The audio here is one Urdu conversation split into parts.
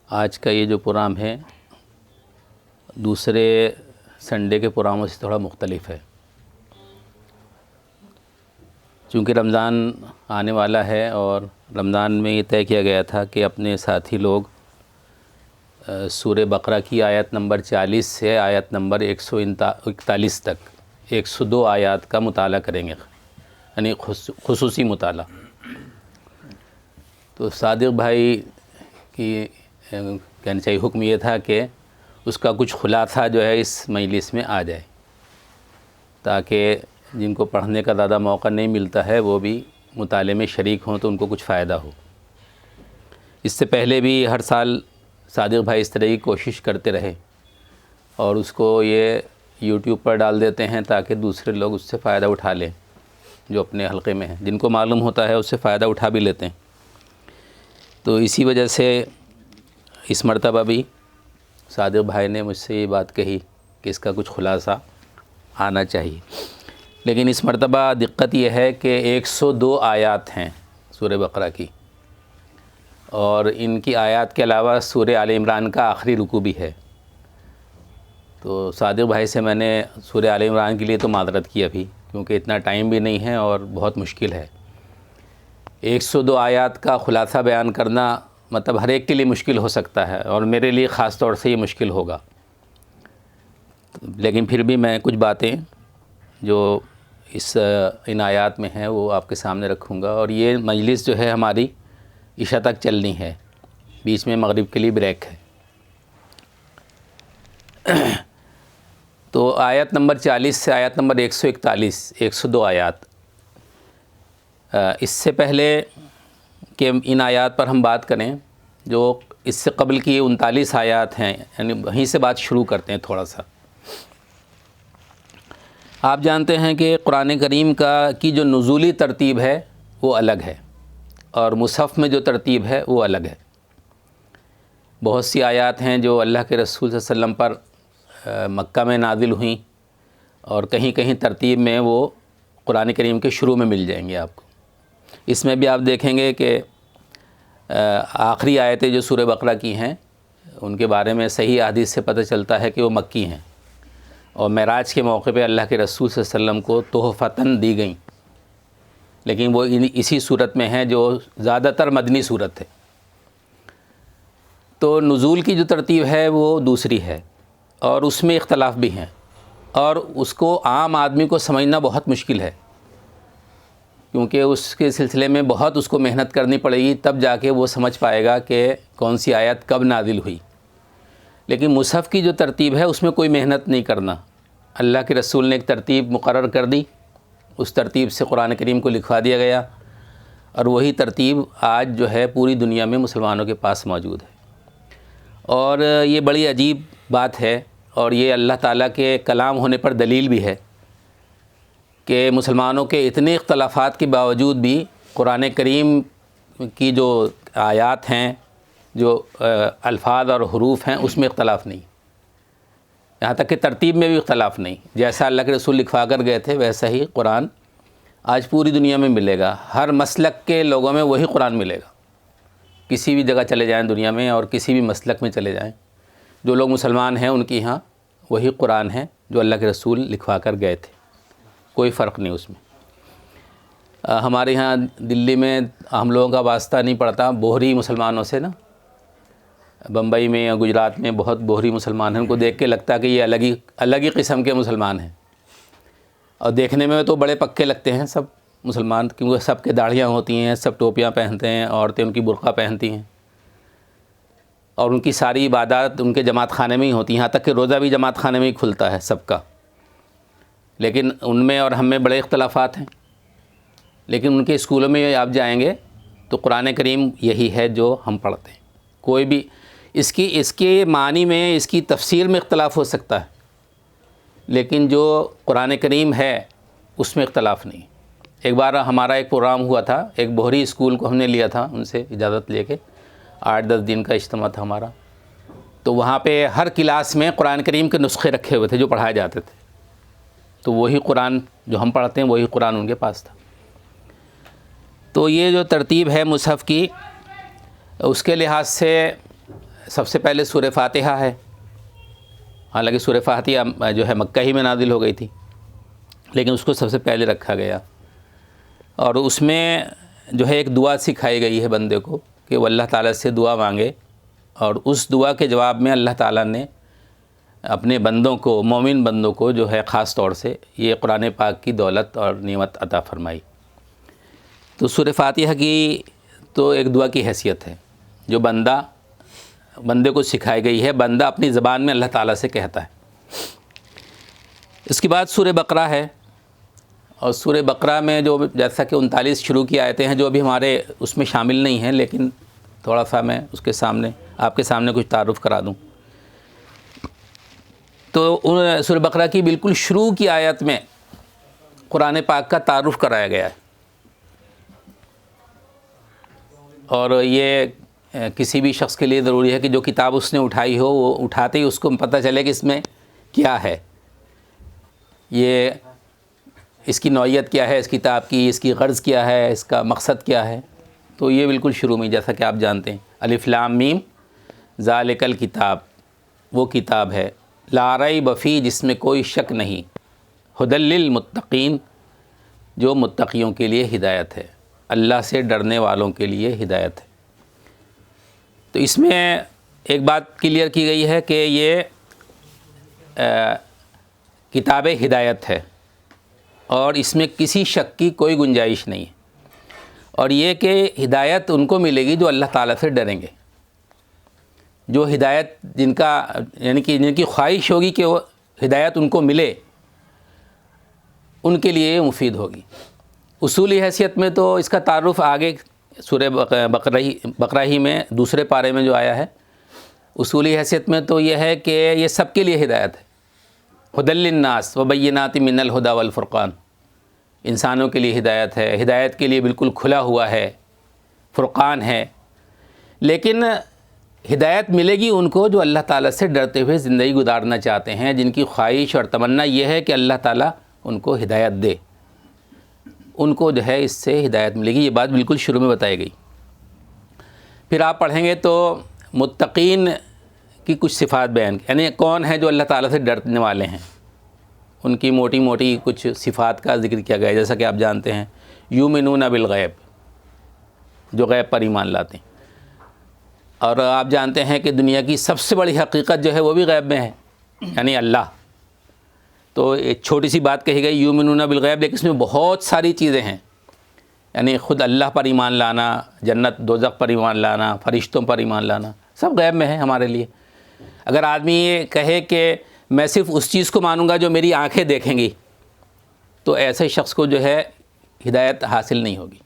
آج کا یہ جو پروگرام ہے دوسرے سنڈے کے پروگراموں سے تھوڑا مختلف ہے، چونکہ رمضان آنے والا ہے اور رمضان میں یہ طے کیا گیا تھا کہ اپنے ساتھی لوگ سورہ بقرہ کی آیت نمبر 40 سے آیت نمبر 141 تک 102 آیات کا مطالعہ کریں گے، یعنی خصوصی مطالعہ۔ تو صادق بھائی کی کہنا چاہیے حکم یہ تھا کہ اس کا کچھ خلاصہ جو ہے اس مجلس میں آ جائے، تاکہ جن کو پڑھنے کا زیادہ موقع نہیں ملتا ہے وہ بھی مطالعے میں شریک ہوں تو ان کو کچھ فائدہ ہو۔ اس سے پہلے بھی ہر سال صادق بھائی اس طرح کی کوشش کرتے رہے اور اس کو یہ یوٹیوب پر ڈال دیتے ہیں تاکہ دوسرے لوگ اس سے فائدہ اٹھا لیں، جو اپنے حلقے میں ہیں، جن کو معلوم ہوتا ہے اس سے فائدہ اٹھا بھی لیتے ہیں۔ تو اسی وجہ سے اس مرتبہ بھی صادق بھائی نے مجھ سے یہ بات کہی کہ اس کا کچھ خلاصہ آنا چاہیے، لیکن اس مرتبہ دقت یہ ہے کہ 102 آیات ہیں سورہ بقرہ کی، اور ان کی آیات کے علاوہ سورہ آل عمران کا آخری رکوع بھی ہے۔ تو صادق بھائی سے میں نے سورہ آل عمران کے لیے تو معذرت کی ابھی، کیونکہ اتنا ٹائم بھی نہیں ہے اور بہت مشکل ہے۔ 102 آیات کا خلاصہ بیان کرنا مطلب ہر ایک کے لیے مشکل ہو سکتا ہے، اور میرے لیے خاص طور سے یہ مشکل ہوگا، لیکن پھر بھی میں کچھ باتیں جو ان آیات میں ہیں وہ آپ کے سامنے رکھوں گا۔ اور یہ مجلس جو ہے ہماری عشاء تک چلنی ہے، بیچ میں مغرب کے لیے بریک ہے۔ تو آیت نمبر 40 سے آیت نمبر 141 102 آیات۔ اس سے پہلے کہ ان آیات پر ہم بات کریں، جو اس سے قبل کی 39 آیات ہیں، یعنی وہیں سے بات شروع کرتے ہیں تھوڑا سا۔ آپ جانتے ہیں کہ قرآن کریم کی جو نزولی ترتیب ہے وہ الگ ہے، اور مصحف میں جو ترتیب ہے وہ الگ ہے۔ بہت سی آیات ہیں جو اللہ کے رسول صلی اللہ علیہ وسلم پر مکہ میں نازل ہوئیں، اور کہیں کہیں ترتیب میں وہ قرآن کریم کے شروع میں مل جائیں گے آپ کو۔ اس میں بھی آپ دیکھیں گے کہ آخری آیتیں جو سورہ بقرہ کی ہیں ان کے بارے میں صحیح احادیث سے پتہ چلتا ہے کہ وہ مکی ہیں، اور معراج کے موقع پہ اللہ کے رسول صلی اللہ علیہ وسلم کو تحفتاً دی گئیں، لیکن وہ اسی صورت میں ہیں جو زیادہ تر مدنی صورت ہے۔ تو نزول کی جو ترتیب ہے وہ دوسری ہے، اور اس میں اختلاف بھی ہیں، اور اس کو عام آدمی کو سمجھنا بہت مشکل ہے، کیونکہ اس کے سلسلے میں بہت اس کو محنت کرنی پڑے گی، تب جا کے وہ سمجھ پائے گا کہ کون سی آیت کب نازل ہوئی۔ لیکن مصحف کی جو ترتیب ہے اس میں کوئی محنت نہیں کرنا، اللہ کے رسول نے ایک ترتیب مقرر کر دی، اس ترتیب سے قرآن کریم کو لکھوا دیا گیا، اور وہی ترتیب آج جو ہے پوری دنیا میں مسلمانوں کے پاس موجود ہے۔ اور یہ بڑی عجیب بات ہے، اور یہ اللہ تعالیٰ کے کلام ہونے پر دلیل بھی ہے کہ مسلمانوں کے اتنے اختلافات کے باوجود بھی قرآن کریم کی جو آیات ہیں، جو الفاظ اور حروف ہیں، اس میں اختلاف نہیں، یہاں تک کہ ترتیب میں بھی اختلاف نہیں۔ جیسا اللہ کے رسول لکھوا کر گئے تھے ویسا ہی قرآن آج پوری دنیا میں ملے گا، ہر مسلک کے لوگوں میں وہی قرآن ملے گا۔ کسی بھی جگہ چلے جائیں دنیا میں، اور کسی بھی مسلک میں چلے جائیں، جو لوگ مسلمان ہیں ان کی یہاں وہی قرآن ہے جو اللہ کے رسول لکھوا کر گئے تھے، کوئی فرق نہیں اس میں۔ ہمارے یہاں دلی میں ہم لوگوں کا واسطہ نہیں پڑتا بوہری مسلمانوں سے نا، بمبئی میں یا گجرات میں بہت بوہری مسلمان ہیں، ان کو دیکھ کے لگتا ہے کہ یہ الگ ہی قسم کے مسلمان ہیں، اور دیکھنے میں تو بڑے پکے لگتے ہیں سب مسلمان، کیونکہ سب کے داڑھیاں ہوتی ہیں، سب ٹوپیاں پہنتے ہیں، عورتیں ان کی برقع پہنتی ہیں، اور ان کی ساری عبادات ان کے جماعت خانے میں ہی ہوتی ہیں، یہاں تک کہ روزہ بھی جماعت خانے میں ہی کھلتا ہے سب کا۔ لیکن ان میں اور ہم میں بڑے اختلافات ہیں، لیکن ان کے اسکولوں میں آپ جائیں گے تو قرآن کریم یہی ہے جو ہم پڑھتے ہیں۔ کوئی بھی اس کے معنی میں، اس کی تفسیر میں اختلاف ہو سکتا ہے، لیکن جو قرآن کریم ہے اس میں اختلاف نہیں۔ ایک بار ہمارا ایک پروگرام ہوا تھا، ایک بوہری اسکول کو ہم نے لیا تھا ان سے اجازت لے کے، 8-10 دن کا اجتماع تھا ہمارا، تو وہاں پہ ہر کلاس میں قرآن کریم کے نسخے رکھے ہوئے تھے جو پڑھائے جاتے تھے، تو وہی قرآن جو ہم پڑھتے ہیں وہی قرآن ان کے پاس تھا۔ تو یہ جو ترتیب ہے مصحف کی، اس کے لحاظ سے سب سے پہلے سورہ فاتحہ ہے، حالانکہ سورہ فاتحہ جو ہے مکہ ہی میں نازل ہو گئی تھی، لیکن اس کو سب سے پہلے رکھا گیا، اور اس میں جو ہے ایک دعا سکھائی گئی ہے بندے کو کہ وہ اللہ تعالیٰ سے دعا مانگے، اور اس دعا کے جواب میں اللہ تعالیٰ نے اپنے بندوں کو، مومن بندوں کو جو ہے خاص طور سے یہ قرآن پاک کی دولت اور نعمت عطا فرمائی۔ تو سورہ فاتحہ کی تو ایک دعا کی حیثیت ہے جو بندے کو سکھائی گئی ہے، بندہ اپنی زبان میں اللہ تعالیٰ سے کہتا ہے۔ اس کے بعد سورہ بقرہ ہے، اور سورہ بقرہ میں جو جیسا کہ 39 شروع کی آیتیں ہیں جو ابھی ہمارے اس میں شامل نہیں ہیں، لیکن تھوڑا سا میں اس کے سامنے آپ کے سامنے کچھ تعارف کرا دوں۔ تو سورہ بقرہ کی بالکل شروع کی آیت میں قرآن پاک کا تعارف کرایا گیا ہے، اور یہ کسی بھی شخص کے لیے ضروری ہے کہ جو کتاب اس نے اٹھائی ہو وہ اٹھاتے ہی اس کو پتہ چلے کہ اس میں کیا ہے، یہ اس کی نوعیت کیا ہے اس کتاب کی، اس کی غرض کیا ہے، اس کا مقصد کیا ہے۔ تو یہ بالکل شروع میں جیسا کہ آپ جانتے ہیں الف لام میم ذالک الکتاب، وہ کتاب ہے، لا ریب فیہ، جس میں کوئی شک نہیں، ھدی للمتقین، جو متقیوں کے لیے ہدایت ہے، اللہ سے ڈرنے والوں کے لیے ہدایت ہے۔ تو اس میں ایک بات کلیئر کی گئی ہے کہ یہ کتاب ہدایت ہے، اور اس میں کسی شک کی کوئی گنجائش نہیں ہے، اور یہ کہ ہدایت ان کو ملے گی جو اللہ تعالیٰ سے ڈریں گے، جو ہدایت جن کا یعنی کہ جن کی خواہش ہوگی کہ وہ ہدایت ان کو ملے، ان کے لیے یہ مفید ہوگی۔ اصولی حیثیت میں تو اس کا تعارف آگے سورہ بقرہ ہی میں دوسرے پارے میں جو آیا ہے، اصولی حیثیت میں تو یہ ہے کہ یہ سب کے لیے ہدایت ہے، ھدی للناس وبینات من الھدی والفرقان، انسانوں کے لیے ہدایت ہے، ہدایت کے لیے بالکل کھلا ہوا ہے، فرقان ہے، لیکن ہدایت ملے گی ان کو جو اللہ تعالیٰ سے ڈرتے ہوئے زندگی گزارنا چاہتے ہیں، جن کی خواہش اور تمنا یہ ہے کہ اللہ تعالیٰ ان کو ہدایت دے، ان کو جو ہے اس سے ہدایت ملے گی۔ یہ بات بالکل شروع میں بتائی گئی۔ پھر آپ پڑھیں گے تو متقین کی کچھ صفات بیان، یعنی کون ہیں جو اللہ تعالیٰ سے ڈرنے والے ہیں، ان کی موٹی موٹی کچھ صفات کا ذکر کیا گیا ہے، جیسا کہ آپ جانتے ہیں یؤمنون بالغیب، جو غیب پر ایمان لاتے ہیں، اور آپ جانتے ہیں کہ دنیا کی سب سے بڑی حقیقت جو ہے وہ بھی غیب میں ہے، یعنی اللہ۔ تو ایک چھوٹی سی بات کہی گئی یؤمنون بالغیب، لیکن اس میں بہت ساری چیزیں ہیں، یعنی خود اللہ پر ایمان لانا، جنت دوزخ پر ایمان لانا، فرشتوں پر ایمان لانا، سب غیب میں ہے ہمارے لیے۔ اگر آدمی یہ کہے کہ میں صرف اس چیز کو مانوں گا جو میری آنکھیں دیکھیں گی، تو ایسے شخص کو جو ہے ہدایت حاصل نہیں ہوگی۔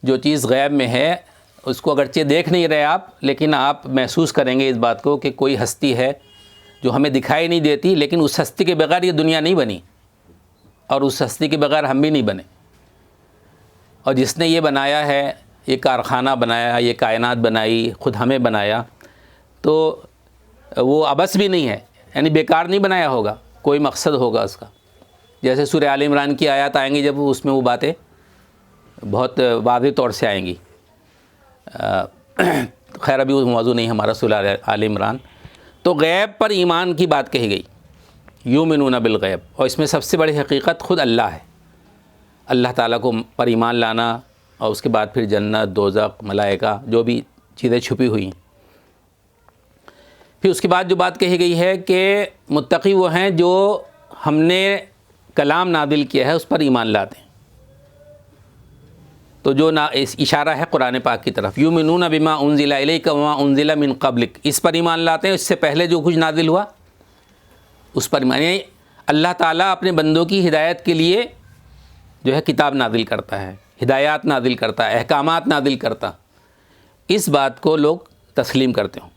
جو چیز غیب میں ہے اس کو اگرچہ دیکھ نہیں رہے آپ، لیکن آپ محسوس کریں گے اس بات کو کہ کوئی ہستی ہے جو ہمیں دکھائی نہیں دیتی، لیکن اس ہستی کے بغیر یہ دنیا نہیں بنی، اور اس ہستی کے بغیر ہم بھی نہیں بنے، اور جس نے یہ بنایا ہے، یہ کارخانہ بنایا، یہ کائنات بنائی، خود ہمیں بنایا، تو وہ عبث بھی نہیں ہے، یعنی بیکار نہیں بنایا ہوگا، کوئی مقصد ہوگا اس کا۔ جیسے سورہ آل عمران کی آیات آئیں گی، جب اس میں وہ باتیں بہت واضح طور سے آئیں گی۔ خیر ابھی وہ موضوع نہیں ہمارا سورہ آل عمران۔ تو غیب پر ایمان کی بات کہی گئی، یؤمنون بالغیب، اور اس میں سب سے بڑی حقیقت خود اللہ ہے، اللہ تعالیٰ کو پر ایمان لانا، اور اس کے بعد پھر جنت، دوزخ، ملائکہ، جو بھی چیزیں چھپی ہوئی ہیں۔ پھر اس کے بعد جو بات کہی گئی ہے کہ متقی وہ ہیں جو ہم نے کلام نازل کیا ہے اس پر ایمان لاتے ہیں، تو جو اشارہ ہے قرآن پاک کی طرف، یؤمنون بما انزل الیک وما انزل من قبلک، اس پر ایمان لاتے ہیں، اس سے پہلے جو کچھ نازل ہوا اس پر ایمان، یعنی اللہ تعالیٰ اپنے بندوں کی ہدایت کے لیے جو ہے کتاب نازل کرتا ہے، ہدایات نازل کرتا ہے، احکامات نازل کرتا، اس بات کو لوگ تسلیم کرتے ہوں۔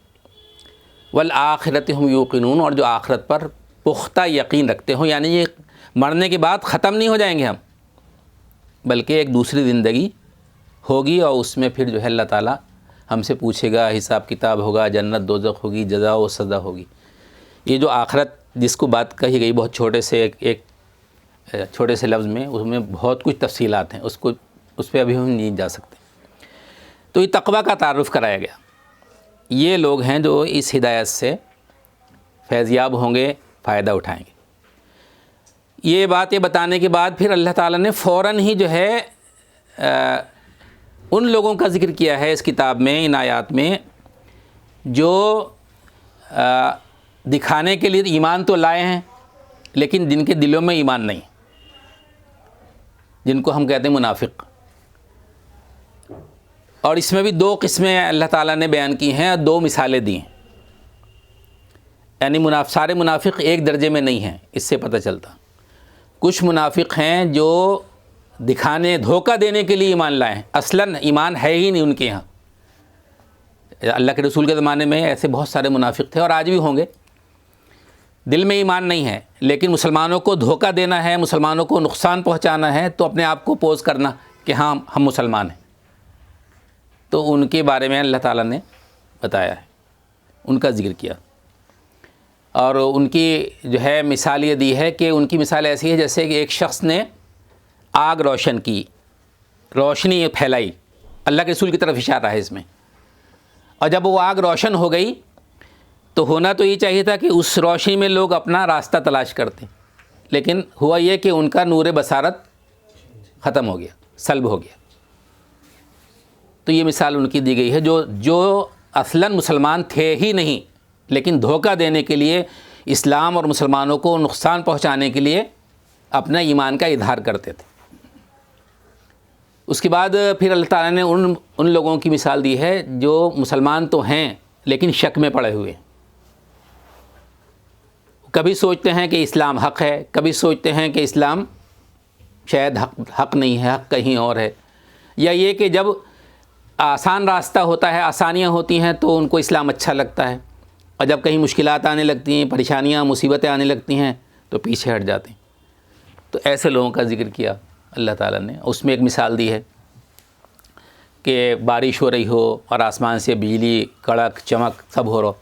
والآخرۃ ہم یوقنون، اور جو آخرت پر پختہ یقین رکھتے ہوں، یعنی یہ مرنے کے بعد ختم نہیں ہو جائیں گے ہم، بلکہ ایک دوسری زندگی ہوگی، اور اس میں پھر جو ہے اللہ تعالیٰ ہم سے پوچھے گا، حساب کتاب ہوگا، جنت دوزخ ہوگی، جزا و سزا ہوگی۔ یہ جو آخرت جس کو بات کہی گئی بہت چھوٹے سے ایک چھوٹے سے لفظ میں، اس میں بہت کچھ تفصیلات ہیں، اس پہ ابھی ہم نہیں جا سکتے۔ تو یہ تقویٰ کا تعارف کرایا گیا، یہ لوگ ہیں جو اس ہدایت سے فیضیاب ہوں گے، فائدہ اٹھائیں گے۔ یہ باتیں بتانے کے بعد پھر اللہ تعالیٰ نے فوراً ہی جو ہے ان لوگوں کا ذکر کیا ہے اس کتاب میں، ان آیات میں، جو دکھانے کے لیے ایمان تو لائے ہیں لیکن جن کے دلوں میں ایمان نہیں، جن کو ہم کہتے ہیں منافق۔ اور اس میں بھی دو قسمیں اللہ تعالیٰ نے بیان کی ہیں اور دو مثالیں دی ہیں، یعنی سارے منافق ایک درجے میں نہیں ہیں، اس سے پتہ چلتا۔ کچھ منافق ہیں جو دکھانے، دھوکہ دینے کے لیے ایمان لائے ہیں، اصلاً ایمان ہے ہی نہیں ان کے یہاں۔ اللہ کے رسول کے زمانے میں ایسے بہت سارے منافق تھے اور آج بھی ہوں گے، دل میں ایمان نہیں ہے لیکن مسلمانوں کو دھوکہ دینا ہے، مسلمانوں کو نقصان پہنچانا ہے تو اپنے آپ کو پوز کرنا کہ ہاں ہم مسلمان ہیں۔ تو ان کے بارے میں اللہ تعالیٰ نے بتایا ہے، ان کا ذکر کیا، اور ان کی جو ہے مثال یہ دی ہے کہ ان کی مثال ایسی ہے جیسے کہ ایک شخص نے آگ روشن کی، روشنی پھیلائی، اللہ کے رسول کی طرف اشارہ ہے اس میں، اور جب وہ آگ روشن ہو گئی تو ہونا تو یہ چاہیے تھا کہ اس روشنی میں لوگ اپنا راستہ تلاش کرتے، لیکن ہوا یہ کہ ان کا نور بصارت ختم ہو گیا، سلب ہو گیا۔ تو یہ مثال ان کی دی گئی ہے جو اصلاً مسلمان تھے ہی نہیں لیکن دھوکہ دینے کے لیے، اسلام اور مسلمانوں کو نقصان پہنچانے کے لیے اپنا ایمان کا اظہار کرتے تھے۔ اس کے بعد پھر اللہ تعالیٰ نے ان لوگوں کی مثال دی ہے جو مسلمان تو ہیں لیکن شک میں پڑے ہوئے ہیں، کبھی سوچتے ہیں کہ اسلام حق ہے، کبھی سوچتے ہیں کہ اسلام شاید حق نہیں ہے، حق کہیں اور ہے، یا یہ کہ جب آسان راستہ ہوتا ہے، آسانیاں ہوتی ہیں تو ان کو اسلام اچھا لگتا ہے، اور جب کہیں مشکلات آنے لگتی ہیں، پریشانیاں، مصیبتیں آنے لگتی ہیں تو پیچھے ہٹ جاتے ہیں۔ تو ایسے لوگوں کا ذکر کیا اللہ تعالیٰ نے۔ اس میں ایک مثال دی ہے کہ بارش ہو رہی ہو اور آسمان سے بجلی، کڑک، چمک سب ہو رہا،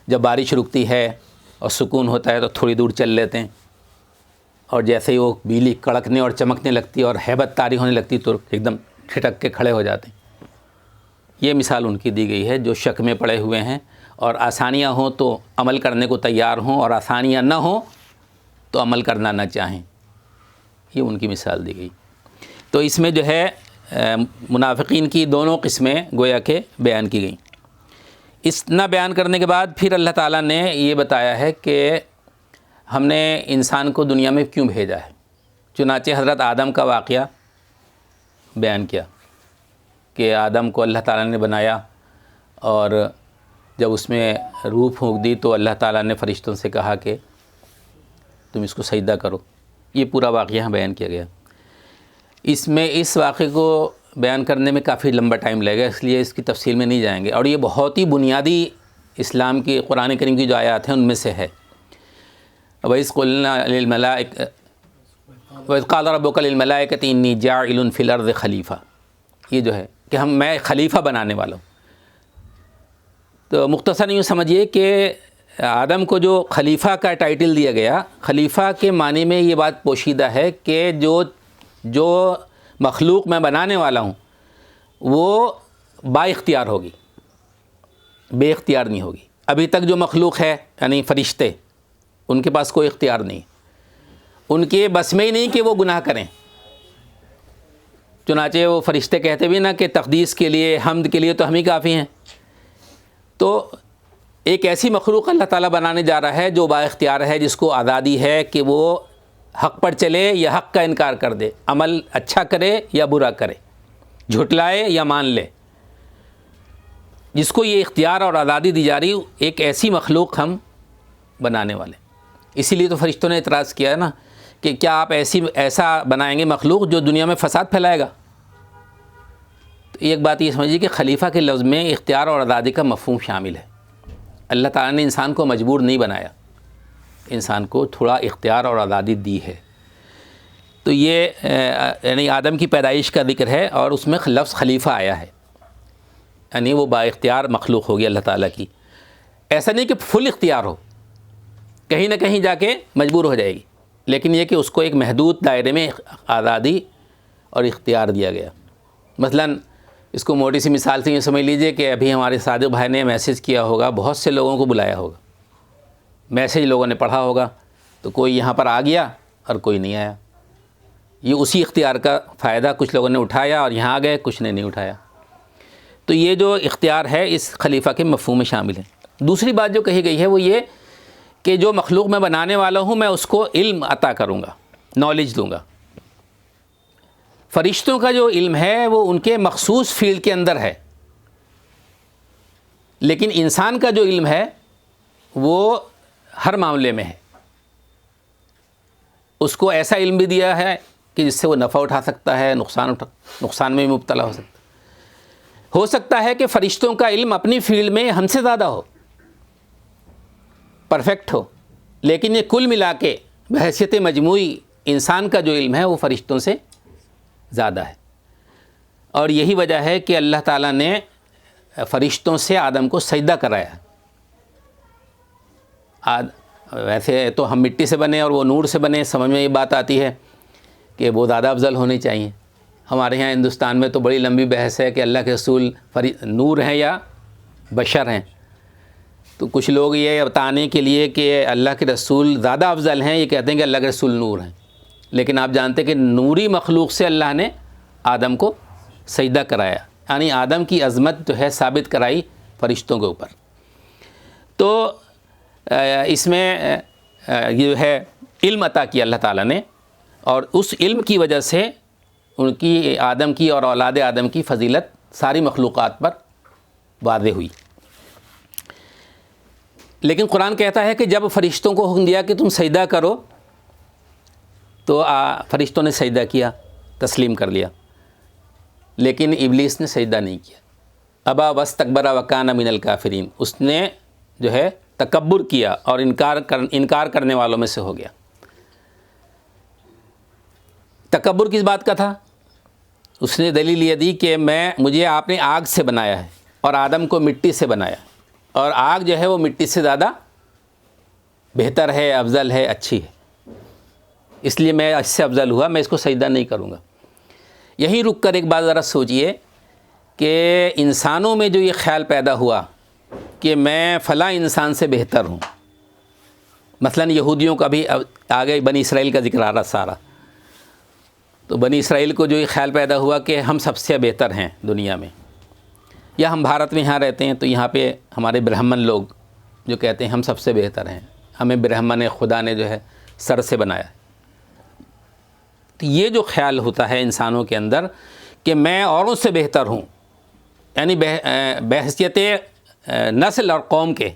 جب بارش رکتی ہے اور سکون ہوتا ہے تو تھوڑی دور چل لیتے ہیں، اور جیسے ہی وہ بجلی کڑکنے اور چمکنے لگتی اور ہیبت طاری ہونے لگتی تو ایک دم ٹھٹک کے کھڑے ہو جاتے ہیں۔ یہ مثال ان کی دی گئی ہے جو شک میں پڑے ہوئے ہیں، اور آسانیاں ہوں تو عمل کرنے کو تیار ہوں، اور آسانیاں نہ ہوں تو عمل کرنا نہ چاہیں، یہ ان کی مثال دی گئی۔ تو اس میں جو ہے منافقین کی دونوں قسمیں گویا کہ بیان کی گئیں۔ اتنا بیان کرنے کے بعد پھر اللہ تعالیٰ نے یہ بتایا ہے کہ ہم نے انسان کو دنیا میں کیوں بھیجا ہے۔ چنانچہ حضرت آدم کا واقعہ بیان کیا کہ آدم کو اللہ تعالیٰ نے بنایا، اور جب اس میں روح پھونک دی تو اللہ تعالیٰ نے فرشتوں سے کہا کہ تم اس کو سجدہ کرو۔ یہ پورا واقعہ یہاں بیان کیا گیا۔ اس میں اس واقعے کو بیان کرنے میں کافی لمبا ٹائم لگے گا، اس لیے اس کی تفصیل میں نہیں جائیں گے، اور یہ بہت ہی بنیادی اسلام کی، قرآن کریم کی جو آیات ہیں ان میں سے ہے۔ وَإِذْ قُلْنَا لِلْمَلَائِكَةِ وَإِذْ قَالَ رَبُّكَ لِلْمَلَائِكَةِ إِنِّي جَاعِلٌ فِي الْأَرْضِ خلیفہ، یہ جو ہے کہ میں خلیفہ بنانے والا ہوں۔ تو مختصر یوں سمجھیے کہ آدم کو جو خلیفہ کا ٹائٹل دیا گیا، خلیفہ کے معنی میں یہ بات پوشیدہ ہے کہ جو مخلوق میں بنانے والا ہوں وہ با اختیار ہوگی، بے اختیار نہیں ہوگی۔ ابھی تک جو مخلوق ہے یعنی فرشتے، ان کے پاس کوئی اختیار نہیں، ان کے بس میں ہی نہیں کہ وہ گناہ کریں۔ چنانچہ وہ فرشتے کہتے بھی نا کہ تقدیس کے لیے، حمد کے لیے تو ہم ہی کافی ہیں۔ تو ایک ایسی مخلوق اللہ تعالیٰ بنانے جا رہا ہے جو با اختیار ہے، جس کو آزادی ہے کہ وہ حق پر چلے یا حق کا انکار کر دے، عمل اچھا کرے یا برا کرے، جھٹلائے یا مان لے، جس کو یہ اختیار اور آزادی دی جا رہی، ایک ایسی مخلوق ہم بنانے والے۔ اسی لیے تو فرشتوں نے اعتراض کیا ہے نا کہ کیا آپ ایسا بنائیں گے مخلوق جو دنیا میں فساد پھیلائے گا۔ تو ایک بات یہ سمجھیے کہ خلیفہ کے لفظ میں اختیار اور آزادی کا مفہوم شامل ہے۔ اللہ تعالیٰ نے انسان کو مجبور نہیں بنایا، انسان کو تھوڑا اختیار اور آزادی دی ہے۔ تو یہ یعنی آدم کی پیدائش کا ذکر ہے، اور اس میں لفظ خلیفہ آیا ہے، یعنی وہ با اختیار مخلوق ہوگی اللہ تعالیٰ کی۔ ایسا نہیں کہ فل اختیار ہو، کہیں نہ کہیں جا کے مجبور ہو جائے گی، لیکن یہ کہ اس کو ایک محدود دائرے میں آزادی اور اختیار دیا گیا۔ مثلا اس کو موٹی سی مثال سے یہ سمجھ لیجئے کہ ابھی ہمارے صادق بھائی نے میسیج کیا ہوگا، بہت سے لوگوں کو بلایا ہوگا، میسیج لوگوں نے پڑھا ہوگا، تو کوئی یہاں پر آ گیا اور کوئی نہیں آیا. یہ اسی اختیار کا فائدہ کچھ لوگوں نے اٹھایا اور یہاں آ گئے، کچھ نے نہیں اٹھایا. تو یہ جو اختیار ہے اس خلیفہ کے مفہوم میں شامل ہے. دوسری بات جو کہی گئی ہے وہ یہ کہ جو مخلوق میں بنانے والا ہوں میں اس کو علم عطا کروں گا، نالج دوں گا. فرشتوں کا جو علم ہے وہ ان کے مخصوص فیلڈ کے اندر ہے، لیکن انسان کا جو علم ہے وہ ہر معاملے میں ہے. اس کو ایسا علم بھی دیا ہے کہ جس سے وہ نفع اٹھا سکتا ہے، نقصان میں بھی مبتلا ہو سکتا ہے. ہو سکتا ہے کہ فرشتوں کا علم اپنی فیلڈ میں ہم سے زیادہ ہو، پرفیکٹ ہو، لیکن یہ کل ملا کے بحیثیت مجموعی انسان کا جو علم ہے وہ فرشتوں سے زیادہ ہے. اور یہی وجہ ہے کہ اللہ تعالیٰ نے فرشتوں سے آدم کو سجدہ کرایا. ویسے تو ہم مٹی سے بنے اور وہ نور سے بنے، سمجھ میں یہ بات آتی ہے کہ وہ زیادہ افضل ہونے چاہیے. ہمارے یہاں ہندوستان میں تو بڑی لمبی بحث ہے کہ اللہ کے رسول نور ہیں یا بشر ہیں. تو کچھ لوگ یہ بتانے کے لیے کہ اللہ کے رسول زیادہ افضل ہیں، یہ کہتے ہیں کہ اللہ کے رسول نور ہیں. لیکن آپ جانتے ہیں کہ نوری مخلوق سے اللہ نے آدم کو سجدہ کرایا، یعنی آدم کی عظمت جو ہے ثابت کرائی فرشتوں کے اوپر. تو اس میں یہ ہے علم عطا کیا اللہ تعالیٰ نے، اور اس علم کی وجہ سے ان کی آدم کی اور اولاد آدم کی فضیلت ساری مخلوقات پر واضح ہوئی. لیکن قرآن کہتا ہے کہ جب فرشتوں کو حکم دیا کہ تم سجدہ کرو تو فرشتوں نے سجدہ کیا، تسلیم کر لیا، لیکن ابلیس نے سجدہ نہیں کیا. ابا واستکبر وکان من الکافرین، اس نے جو ہے تکبر کیا اور انکار کرنے والوں میں سے ہو گیا. تکبر کس بات کا تھا؟ اس نے دلیل یہ دی کہ مجھے آپ نے آگ سے بنایا ہے اور آدم کو مٹی سے بنایا، اور آگ جو ہے وہ مٹی سے زیادہ بہتر ہے، افضل ہے، اچھی ہے، اس لیے میں اس سے افضل ہوا، میں اس کو سجدہ نہیں کروں گا. یہیں رک کر ایک بات ذرا سوچئے کہ انسانوں میں جو یہ خیال پیدا ہوا کہ میں فلاں انسان سے بہتر ہوں، مثلا یہودیوں کا بھی آگے بنی اسرائیل کا ذکر آ رہا سارا، تو بنی اسرائیل کو جو یہ خیال پیدا ہوا کہ ہم سب سے بہتر ہیں دنیا میں. یا ہم بھارت میں یہاں رہتے ہیں تو یہاں پہ ہمارے برہمن لوگ جو کہتے ہیں ہم سب سے بہتر ہیں، ہمیں برہمن خدا نے جو ہے سر سے بنایا. تو یہ جو خیال ہوتا ہے انسانوں کے اندر کہ میں اوروں سے بہتر ہوں، یعنی بحیثیت نسل اور قوم کے،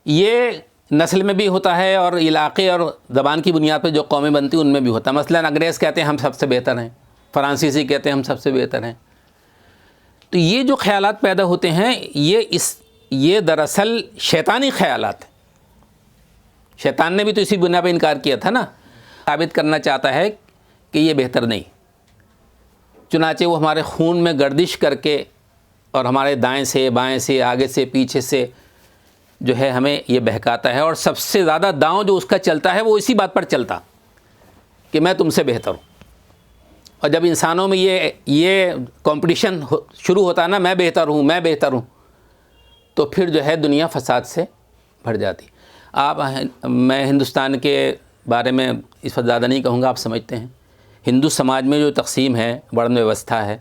یہ نسل میں بھی ہوتا ہے اور علاقے اور زبان کی بنیاد پہ جو قومیں بنتی ہیں ان میں بھی ہوتا ہے. مثلا انگریز کہتے ہیں ہم سب سے بہتر ہیں، فرانسیسی کہتے ہیں ہم سب سے بہتر ہیں. تو یہ جو خیالات پیدا ہوتے ہیں یہ دراصل شیطانی خیالات ہیں. شیطان نے بھی تو اسی بنا پہ انکار کیا تھا نا، ثابت کرنا چاہتا ہے کہ یہ بہتر نہیں. چنانچہ وہ ہمارے خون میں گردش کر کے اور ہمارے دائیں سے بائیں سے آگے سے پیچھے سے جو ہے ہمیں یہ بہکاتا ہے، اور سب سے زیادہ داؤں جو اس کا چلتا ہے وہ اسی بات پر چلتا کہ میں تم سے بہتر ہوں. اور جب انسانوں میں یہ کمپٹیشن شروع ہوتا ہے نا، میں بہتر ہوں میں بہتر ہوں، تو پھر جو ہے دنیا فساد سے بھر جاتی. میں ہندوستان کے بارے میں اس وقت زیادہ نہیں کہوں گا، آپ سمجھتے ہیں ہندو سماج میں جو تقسیم ہے، ورن ویوستھا ہے.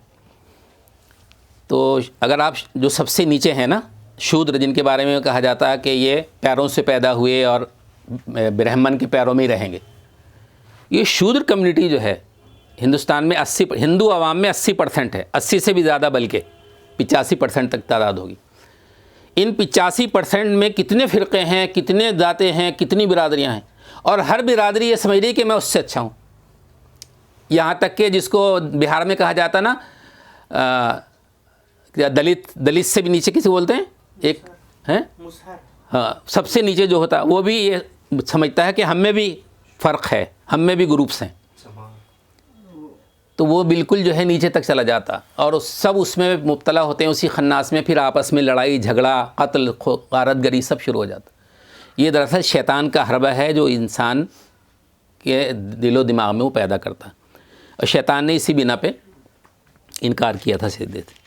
تو اگر آپ جو سب سے نیچے ہیں نا، شودر، جن کے بارے میں کہا جاتا ہے کہ یہ پیروں سے پیدا ہوئے اور برہمن کے پیروں میں ہی رہیں گے، یہ شودر کمیونٹی جو ہے ہندوستان میں ہندو عوام میں 80% ہے، 80 سے بھی زیادہ، بلکہ 85% تک تعداد ہوگی. ان 85% میں کتنے فرقے ہیں، کتنے ذاتیں ہیں، کتنی برادریاں ہیں، اور ہر برادری یہ سمجھ رہی کہ میں اس سے اچھا ہوں. یہاں تک کہ جس کو بہار میں کہا جاتا نا دلت سے بھی نیچے کسی بولتے ہیں، ایک ہیں ہاں، سب سے نیچے جو ہوتا وہ بھی یہ سمجھتا ہے کہ ہم میں بھی فرق ہے، ہم میں بھی گروپس ہیں. تو وہ بالکل جو ہے نیچے تک چلا جاتا، اور سب اس میں مبتلا ہوتے ہیں، اسی خناس میں پھر آپس میں لڑائی جھگڑا قتل غارت گری سب شروع ہو جاتا. یہ دراصل شیطان کا حربہ ہے جو انسان کے دل و دماغ میں وہ پیدا کرتا. اور شیطان نے اسی بنا پہ انکار کیا تھا سجدے سے۔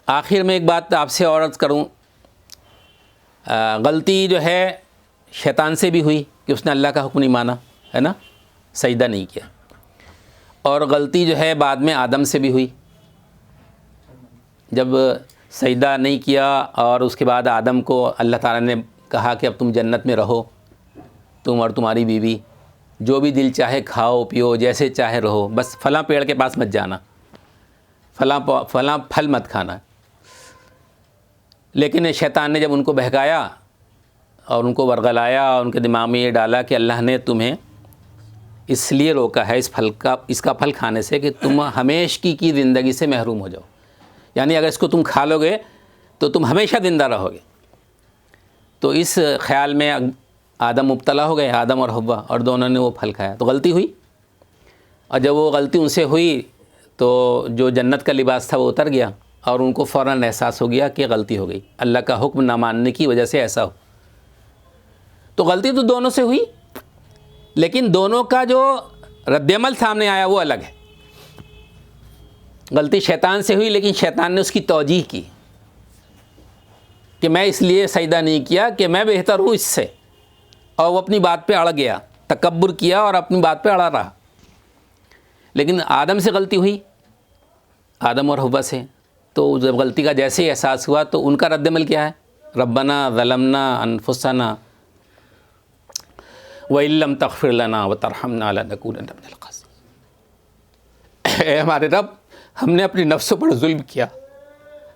آخر میں ایک بات آپ سے اور عرض کروں، غلطی جو ہے شیطان سے بھی ہوئی کہ اس نے اللہ کا حکم نہیں مانا، ہے نا، سجدہ نہیں کیا، اور غلطی جو ہے بعد میں آدم سے بھی ہوئی، جب سجدہ نہیں کیا اور اس کے بعد آدم کو اللہ تعالیٰ نے کہا کہ اب تم جنت میں رہو، تم اور تمہاری بیوی، جو بھی دل چاہے کھاؤ پیو، جیسے چاہے رہو، بس فلاں پیڑ کے پاس مت جانا، فلاں پھل مت کھانا۔ لیکن شیطان نے جب ان کو بہکایا اور ان کو ورغلایا اور ان کے دماغ میں یہ ڈالا کہ اللہ نے تمہیں اس لیے روکا ہے اس کا پھل کھانے سے کہ تم ہمیشہ کی زندگی سے محروم ہو جاؤ، یعنی اگر اس کو تم کھا لو گے تو تم ہمیشہ زندہ رہو گے۔ تو اس خیال میں آدم مبتلا ہو گئے، آدم اور حوا، اور دونوں نے وہ پھل کھایا تو غلطی ہوئی، اور جب وہ غلطی ان سے ہوئی تو جو جنت کا لباس تھا وہ اتر گیا، اور ان کو فوراً احساس ہو گیا کہ غلطی ہو گئی، اللہ کا حکم نہ ماننے کی وجہ سے ایسا ہو۔ تو غلطی تو دونوں سے ہوئی، لیکن دونوں کا جو رد عمل سامنے آیا وہ الگ ہے۔ غلطی شیطان سے ہوئی، لیکن شیطان نے اس کی توجیح کی کہ میں اس لیے سجدہ نہیں کیا کہ میں بہتر ہوں اس سے، اور وہ اپنی بات پہ اڑ گیا، تکبر کیا اور اپنی بات پہ اڑا رہا۔ لیکن آدم سے غلطی ہوئی، آدم اور حوا سے، تو جب غلطی کا جیسے ہی احساس ہوا تو ان کا رد عمل کیا ہے؟ ربنا ظلمنا انفسنا وَإِن لَّمْ تَغْفِرْ لَنَا وَتَرْحَمْنَا لَنَكُونَنَّ مِنَ الْخَاسِرِينَ۔ اے ہمارے رب، ہم نے اپنے نفسوں پر ظلم کیا،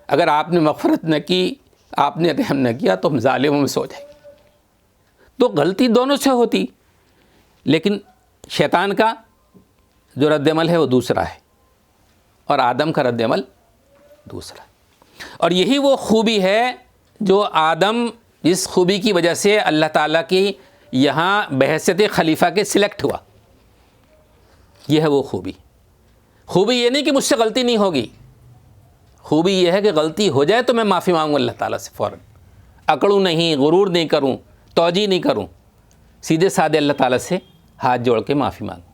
اگر آپ نے مغفرت نہ کی، آپ نے رحم نہ کیا تو ہم ظالموں میں سو جائیں۔ تو غلطی دونوں سے ہوتی، لیکن شیطان کا جو رد عمل ہے وہ دوسرا ہے، اور آدم کا رد عمل دوسرا ہے۔ اور یہی وہ خوبی ہے جو آدم، جس خوبی کی وجہ سے اللہ تعالیٰ کی یہاں بحیثیت خلیفہ کے سلیکٹ ہوا، یہ ہے وہ خوبی۔ خوبی یہ نہیں کہ مجھ سے غلطی نہیں ہوگی، خوبی یہ ہے کہ غلطی ہو جائے تو میں معافی مانگوں اللہ تعالیٰ سے فوراً، اکڑوں نہیں، غرور نہیں کروں، توجیہ نہیں کروں، سیدھے سادھے اللہ تعالیٰ سے ہاتھ جوڑ کے معافی مانگوں۔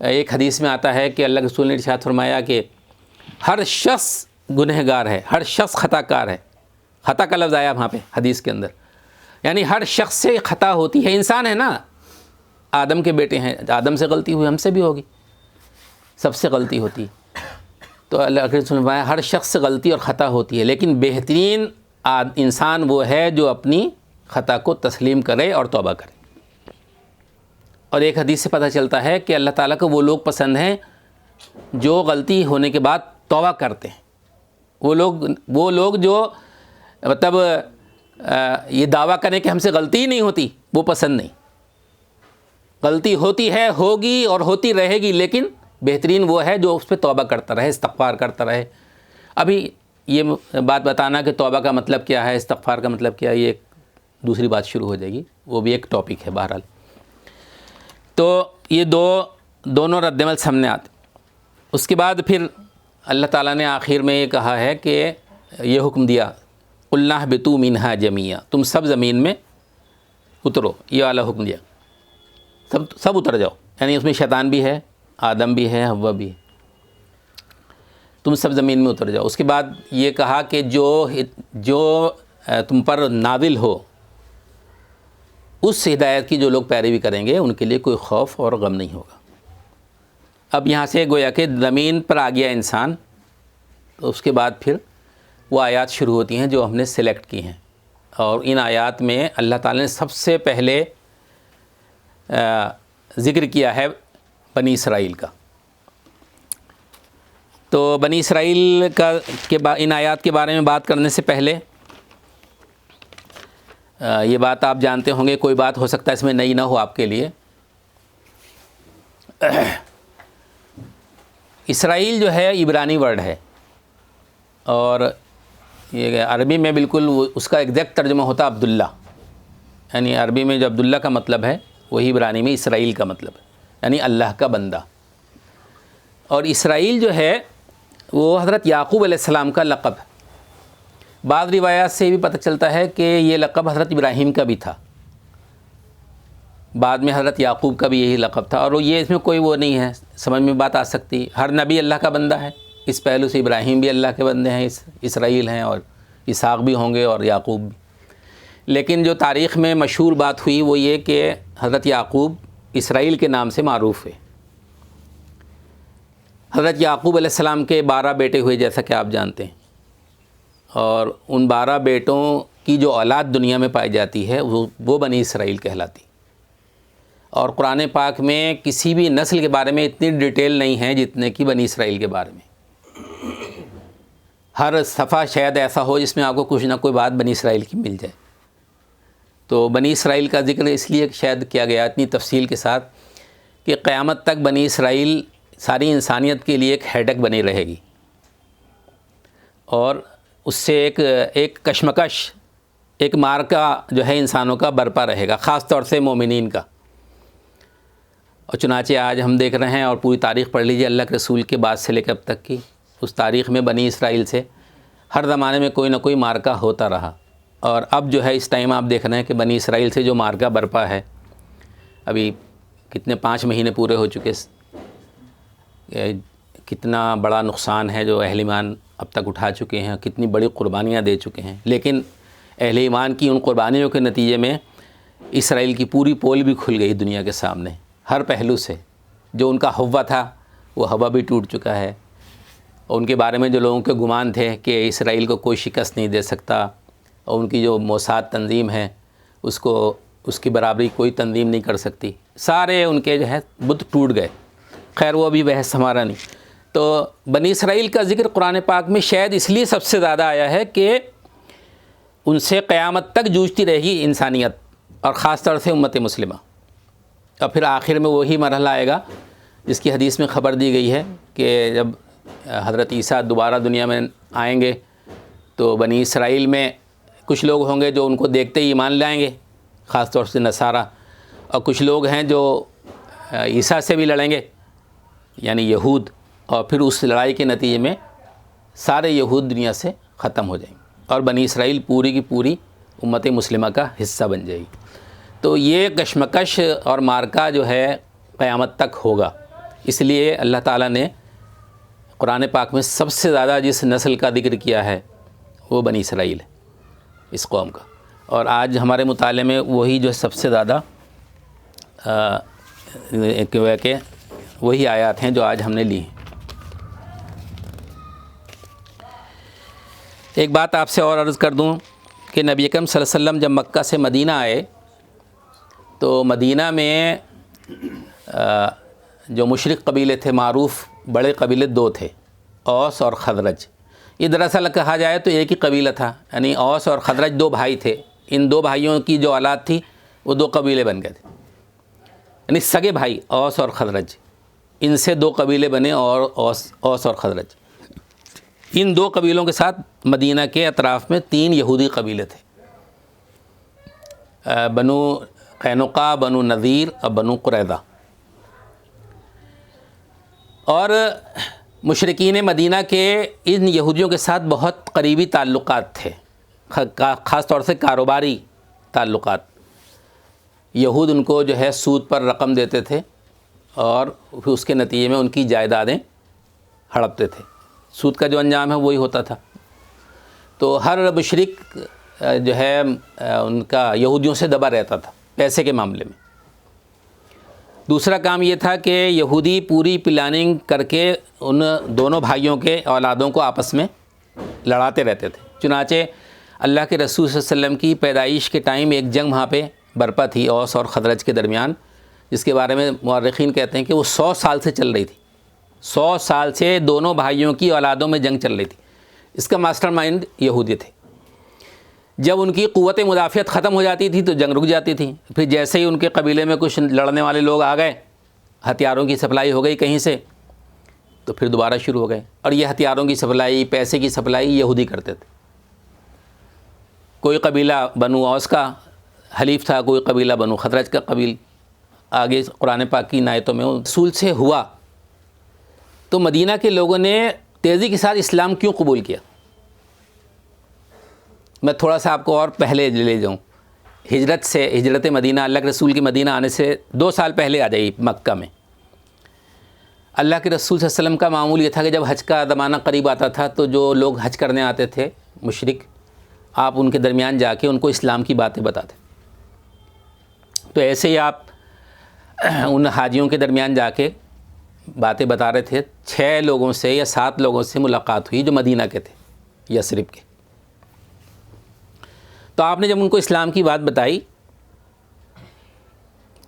ایک حدیث میں آتا ہے کہ اللہ کے رسول نے ارشاد فرمایا کہ ہر شخص گنہگار ہے، ہر شخص خطا کار ہے۔ خطا کا لفظ آیا وہاں پہ حدیث کے اندر، یعنی ہر شخص سے خطا ہوتی ہے، انسان ہے نا، آدم کے بیٹے ہیں، آدم سے غلطی ہوئی، ہم سے بھی ہوگی، سب سے غلطی ہوتی۔ تو اللہ کے رسول نے فرمایا ہر شخص سے غلطی اور خطا ہوتی ہے، لیکن بہترین انسان وہ ہے جو اپنی خطا کو تسلیم کرے اور توبہ کرے۔ اور ایک حدیث سے پتہ چلتا ہے کہ اللہ تعالیٰ کو وہ لوگ پسند ہیں جو غلطی ہونے کے بعد توبہ کرتے ہیں، وہ لوگ جو مطلب یہ دعویٰ کریں کہ ہم سے غلطی ہی نہیں ہوتی، وہ پسند نہیں۔ غلطی ہوتی ہے، ہوگی اور ہوتی رہے گی، لیکن بہترین وہ ہے جو اس پہ توبہ کرتا رہے، استغفار کرتا رہے۔ ابھی یہ بات بتانا کہ توبہ کا مطلب کیا ہے، استغفار کا مطلب کیا ہے، یہ ایک دوسری بات شروع ہو جائے گی، وہ بھی ایک ٹاپک ہے بہرحال۔ تو یہ دونوں رد عمل سامنے آتے۔ اس کے بعد پھر اللہ تعالیٰ نے آخر میں یہ کہا ہے کہ یہ حکم دیا قُلْنَا اهْبِطُوا مِنْهَا جَمِيعًا، تم سب زمین میں اترو، یہ والا حکم دیا، سب اتر جاؤ، یعنی اس میں شیطان بھی ہے، آدم بھی ہے، حوا بھی ہے، تم سب زمین میں اتر جاؤ۔ اس کے بعد یہ کہا کہ جو تم پر نازل ہو اس ہدایت کی جو لوگ پیروی کریں گے ان کے لیے کوئی خوف اور غم نہیں ہوگا۔ اب یہاں سے گویا کہ زمین پر آ گیا انسان، تو اس کے بعد پھر وہ آیات شروع ہوتی ہیں جو ہم نے سلیکٹ کی ہیں، اور ان آیات میں اللہ تعالیٰ نے سب سے پہلے ذکر کیا ہے بنی اسرائیل کا۔ تو بنی اسرائیل ان آیات کے بارے میں بات کرنے سے پہلے یہ بات آپ جانتے ہوں گے، کوئی بات ہو سکتا ہے اس میں نئی نہ ہو آپ کے لیے۔ اسرائیل جو ہے عبرانی ورڈ ہے، اور یہ عربی میں بالکل اس کا ایگزیکٹ ترجمہ ہوتا ہے عبداللہ، یعنی عربی میں جو عبداللہ کا مطلب ہے وہی عبرانی میں اسرائیل کا مطلب ہے، یعنی اللہ کا بندہ۔ اور اسرائیل جو ہے وہ حضرت یعقوب علیہ السلام کا لقب ہے۔ بعض روایات سے بھی پتہ چلتا ہے کہ یہ لقب حضرت ابراہیم کا بھی تھا، بعد میں حضرت یعقوب کا بھی یہی لقب تھا، اور یہ اس میں کوئی وہ نہیں ہے، سمجھ میں بات آ سکتی، ہر نبی اللہ کا بندہ ہے، اس پہلو سے ابراہیم بھی اللہ کے بندے ہیں، اسرائیل ہیں، اور اسحاق بھی ہوں گے اور یعقوب بھی۔ لیکن جو تاریخ میں مشہور بات ہوئی وہ یہ کہ حضرت یعقوب اسرائیل کے نام سے معروف ہے۔ حضرت یعقوب علیہ السلام کے 12 بیٹے ہوئے جیسا کہ آپ جانتے ہیں، اور ان 12 بیٹوں کی جو اولاد دنیا میں پائی جاتی ہے وہ بنی اسرائیل کہلاتی، اور قرآن پاک میں کسی بھی نسل کے بارے میں اتنی ڈیٹیل نہیں ہے جتنے کی بنی اسرائیل کے بارے میں۔ ہر صفحہ شاید ایسا ہو جس میں آپ کو کچھ نہ کوئی بات بنی اسرائیل کی مل جائے۔ تو بنی اسرائیل کا ذکر اس لیے شاید کیا گیا اتنی تفصیل کے ساتھ کہ قیامت تک بنی اسرائیل ساری انسانیت کے لیے ایک ہیڈک بنی رہے گی، اور اس سے ایک کشمکش، ایک مارکا جو ہے انسانوں کا برپا رہے گا، خاص طور سے مومنین کا۔ اور چنانچہ آج ہم دیکھ رہے ہیں، اور پوری تاریخ پڑھ لیجیے اللہ کے رسول کے بعد سے لے کر اب تک کی، اس تاریخ میں بنی اسرائیل سے ہر زمانے میں کوئی نہ کوئی مارکا ہوتا رہا، اور اب جو ہے اس ٹائم آپ دیکھ رہے ہیں کہ بنی اسرائیل سے جو مارکا برپا ہے، ابھی کتنے 5 مہینے پورے ہو چکے، کتنا بڑا نقصان ہے جو اہل ایمان اب تک اٹھا چکے ہیں، کتنی بڑی قربانیاں دے چکے ہیں، لیکن اہل ایمان کی ان قربانیوں کے نتیجے میں اسرائیل کی پوری پول بھی کھل گئی دنیا کے سامنے ہر پہلو سے۔ جو ان کا ہوا تھا وہ ہوا بھی ٹوٹ چکا ہے، اور ان کے بارے میں جو لوگوں کے گمان تھے کہ اسرائیل کو کوئی شکست نہیں دے سکتا، اور ان کی جو موساد تنظیم ہے اس کی برابری کوئی تنظیم نہیں کر سکتی، سارے ان کے جو ہے بت ٹوٹ گئے۔ خیر وہ بھی بحث ہمارا نہیں۔ تو بنی اسرائیل کا ذکر قرآن پاک میں شاید اس لیے سب سے زیادہ آیا ہے کہ ان سے قیامت تک جوجتی رہے گی انسانیت، اور خاص طور سے امت مسلمہ۔ اور پھر آخر میں وہی مرحلہ آئے گا جس کی حدیث میں خبر دی گئی ہے کہ جب حضرت عیسیٰ دوبارہ دنیا میں آئیں گے تو بنی اسرائیل میں کچھ لوگ ہوں گے جو ان کو دیکھتے ہی ایمان لائیں گے، خاص طور سے نصارہ، اور کچھ لوگ ہیں جو عیسیٰ سے بھی لڑیں گے، یعنی یہود، اور پھر اس لڑائی کے نتیجے میں سارے یہود دنیا سے ختم ہو جائیں گے، اور بنی اسرائیل پوری کی پوری امت مسلمہ کا حصہ بن جائے گی۔ تو یہ کشمکش اور مارکا جو ہے قیامت تک ہوگا، اس لیے اللہ تعالیٰ نے قرآن پاک میں سب سے زیادہ جس نسل کا ذکر کیا ہے وہ بنی اسرائیل ہے، اس قوم کا، اور آج ہمارے مطالعے میں وہی جو سب سے زیادہ کہ وہی آیات ہیں جو آج ہم نے لی ہیں۔ ایک بات آپ سے اور عرض کر دوں کہ نبی اکرم صلی اللہ علیہ وسلم جب مکہ سے مدینہ آئے تو مدینہ میں جو مشرک قبیلے تھے، معروف بڑے قبیلے 2 تھے، اوس اور خزرج۔ یہ دراصل کہا جائے تو ایک ہی قبیلہ تھا، یعنی اوس اور خزرج 2 بھائی تھے، ان 2 بھائیوں کی جو اولاد تھی وہ 2 قبیلے بن گئے تھے، یعنی سگے بھائی اوس اور خزرج، ان سے 2 قبیلے بنے، اور اوس اور خزرج۔ ان 2 قبیلوں کے ساتھ مدینہ کے اطراف میں 3 یہودی قبیلے تھے، بنو قینقاع، بنو نذیر اور بنو قریظہ۔ اور مشرکین مدینہ کے ان یہودیوں کے ساتھ بہت قریبی تعلقات تھے، خاص طور سے کاروباری تعلقات۔ یہود ان کو جو ہے سود پر رقم دیتے تھے، اور پھر اس کے نتیجے میں ان کی جائیدادیں ہڑپتے تھے، سود کا جو انجام ہے وہی ہوتا تھا۔ تو ہر مشرک جو ہے ان کا یہودیوں سے دبا رہتا تھا پیسے کے معاملے میں۔ دوسرا کام یہ تھا کہ یہودی پوری پلاننگ کر کے ان دونوں بھائیوں کے اولادوں کو آپس میں لڑاتے رہتے تھے۔ چنانچہ اللہ کے رسول صلی اللہ علیہ وسلم کی پیدائش کے ٹائم ایک جنگ وہاں پہ برپا تھی اوس اور خزرج کے درمیان، جس کے بارے میں مورخین کہتے ہیں کہ وہ 100 سال سے چل رہی تھی، 100 سال سے دونوں بھائیوں کی اولادوں میں جنگ چل رہی تھی۔ اس کا ماسٹر مائنڈ یہودی تھے۔ جب ان کی قوت مدافعت ختم ہو جاتی تھی تو جنگ رک جاتی تھی، پھر جیسے ہی ان کے قبیلے میں کچھ لڑنے والے لوگ آ گئے، ہتھیاروں کی سپلائی ہو گئی کہیں سے، تو پھر دوبارہ شروع ہو گئے، اور یہ ہتھیاروں کی سپلائی، پیسے کی سپلائی یہودی کرتے تھے۔ کوئی قبیلہ بنو اوس کا حلیف تھا، کوئی قبیلہ بنو خزرج کا قبیل، آگے قرآن پاک کی آیتوں میں رسول سے ہوا۔ تو مدینہ کے لوگوں نے تیزی کے ساتھ اسلام کیوں قبول کیا؟ میں تھوڑا سا آپ کو اور پہلے لے جاؤں ہجرت مدینہ، اللہ کے رسول کے مدینہ آنے سے 2 سال پہلے آ جائی مکہ میں، اللہ کے رسول صلی اللہ علیہ وسلم کا معمول یہ تھا کہ جب حج کا زمانہ قریب آتا تھا تو جو لوگ حج کرنے آتے تھے مشرک، آپ ان کے درمیان جا کے ان کو اسلام کی باتیں بتاتے. تو ایسے ہی آپ ان حاجیوں کے درمیان جا کے باتیں بتا رہے تھے. 6 لوگوں سے یا 7 لوگوں سے ملاقات ہوئی جو مدینہ کے تھے، یثرب کے. تو آپ نے جب ان کو اسلام کی بات بتائی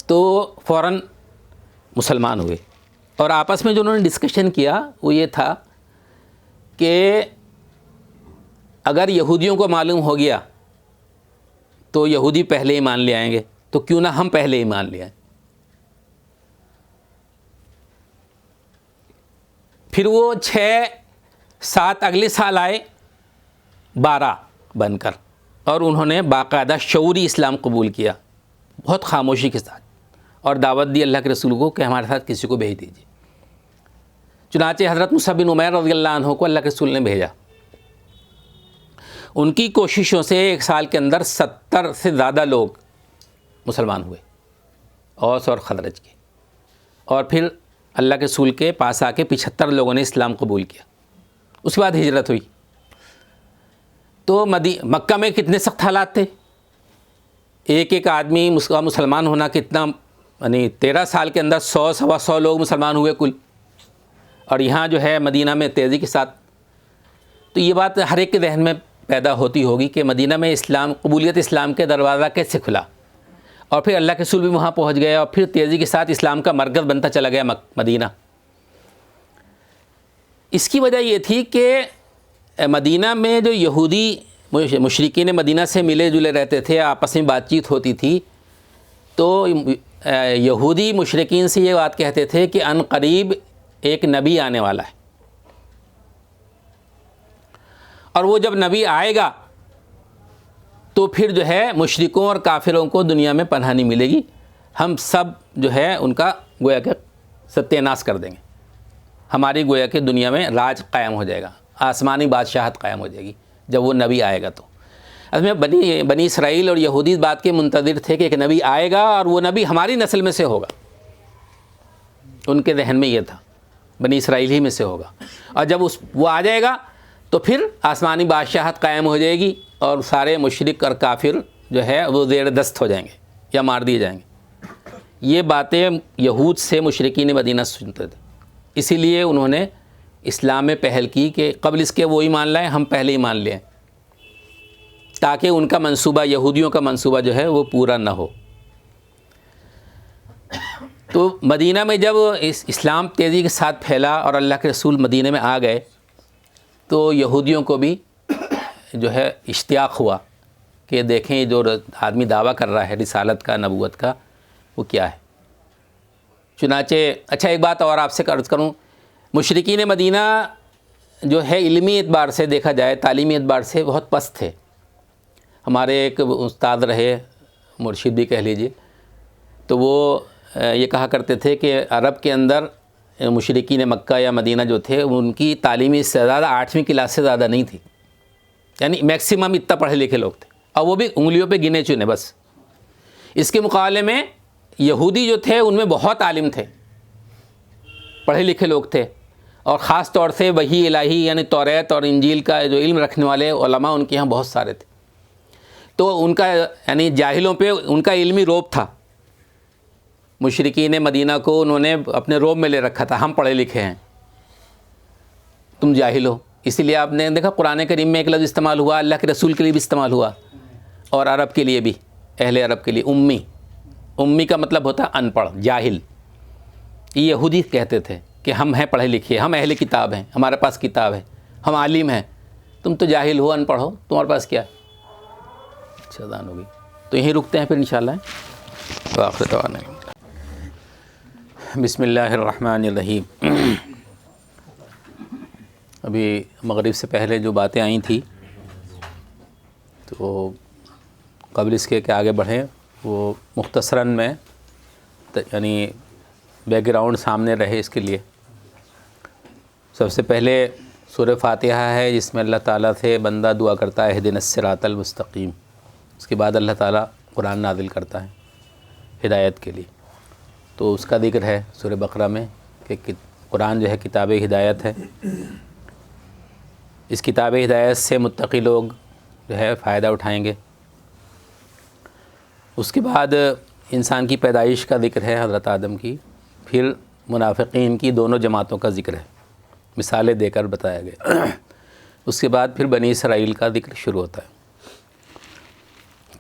تو فوراً مسلمان ہوئے. اور آپس میں جو انہوں نے ڈسکشن کیا وہ یہ تھا کہ اگر یہودیوں کو معلوم ہو گیا تو یہودی پہلے ایمان لے آئیں گے، تو کیوں نہ ہم پہلے ایمان لے آئیں. پھر وہ 6-7 اگلے سال آئے 12 بن کر، اور انہوں نے باقاعدہ شعوری اسلام قبول کیا بہت خاموشی کے ساتھ، اور دعوت دی اللہ کے رسول کو کہ ہمارے ساتھ کسی کو بھیج دیجیے. چنانچہ حضرت مصعب بن عمیر رضی اللہ عنہ کو اللہ کے رسول نے بھیجا. ان کی کوششوں سے 1 سال کے اندر 70 سے زیادہ لوگ مسلمان ہوئے، اوس اور خزرج کے. اور پھر اللہ کے رسول کے پاس آ کے 75 لوگوں نے اسلام قبول کیا. اس کے بعد ہجرت ہوئی. تو مکہ میں کتنے سخت حالات تھے. ایک آدمی مسلمان ہونا کتنا، یعنی 13 سال کے اندر 100-125 لوگ مسلمان ہوئے کل. اور یہاں جو ہے مدینہ میں تیزی کے ساتھ. تو یہ بات ہر ایک کے ذہن میں پیدا ہوتی ہوگی کہ مدینہ میں قبولیت اسلام کے دروازہ کیسے کھلا، اور پھر اللہ کے رسول بھی وہاں پہنچ گئے، اور پھر تیزی کے ساتھ اسلام کا مرکز بنتا چلا گیا مدینہ. اس کی وجہ یہ تھی کہ مدینہ میں جو یہودی مشرکین مدینہ سے ملے جلے رہتے تھے، آپس میں بات چیت ہوتی تھی، تو یہودی مشرکین سے یہ بات کہتے تھے کہ ان قریب ایک نبی آنے والا ہے، اور وہ جب نبی آئے گا تو پھر جو ہے مشرکوں اور کافروں کو دنیا میں پناہ نہیں ملے گی، ہم سب جو ہے ان کا گویا کہ ستیہ ناش کر دیں گے. ہماری گویا کہ دنیا میں راج قائم ہو جائے گا، آسمانی بادشاہت قائم ہو جائے گی جب وہ نبی آئے گا. تو اصل میں بنی اسرائیل اور یہودی اس بات کے منتظر تھے کہ ایک نبی آئے گا اور وہ نبی ہماری نسل میں سے ہوگا. ان کے ذہن میں یہ تھا بنی اسرائیل ہی میں سے ہوگا، اور جب وہ آ جائے گا تو پھر آسمانی بادشاہت قائم ہو جائے گی، اور سارے مشرک اور کافر جو ہے وہ زیر دست ہو جائیں گے یا مار دیے جائیں گے. یہ باتیں یہود سے مشرکین مدینہ سنتے تھے. اسی لیے انہوں نے اسلام میں پہل کی کہ قبل اس کے وہ ایمان لائیں، ہم پہلے ایمان لیں، تاکہ ان کا منصوبہ، یہودیوں کا منصوبہ جو ہے وہ پورا نہ ہو. تو مدینہ میں جب اسلام تیزی کے ساتھ پھیلا اور اللہ کے رسول مدینہ میں آ گئے تو یہودیوں کو بھی جو ہے اشتیاق ہوا کہ دیکھیں جو آدمی دعویٰ کر رہا ہے رسالت کا، نبوت کا، وہ کیا ہے. چنانچہ اچھا ایک بات اور آپ سے عرض کروں، مشرکین مدینہ جو ہے علمی اعتبار سے دیکھا جائے، تعلیمی اعتبار سے بہت پست تھے. ہمارے ایک استاد رہے، مرشد بھی کہہ لیجئے، تو وہ یہ کہا کرتے تھے کہ عرب کے اندر مشرکین مکہ یا مدینہ جو تھے ان کی تعلیمی استعداد 8ویں کلاس سے زیادہ نہیں تھی، یعنی میکسیمم اتنا پڑھے لکھے لوگ تھے، اور وہ بھی انگلیوں پہ گنے چنے بس. اس کے مقابلے میں یہودی جو تھے ان میں بہت عالم تھے، پڑھے لکھے لوگ تھے، اور خاص طور سے وحی الہی یعنی توریت اور انجیل کا جو علم رکھنے والے علماء ان کے یہاں بہت سارے تھے. تو ان کا یعنی جاہلوں پہ ان کا علمی روب تھا. مشرکین مدینہ کو انہوں نے اپنے روب میں لے رکھا تھا، ہم پڑھے لکھے ہیں، تم جاہل ہو. اسی لیے آپ نے دیکھا قرآن کریم میں ایک لفظ استعمال ہوا، اللہ کے رسول کے لیے بھی استعمال ہوا، اور عرب کے لیے بھی، اہل عرب کے لیے امی. امی کا مطلب ہوتا ہے ان پڑھ، جاہل. یہ یہودی کہتے تھے کہ ہم ہیں پڑھے لکھے، ہم اہل کتاب ہیں، ہمارے پاس کتاب ہے، ہم عالم ہیں، تم تو جاہل ہو، ان پڑھ ہو، تمہارے پاس کیا ہے. اچھا اذان ہوگی تو یہیں رکتے ہیں پھر انشاءاللہ. وآخر دعوانا بسم اللہ الرحمن الرحیم. ابھی مغرب سے پہلے جو باتیں آئی تھیں تو قبل اس کے کہ آگے بڑھیں وہ مختصراً میں یعنی بیک گراؤنڈ سامنے رہے اس کے لیے. سب سے پہلے سورہ فاتحہ ہے جس میں اللہ تعالیٰ سے بندہ دعا کرتا ہے اہدنا الصراط المستقیم. اس کے بعد اللہ تعالیٰ قرآن نازل کرتا ہے ہدایت کے لیے، تو اس کا ذکر ہے سورہ بقرہ میں کہ قرآن جو ہے کتاب ہدایت ہے. اس کتاب ہدایت سے متقی لوگ جو ہے فائدہ اٹھائیں گے. اس کے بعد انسان کی پیدائش کا ذکر ہے حضرت آدم کی، پھر منافقین کی دونوں جماعتوں کا ذکر ہے، مثالیں دے کر بتایا گیا. اس کے بعد پھر بنی اسرائیل کا ذکر شروع ہوتا ہے.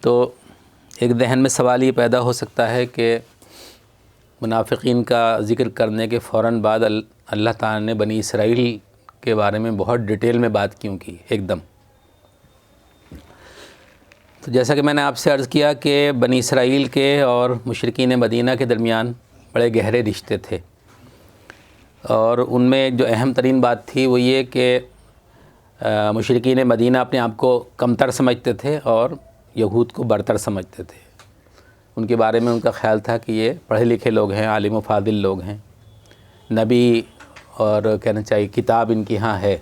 تو ایک ذہن میں سوال یہ پیدا ہو سکتا ہے کہ منافقین کا ذکر کرنے کے فوراً بعد اللہ تعالیٰ نے بنی اسرائیل کے بارے میں بہت ڈیٹیل میں بات کیوں کی ایک دم؟ تو جیسا کہ میں نے آپ سے عرض کیا کہ بنی اسرائیل کے اور مشرکین مدینہ کے درمیان بڑے گہرے رشتے تھے، اور ان میں جو اہم ترین بات تھی وہ یہ کہ مشرکین مدینہ اپنے آپ کو کمتر سمجھتے تھے اور یہود کو برتر سمجھتے تھے. ان کے بارے میں ان کا خیال تھا کہ یہ پڑھے لکھے لوگ ہیں، عالم و فاضل لوگ ہیں، نبی اور کہنا چاہیے کتاب ان کی ہاں ہے.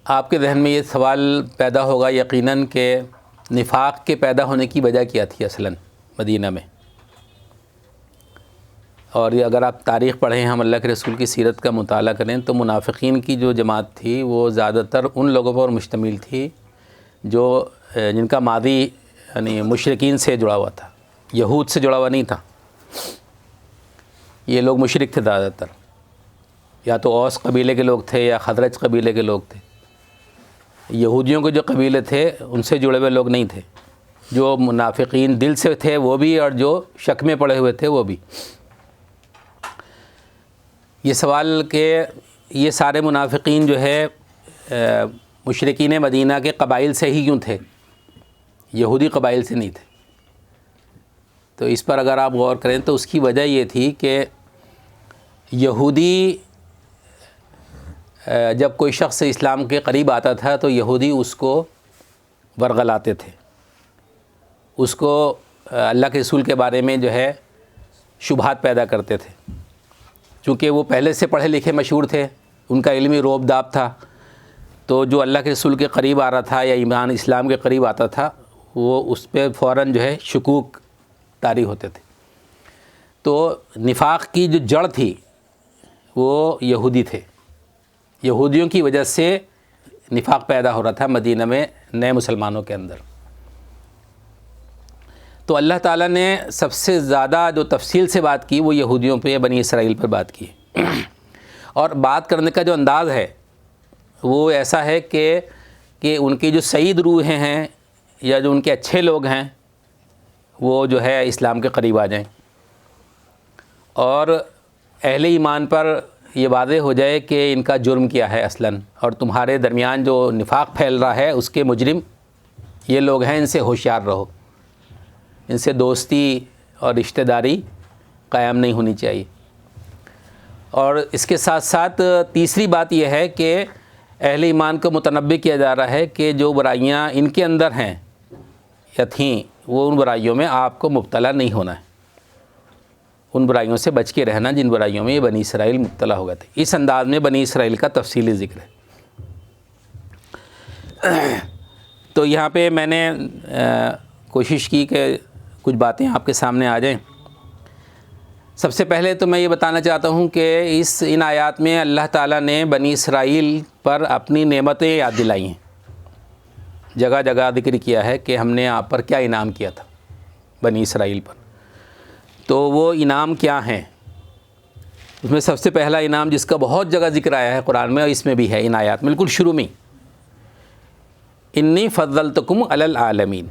آپ کے ذہن میں یہ سوال پیدا ہوگا یقیناً کہ نفاق کے پیدا ہونے کی وجہ کیا تھی اصلاً مدینہ میں. اور یہ اگر آپ تاریخ پڑھیں، ہم اللہ کے رسول کی سیرت کا مطالعہ کریں، تو منافقین کی جو جماعت تھی وہ زیادہ تر ان لوگوں پر مشتمل تھی جن کا ماضی یعنی مشرکین سے جڑا ہوا تھا، یہود سے جڑا ہوا نہیں تھا. یہ لوگ مشرک تھے زیادہ تر، یا تو اوس قبیلے کے لوگ تھے یا خزرج قبیلے کے لوگ تھے. یہودیوں کے جو قبیلے تھے ان سے جڑے ہوئے لوگ نہیں تھے. جو منافقین دل سے تھے وہ بھی، اور جو شک میں پڑے ہوئے تھے وہ بھی. یہ سوال کہ یہ سارے منافقین جو ہے مشرکین مدینہ کے قبائل سے ہی کیوں تھے، یہودی قبائل سے نہیں تھے؟ تو اس پر اگر آپ غور کریں تو اس کی وجہ یہ تھی کہ یہودی جب کوئی شخص اسلام کے قریب آتا تھا تو یہودی اس کو ورغلاتے تھے، اس کو اللہ کے رسول کے بارے میں جو ہے شبہات پیدا کرتے تھے. چونکہ وہ پہلے سے پڑھے لکھے مشہور تھے، ان کا علمی روب داب تھا، تو جو اللہ کے رسول کے قریب آ رہا تھا یا ایمان اسلام کے قریب آتا تھا وہ اس پہ فوراً جو ہے شکوک طاری ہوتے تھے. تو نفاق کی جو جڑ تھی وہ یہودی تھے، یہودیوں کی وجہ سے نفاق پیدا ہو رہا تھا مدینہ میں نئے مسلمانوں کے اندر. تو اللہ تعالیٰ نے سب سے زیادہ جو تفصیل سے بات کی وہ یہودیوں پہ، بنی اسرائیل پر بات کی. اور بات کرنے کا جو انداز ہے وہ ایسا ہے کہ ان کی جو سعید روحیں ہیں یا جو ان کے اچھے لوگ ہیں وہ جو ہے اسلام کے قریب آ جائیں، اور اہل ایمان پر یہ واضح ہو جائے کہ ان کا جرم کیا ہے اصلاً، اور تمہارے درمیان جو نفاق پھیل رہا ہے اس کے مجرم یہ لوگ ہیں، ان سے ہوشیار رہو، ان سے دوستی اور رشتہ داری قائم نہیں ہونی چاہیے. اور اس کے ساتھ ساتھ تیسری بات یہ ہے کہ اہل ایمان کو متنبہ کیا جا رہا ہے کہ جو برائیاں ان کے اندر ہیں یا تھیں وہ ان برائیوں میں آپ کو مبتلا نہیں ہونا ہے، ان برائیوں سے بچ کے رہنا جن برائیوں میں یہ بنی اسرائیل مبتلا ہو گئے تھے. اس انداز میں بنی اسرائیل کا تفصیلی ذکر ہے. تو یہاں پہ میں نے کوشش کی کہ کچھ باتیں آپ کے سامنے آ جائیں. سب سے پہلے تو میں یہ بتانا چاہتا ہوں کہ ان آیات میں اللہ تعالیٰ نے بنی اسرائیل پر اپنی نعمتیں یاد دلائی ہیں. جگہ جگہ ذکر کیا ہے کہ ہم نے آپ پر کیا انعام کیا تھا بنی اسرائیل پر. تو وہ انعام کیا ہیں؟ اس میں سب سے پہلا انعام جس کا بہت جگہ ذکر آیا ہے قرآن میں، اور اس میں بھی ہے ان آیات بالکل شروع میں، انی فضلتکم علی العالمین،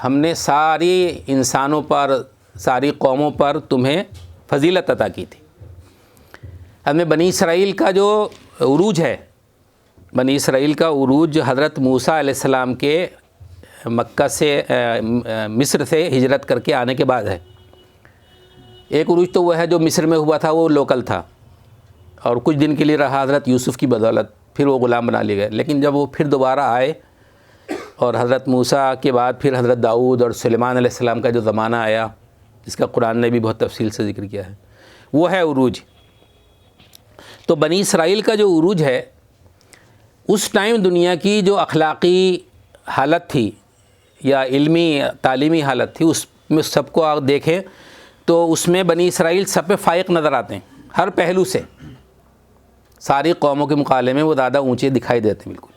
ہم نے ساری انسانوں پر، ساری قوموں پر تمہیں فضیلت عطا کی تھی. ہمیں بنی اسرائیل کا جو عروج ہے، بنی اسرائیل کا عروج حضرت موسیٰ علیہ السلام کے مکہ سے مصر سے ہجرت کر کے آنے کے بعد ہے. ایک عروج تو وہ ہے جو مصر میں ہوا تھا، وہ لوکل تھا اور کچھ دن کے لیے رہا حضرت یوسف کی بدولت، پھر وہ غلام بنا لیے گئے. لیکن جب وہ پھر دوبارہ آئے اور حضرت موسیٰ کے بعد پھر حضرت داؤد اور سلیمان علیہ السلام کا جو زمانہ آیا جس کا قرآن نے بھی بہت تفصیل سے ذکر کیا ہے، وہ ہے عروج. تو بنی اسرائیل کا جو عروج ہے، اس ٹائم دنیا کی جو اخلاقی حالت تھی یا علمی تعلیمی حالت تھی، اس میں سب کو آپ دیکھیں تو اس میں بنی اسرائیل سب پہ فائق نظر آتے ہیں، ہر پہلو سے ساری قوموں کے مقابلے میں وہ زیادہ اونچے دکھائی دیتے ہیں بالکل.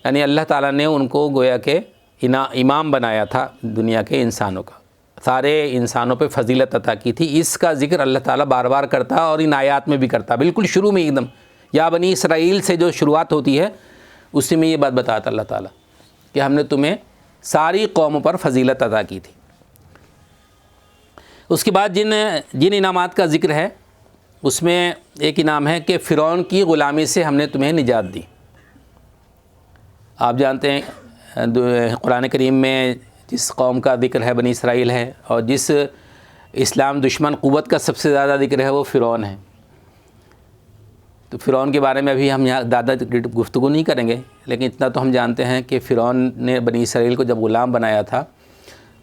یعنی اللہ تعالیٰ نے ان کو گویا کہ امام بنایا تھا دنیا کے انسانوں کا، سارے انسانوں پہ فضیلت عطا کی تھی. اس کا ذکر اللہ تعالیٰ بار بار کرتا اور ان آیات میں بھی کرتا، بالکل شروع میں ایک دم یا بنی اسرائیل سے جو شروعات ہوتی ہے اسی میں یہ بات بتاتا اللہ تعالیٰ کہ ہم نے تمہیں ساری قوموں پر فضیلت عطا کی تھی. اس کے بعد جن انعامات کا ذکر ہے اس میں ایک انعام ہے کہ فرعون کی غلامی سے ہم نے تمہیں نجات دی. آپ جانتے ہیں قرآن کریم میں جس قوم کا ذکر ہے بنی اسرائیل ہے، اور جس اسلام دشمن قوت کا سب سے زیادہ ذکر ہے وہ فرعون ہے. تو فرعون کے بارے میں ابھی ہم یہاں زیادہ گفتگو نہیں کریں گے، لیکن اتنا تو ہم جانتے ہیں کہ فرعون نے بنی اسرائیل کو جب غلام بنایا تھا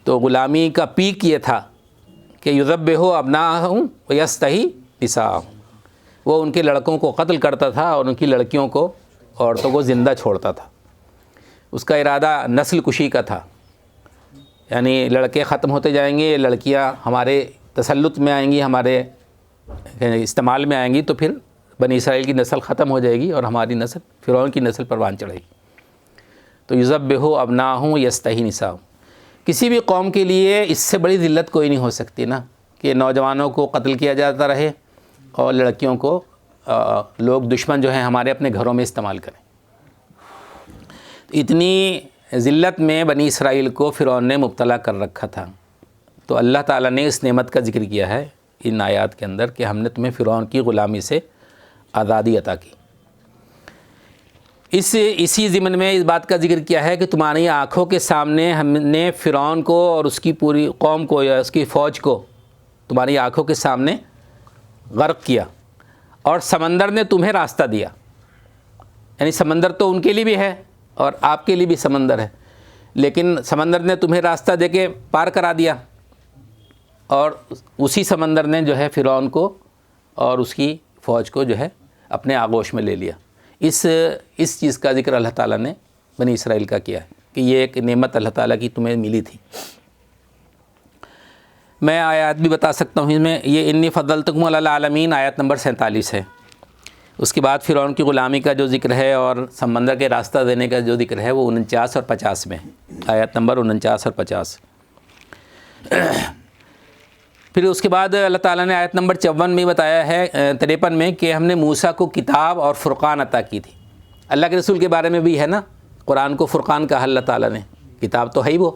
تو غلامی کا پیک یہ تھا کہ یذبح ابناءہم ویستحیی نساءہم، وہ ان کے لڑکوں کو قتل کرتا تھا اور ان کی لڑکیوں کو، عورتوں کو زندہ چھوڑتا تھا. اس کا ارادہ نسل کشی کا تھا، یعنی لڑکے ختم ہوتے جائیں گے، لڑکیاں ہمارے تسلط میں آئیں گی، ہمارے استعمال میں آئیں گی، تو پھر بنی اسرائیل کی نسل ختم ہو جائے گی اور ہماری نسل فرعون کی نسل پروان چڑھے گی. تو یذبح ابناءہم ویستحیی نساءہم. کسی بھی قوم کے لیے اس سے بڑی ذلت کوئی نہیں ہو سکتی نا، کہ نوجوانوں کو قتل کیا جاتا رہے اور لڑکیوں کو لوگ دشمن جو ہیں ہمارے اپنے گھروں میں استعمال کریں. اتنی ذلت میں بنی اسرائیل کو فرعون نے مبتلا کر رکھا تھا. تو اللہ تعالیٰ نے اس نعمت کا ذکر کیا ہے ان آیات کے اندر کہ ہم نے تمہیں فرعون کی غلامی سے آزادی عطا کی. اسی ضمن میں اس بات کا ذکر کیا ہے کہ تمہاری آنکھوں کے سامنے ہم نے فرعون کو اور اس کی پوری قوم کو یا اس کی فوج کو تمہاری آنکھوں کے سامنے غرق کیا، اور سمندر نے تمہیں راستہ دیا. یعنی سمندر تو ان کے لیے بھی ہے اور آپ کے لیے بھی سمندر ہے، لیکن سمندر نے تمہیں راستہ دے کے پار کرا دیا، اور اسی سمندر نے جو ہے فرعون کو اور اس کی فوج کو جو ہے اپنے آغوش میں لے لیا. اس چیز کا ذکر اللہ تعالیٰ نے بنی اسرائیل کا کیا ہے کہ یہ ایک نعمت اللہ تعالیٰ کی تمہیں ملی تھی. میں آیات بھی بتا سکتا ہوں اس میں. یہ انی فضلتکم علی العالمین آیت نمبر 47 ہے. اس کے بعد فرعون کی غلامی کا جو ذکر ہے اور سمندر کے راستہ دینے کا جو ذکر ہے وہ 49 اور 50 میں ہے، آیت نمبر 49 اور 50. پھر اس کے بعد اللہ تعالیٰ نے آیت نمبر 54 میں بتایا ہے 53 میں کہ ہم نے موسیٰ کو کتاب اور فرقان عطا کی تھی. اللہ کے رسول کے بارے میں بھی ہے نا، قرآن کو فرقان کہا اللہ تعالیٰ نے، کتاب تو ہے ہی وہ.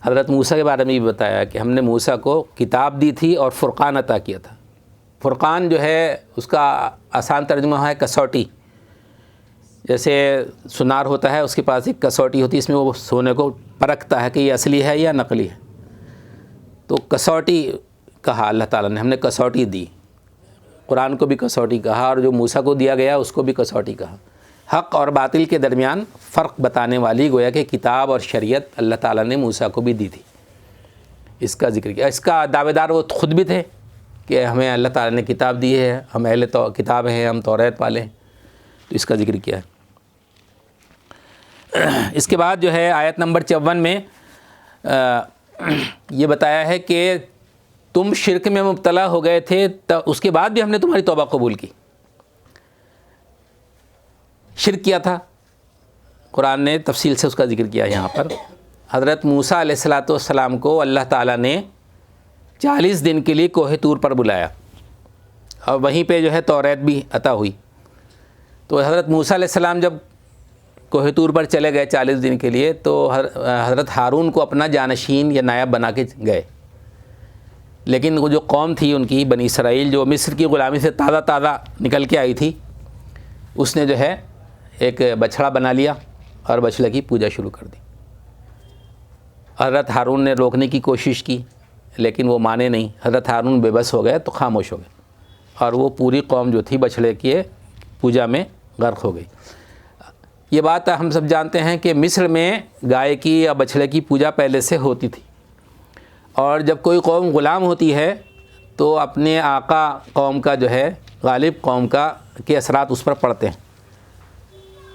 حضرت موسیٰ کے بارے میں بھی بتایا کہ ہم نے موسیٰ کو کتاب دی تھی اور فرقان عطا کیا تھا. فرقان جو ہے اس کا آسان ترجمہ ہے کسوٹی. جیسے سنار ہوتا ہے، اس کے پاس ایک کسوٹی ہوتی ہے، اس میں وہ سونے کو پرکھتا ہے کہ یہ اصلی ہے یا نقلی ہے. تو کسوٹی کہا اللہ تعالیٰ نے، ہم نے کسوٹی دی. قرآن کو بھی کسوٹی کہا اور جو موسیٰ کو دیا گیا اس کو بھی کسوٹی کہا. حق اور باطل کے درمیان فرق بتانے والی گویا کہ کتاب اور شریعت اللہ تعالیٰ نے موسیٰ کو بھی دی تھی. اس کا ذکر کیا. اس کا دعوے دار وہ خود بھی تھے کہ ہمیں اللہ تعالیٰ نے کتاب دی ہے، ہم اہل کتاب ہیں، ہم توریت والے ہیں. تو اس کا ذکر کیا ہے. اس کے بعد جو ہے آیت نمبر 54 میں یہ بتایا ہے کہ تم شرک میں مبتلا ہو گئے تھے، اس کے بعد بھی ہم نے تمہاری توبہ قبول کی. شرک کیا تھا، قرآن نے تفصیل سے اس کا ذکر کیا. یہاں پر حضرت موسیٰ علیہ السلام کو اللہ تعالیٰ نے 40 دن کے لیے کوہ طور پر بلایا اور وہیں پہ جو ہے توریت بھی عطا ہوئی. تو حضرت موسیٰ علیہ السلام جب کوہ طور پر چلے گئے 40 دن کے لیے تو حضرت ہارون کو اپنا جانشین یا نائب بنا کے گئے. لیکن وہ جو قوم تھی ان کی بنی اسرائیل جو مصر کی غلامی سے تازہ نکل کے آئی تھی، اس نے جو ہے ایک بچھڑا بنا لیا اور بچھڑے کی پوجا شروع کر دی. حضرت ہارون نے روکنے کی کوشش کی لیکن وہ مانے نہیں. حضرت ہارون بے بس ہو گئے تو خاموش ہو گئے اور وہ پوری قوم جو تھی بچھڑے کی پوجا میں غرق ہو گئی. یہ بات ہم سب جانتے ہیں کہ مصر میں گائے کی یا بچھڑے کی پوجا پہلے سے ہوتی تھی، اور جب کوئی قوم غلام ہوتی ہے تو اپنے آقا قوم کا جو ہے غالب قوم کا کے اثرات اس پر پڑتے ہیں.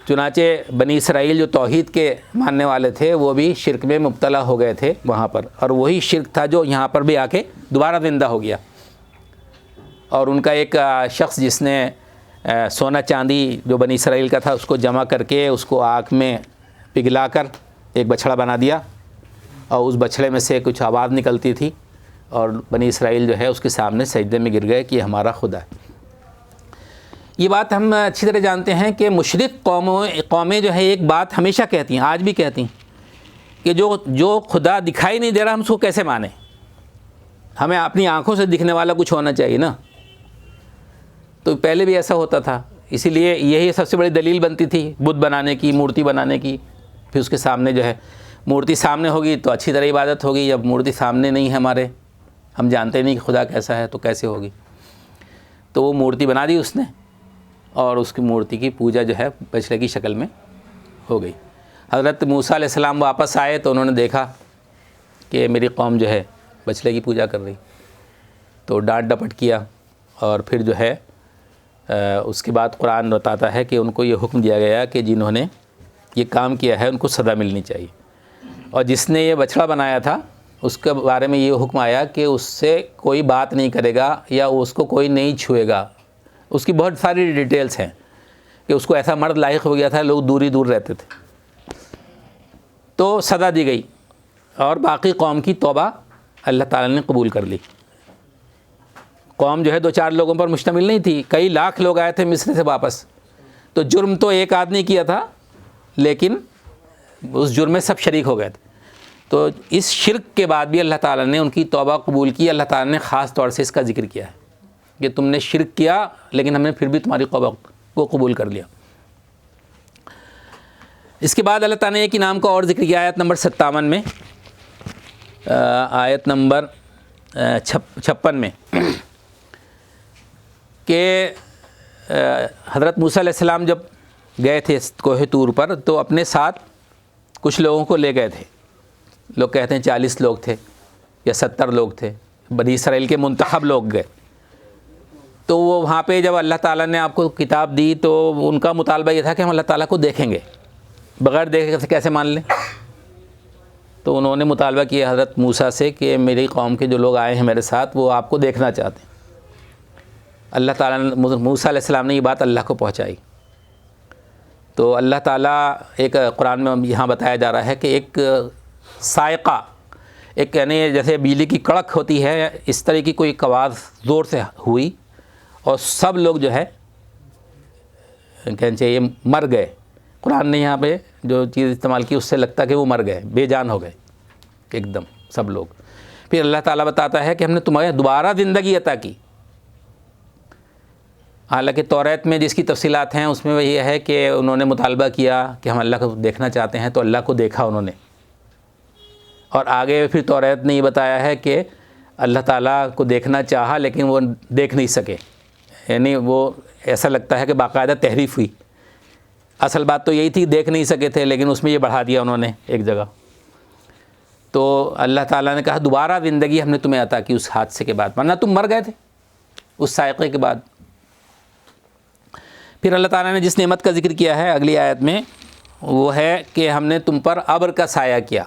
چنانچہ بنی اسرائیل جو توحید کے ماننے والے تھے وہ بھی شرک میں مبتلا ہو گئے تھے وہاں پر، اور وہی شرک تھا جو یہاں پر بھی آ کے دوبارہ زندہ ہو گیا۔ اور ان کا ایک شخص جس نے سونا چاندی جو بنی اسرائیل کا تھا اس کو جمع کر کے اس کو آگ میں پگھلا کر ایک بچھڑا بنا دیا، اور اس بچھڑے میں سے کچھ آواز نکلتی تھی، اور بنی اسرائیل جو ہے اس کے سامنے سجدے میں گر گئے کہ یہ ہمارا خدا ہے۔ یہ بات ہم اچھی طرح جانتے ہیں کہ مشرک قومیں جو ہے ایک بات ہمیشہ کہتی ہیں، آج بھی کہتی ہیں کہ جو خدا دکھائی نہیں دے رہا ہم اس کو کیسے مانیں، ہمیں اپنی آنکھوں سے دکھنے والا کچھ ہونا چاہیے نا۔ تو پہلے بھی ایسا ہوتا تھا، اسی لیے یہی سب سے بڑی دلیل بنتی تھی بت بنانے کی، مورتی بنانے کی۔ پھر اس کے سامنے جو ہے مورتی سامنے ہوگی تو اچھی طرح عبادت ہوگی، جب مورتی سامنے نہیں ہے ہمارے، ہم جانتے نہیں کہ خدا کیسا ہے تو کیسے ہوگی۔ تو وہ مورتی بنا دی اس نے، اور اس کی مورتی کی پوجا جو ہے بچڑے کی شکل میں ہو گئی۔ حضرت موسیٰ علیہ السلام واپس آئے تو انہوں نے دیکھا کہ میری قوم جو ہے بچڑے کی پوجا کر رہی، تو ڈانٹ ڈپٹ کیا، اور پھر جو ہے اس کے بعد قرآن بتاتا ہے کہ ان کو یہ حکم دیا گیا کہ جنہوں نے یہ کام کیا ہے ان کو سزا ملنی چاہیے، اور جس نے یہ بچڑا بنایا تھا اس کے بارے میں یہ حکم آیا کہ اس سے کوئی بات نہیں کرے گا یا اس کو کوئی نہیں چھوئے گا۔ اس کی بہت ساری ڈیٹیلز ہیں کہ اس کو ایسا مرد لاحق ہو گیا تھا، لوگ دور ہی دور رہتے تھے، تو سزا دی گئی، اور باقی قوم کی توبہ اللہ تعالیٰ نے قبول کر لی۔ قوم جو ہے 2-4 لوگوں پر مشتمل نہیں تھی، کئی لاکھ لوگ آئے تھے مصر سے واپس، تو جرم تو ایک آدمی کیا تھا لیکن اس جرم میں سب شریک ہو گئے تھے۔ تو اس شرک کے بعد بھی اللہ تعالیٰ نے ان کی توبہ قبول کی۔ اللہ تعالیٰ نے خاص طور سے اس کا ذکر کیا ہے کہ تم نے شرک کیا لیکن ہم نے پھر بھی تمہاری توبہ کو قبول کر لیا۔ اس کے بعد اللہ تعالیٰ نے ایک انعام کا اور ذکر کیا آیت نمبر 57 میں، آیت نمبر 56 میں، کہ حضرت موسیٰ علیہ السلام جب گئے تھے کوہ طور پر تو اپنے ساتھ کچھ لوگوں کو لے گئے تھے، لوگ کہتے ہیں 40 لوگ تھے یا 70 لوگ تھے، بنی اسرائیل کے منتخب لوگ گئے۔ تو وہ وہاں پہ جب اللہ تعالیٰ نے آپ کو کتاب دی تو ان کا مطالبہ یہ تھا کہ ہم اللہ تعالیٰ کو دیکھیں گے، بغیر دیکھے کیسے مان لیں۔ تو انہوں نے مطالبہ کیا حضرت موسیٰ سے کہ میری قوم کے جو لوگ آئے ہیں میرے ساتھ وہ آپ کو دیکھنا چاہتے ہیں۔ اللہ تعالیٰ نے موسیٰ علیہ السلام نے یہ بات اللہ کو پہنچائی، تو اللہ تعالیٰ ایک قرآن میں یہاں بتایا جا رہا ہے کہ ایک صاعقہ، ایک یعنی جیسے بجلی کی کڑک ہوتی ہے اس طرح کی کوئی آواز زور سے ہوئی، اور سب لوگ جو ہے کہنا چاہیے مر گئے۔ قرآن نے یہاں پہ جو چیز استعمال کی اس سے لگتا کہ وہ مر گئے، بے جان ہو گئے ایک دم سب لوگ۔ پھر اللہ تعالیٰ بتاتا ہے کہ ہم نے تمہیں دوبارہ زندگی عطا کی۔ حالانکہ توریت میں جس کی تفصیلات ہیں اس میں یہ ہے کہ انہوں نے مطالبہ کیا کہ ہم اللہ کو دیکھنا چاہتے ہیں، تو اللہ کو دیکھا انہوں نے، اور آگے پھر توریت نے یہ بتایا ہے کہ اللہ تعالیٰ کو دیکھنا چاہا لیکن وہ دیکھ نہیں سکے، یعنی وہ ایسا لگتا ہے کہ باقاعدہ تحریف ہوئی۔ اصل بات تو یہی تھی دیکھ نہیں سکے تھے، لیکن اس میں یہ بڑھا دیا انہوں نے ایک جگہ۔ تو اللہ تعالیٰ نے کہا دوبارہ زندگی ہم نے تمہیں عطا کی اس حادثے کے بعد، ورنہ تم مر گئے تھے اس صاعقے کے بعد۔ پھر اللہ تعالیٰ نے جس نعمت کا ذکر کیا ہے اگلی آیت میں وہ ہے کہ ہم نے تم پر ابر کا سایہ کیا۔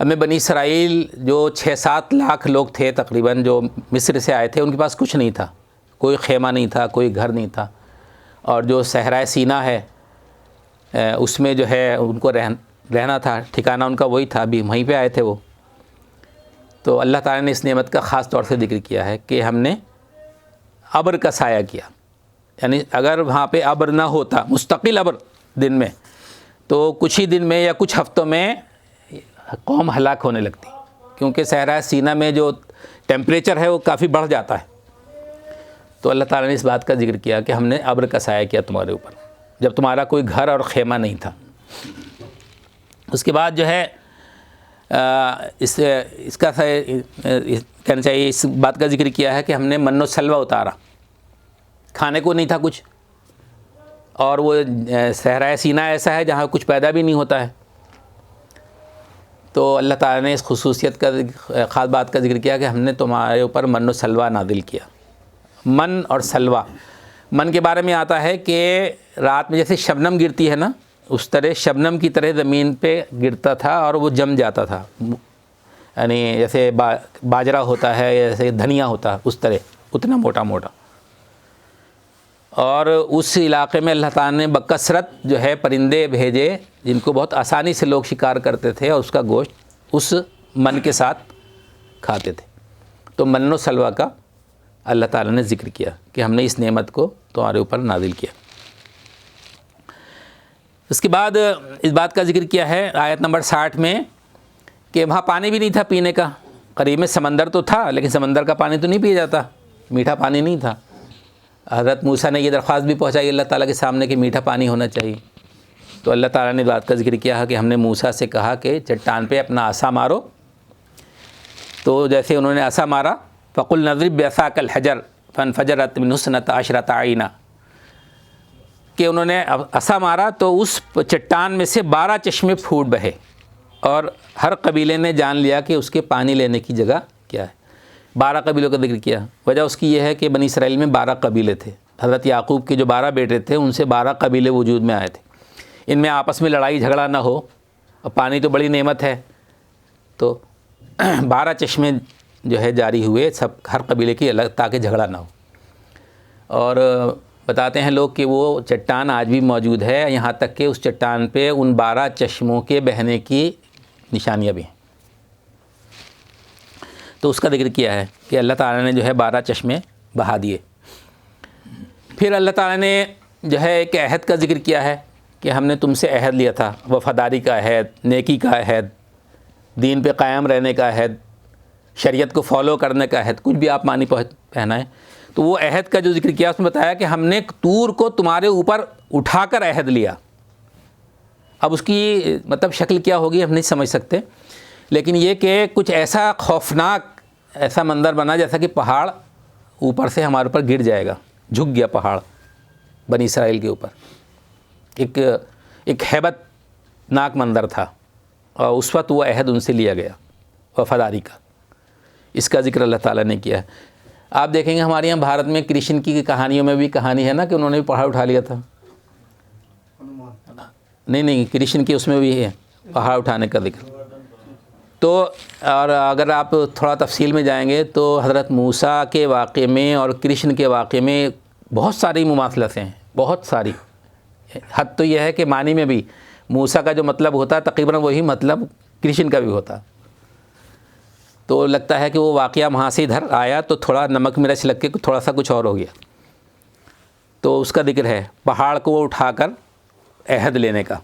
اب میں بنی اسرائیل جو 6-7 لاکھ لوگ تھے تقریباً جو مصر سے آئے تھے، ان کے پاس کچھ نہیں تھا، کوئی خیمہ نہیں تھا، کوئی گھر نہیں تھا، اور جو صحرائے سینا ہے اس میں جو ہے ان کو رہنا تھا، ٹھکانہ ان کا وہی تھا، ابھی وہیں پہ آئے تھے وہ۔ تو اللہ تعالیٰ نے اس نعمت کا خاص طور سے ذکر کیا ہے کہ ہم نے ابر کا سایہ کیا، یعنی اگر وہاں پہ ابر نہ ہوتا، مستقل ابر دن میں، تو کچھ ہی دن میں یا کچھ ہفتوں میں قوم ہلاک ہونے لگتی، کیونکہ صحرائے سینا میں جو ٹیمپریچر ہے وہ کافی بڑھ جاتا ہے۔ تو اللہ تعالیٰ نے اس بات کا ذکر کیا کہ ہم نے ابر کا سایہ کیا تمہارے اوپر جب تمہارا کوئی گھر اور خیمہ نہیں تھا۔ اس کے بعد جو ہے اس کا کہنا چاہیے اس بات کا ذکر کیا ہے کہ ہم نے من و سلوہ اتارا، کھانے کو نہیں تھا کچھ، اور وہ صحرائے سینا ایسا ہے جہاں کچھ پیدا بھی نہیں ہوتا ہے۔ تو اللہ تعالیٰ نے اس خصوصیت کا خاص بات کا ذکر کیا کہ ہم نے تمہارے اوپر من و سلوہ نازل کیا۔ من اور سلوہ، من کے بارے میں آتا ہے کہ رات میں جیسے شبنم گرتی ہے نا، اس طرح شبنم کی طرح زمین پہ گرتا تھا اور وہ جم جاتا تھا، یعنی جیسے باجرہ ہوتا ہے یا جیسے دھنیا ہوتا ہے اس طرح اتنا موٹا موٹا. اور اس علاقے میں اللہ تعالیٰ نے بکثرت جو ہے پرندے بھیجے جن کو بہت آسانی سے لوگ شکار کرتے تھے اور اس کا گوشت اس من کے ساتھ کھاتے تھے. تو من و سلوہ کا اللہ تعالیٰ نے ذکر کیا کہ ہم نے اس نعمت کو تمہارے اوپر نازل کیا. اس کے بعد اس بات کا ذکر کیا ہے آیت نمبر 60 میں کہ وہاں پانی بھی نہیں تھا پینے کا. قریب میں سمندر تو تھا لیکن سمندر کا پانی تو نہیں پیا جاتا، میٹھا پانی نہیں تھا. حضرت موسیٰ نے یہ درخواست بھی پہنچائی اللہ تعالیٰ کے سامنے کہ میٹھا پانی ہونا چاہیے. تو اللہ تعالیٰ نے بات کا ذکر کیا کہ ہم نے موسیٰ سے کہا کہ چٹان پہ اپنا عصا مارو. تو جیسے انہوں نے عصا مارا، فقل نضرب بعصاک الحجر فانفجرت منہ اثنتا عشرۃ عینا، کہ انہوں نے عصا مارا تو اس چٹان میں سے 12 چشمے پھوٹ بہے اور ہر قبیلے نے جان لیا کہ اس کے پانی لینے کی جگہ کیا ہے. 12 قبیلوں کا ذکر کیا. وجہ اس کی یہ ہے کہ بنی اسرائیل میں 12 قبیلے تھے. حضرت یعقوب کے جو 12 بیٹے تھے ان سے 12 قبیلے وجود میں آئے تھے. ان میں آپس میں لڑائی جھگڑا نہ ہو، اور پانی تو بڑی نعمت ہے، تو 12 چشمے جو ہے جاری ہوئے سب ہر قبیلے کی الگ، تاکہ جھگڑا نہ ہو. اور بتاتے ہیں لوگ کہ وہ چٹان آج بھی موجود ہے، یہاں تک کہ اس چٹان پہ ان 12 چشموں کے بہنے کی نشانیاں بھی ہیں. تو اس کا ذکر کیا ہے کہ اللہ تعالیٰ نے جو ہے 12 چشمے بہا دیے. پھر اللہ تعالیٰ نے جو ہے ایک عہد کا ذکر کیا ہے کہ ہم نے تم سے عہد لیا تھا، وفاداری کا عہد، نیکی کا عہد، دین پہ قائم رہنے کا عہد، شریعت کو فالو کرنے کا عہد، کچھ بھی آپ معنی پہنائیں. تو وہ عہد کا جو ذکر کیا اس میں بتایا کہ ہم نے طور کو تمہارے اوپر اٹھا کر عہد لیا. اب اس کی مطلب شکل کیا ہوگی ہم نہیں سمجھ سکتے، لیکن یہ کہ کچھ ایسا خوفناک ایسا منظر بنا جیسا کہ پہاڑ اوپر سے ہمارے اوپر گر جائے گا. جھک گیا پہاڑ بنی اسرائیل کے اوپر. ایک ہیبت ناک منظر تھا، اور اس وقت وہ عہد ان سے لیا گیا وفاداری کا. اس کا ذکر اللہ تعالیٰ نے کیا ہے. آپ دیکھیں گے ہمارے یہاں بھارت میں کرشن کی کہانیوں میں بھی کہانی ہے نا کہ انہوں نے بھی پہاڑ اٹھا لیا تھا. نہیں کرشن کی اس میں بھی ہے پہاڑ اٹھانے کا ذکر. تو اور اگر آپ تھوڑا تفصیل میں جائیں گے تو حضرت موسیٰ کے واقعے میں اور کرشن کے واقعے میں بہت ساری مماثلتیں ہیں، بہت ساری. حد تو یہ ہے کہ معنی میں بھی موسیٰ کا جو مطلب ہوتا ہے تقریباً وہی مطلب کرشن کا بھی ہوتا. تو لگتا ہے کہ وہ واقعہ وہاں سے ادھر آیا تو تھوڑا نمک مرچ لگ کے تھوڑا سا کچھ اور ہو گیا. تو اس کا ذکر ہے پہاڑ کو اٹھا کر عہد لینے کا.